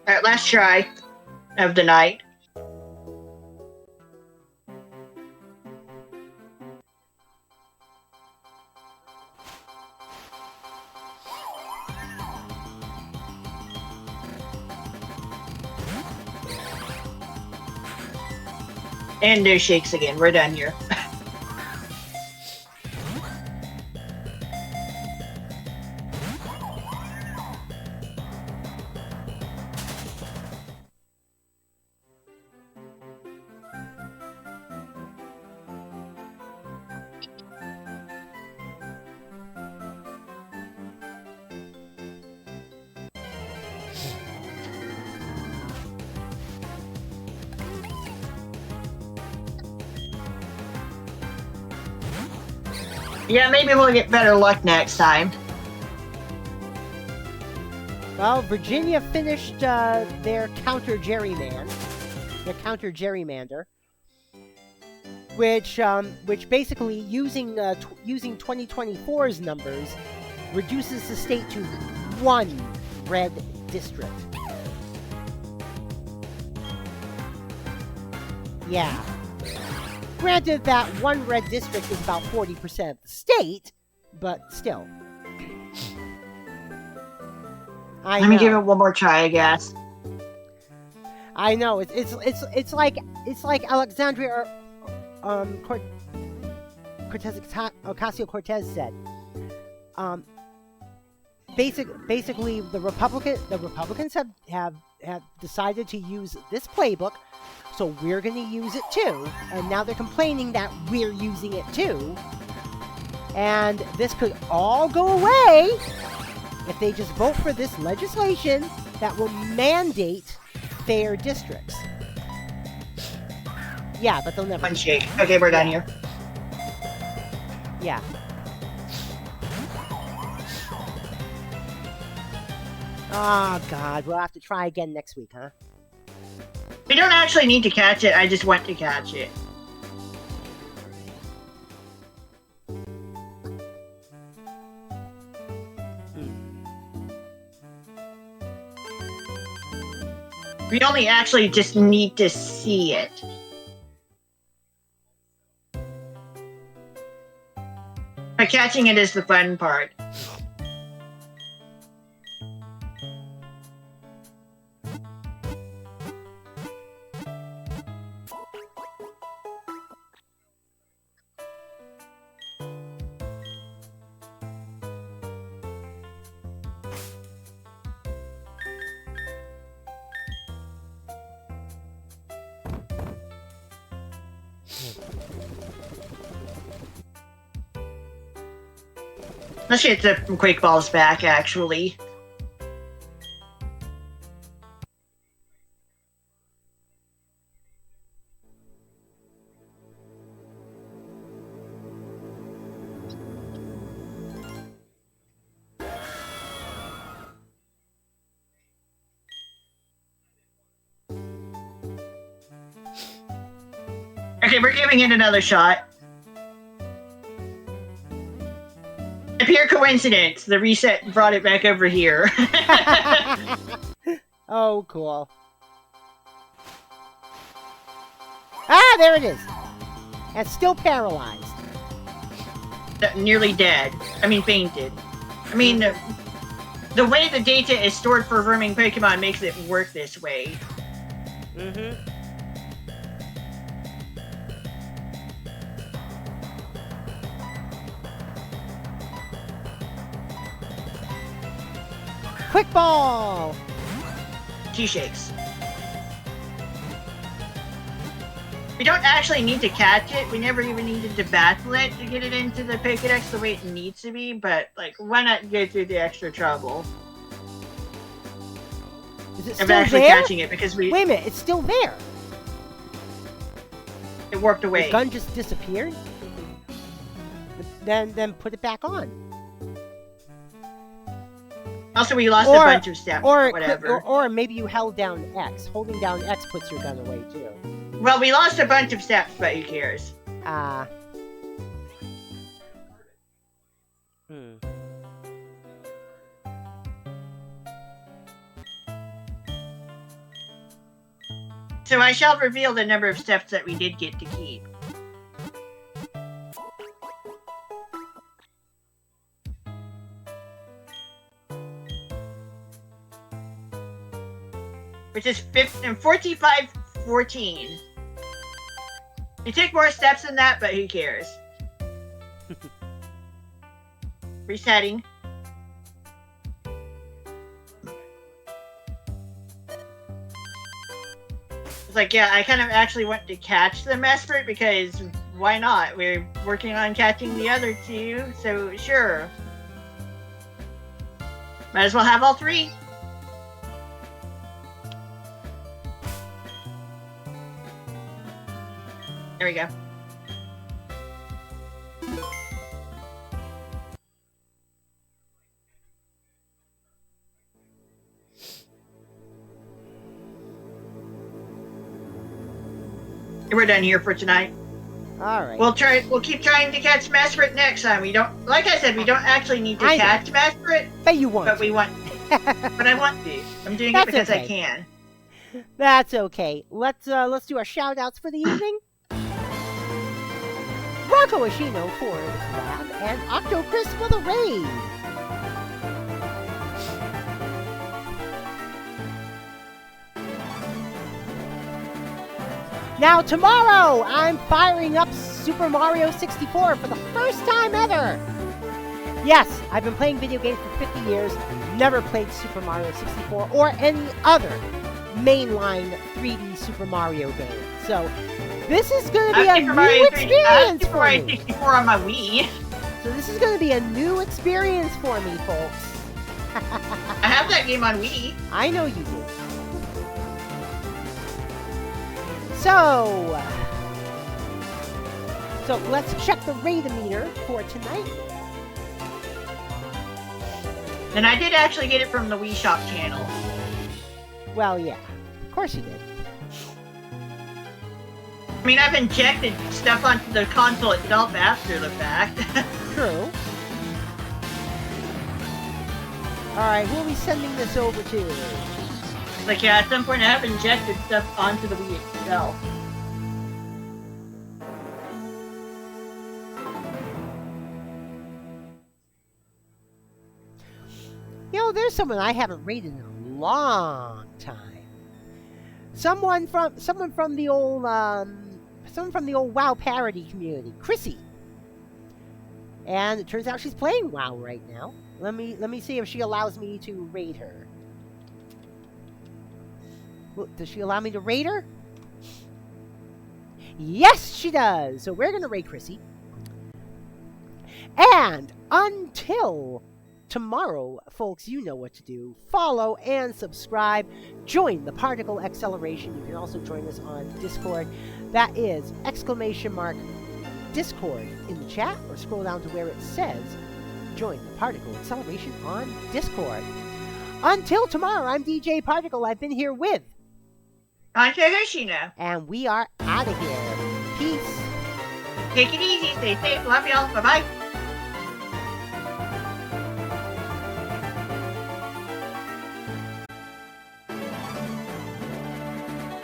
Speaker 2: Alright, last try of the night. And no shakes again. We're done here. Yeah, maybe we'll get better luck next time.
Speaker 1: Well, Virginia finished their counter gerrymander, which basically using 2024's numbers reduces the state to 1 red district. Yeah. Granted that 1 red district is about 40% of the state, but still.
Speaker 2: Let me give it one more try, I guess.
Speaker 1: I know it's like Alexandria Ocasio-Cortez said. Basically, the Republicans have decided to use this playbook, so we're going to use it too. And now they're complaining that we're using it too. And this could all go away if they just vote for this legislation that will mandate fair districts. Yeah, but they'll never.
Speaker 2: One shake. Okay, we're done here.
Speaker 1: Yeah. Oh, God. We'll have to try again next week, huh?
Speaker 2: We don't actually need to catch it. I just want to catch it. We only actually just need to see it. But catching it is the fun part. Let's get the Quake Balls back, actually. Okay, we're giving it another shot. A pure coincidence. The reset brought it back over here.
Speaker 1: Oh, cool. Ah, there it is. And still paralyzed.
Speaker 2: Nearly dead. I mean, fainted. I mean, the way the data is stored for roaming Pokemon makes it work this way.
Speaker 1: Mm-hmm. Quick ball!
Speaker 2: T-shakes. We don't actually need to catch it. We never even needed to battle it to get it into the Pokedex the way it needs to be, but, like, why not go through the extra trouble
Speaker 1: Is it
Speaker 2: of
Speaker 1: still
Speaker 2: actually
Speaker 1: there?
Speaker 2: catching it, because
Speaker 1: Wait a minute, it's still there.
Speaker 2: it warped
Speaker 1: The
Speaker 2: away.
Speaker 1: gun just disappeared? Then put it back on.
Speaker 2: Also, we lost a bunch of steps,
Speaker 1: or
Speaker 2: whatever.
Speaker 1: Or maybe you held down X. Holding down X puts your gun away, too.
Speaker 2: Well, we lost a bunch of steps, but who cares? So I shall reveal the number of steps that we did get to keep. Which is 45-14. You take more steps than that, but who cares? Resetting. It's like, yeah, I kind of actually want to catch the Mesprit because why not? We're working on catching the other two, so sure. Might as well have all three. There we go. We're done here for tonight.
Speaker 1: All right.
Speaker 2: We'll keep trying to catch Mesprit next time. We don't, like I said, we don't actually need to catch Mesprit.
Speaker 1: But you want.
Speaker 2: But we want. But I want to. I'm doing it because I can.
Speaker 1: That's okay. Let's do our shout outs for the evening. RankoHoshino for the collab and Octocris for the raid. Now tomorrow I'm firing up Super Mario 64 for the first time ever. Yes, I've been playing video games for 50 years, never played Super Mario 64 or any other mainline 3D Super Mario game. So this is going to be a new experience for me.
Speaker 2: Super Mario 64 on my Wii.
Speaker 1: So this is going to be a new experience for me, folks.
Speaker 2: I have that game on Wii.
Speaker 1: I know you do. So let's check the raid-o-meter for tonight.
Speaker 2: And I did actually get it from the Wii Shop channel.
Speaker 1: Well, yeah. Of course you did.
Speaker 2: I mean, I've injected stuff onto the console itself after the fact.
Speaker 1: True. Alright, who are we sending this over to?
Speaker 2: Like, yeah, at some point I have injected stuff onto the Wii itself.
Speaker 1: You know, there's someone I haven't raided in a long time. Someone from the old WoW parody community, Chrissy. And it turns out she's playing WoW right now. Let me see if she allows me to raid her. Does she allow me to raid her? Yes, she does. So we're gonna raid Chrissy. And until tomorrow, folks, you know what to do. Follow and subscribe. Join the Particle Acceleration. You can also join us on Discord. That is !Discord in the chat, or scroll down to where it says join the Particle Acceleration on Discord. Until tomorrow, I'm DJ Particle. I've been here with
Speaker 2: RankoHoshino.
Speaker 1: and we are out of here. Peace.
Speaker 2: Take it easy. Stay safe. Love y'all. Bye-bye.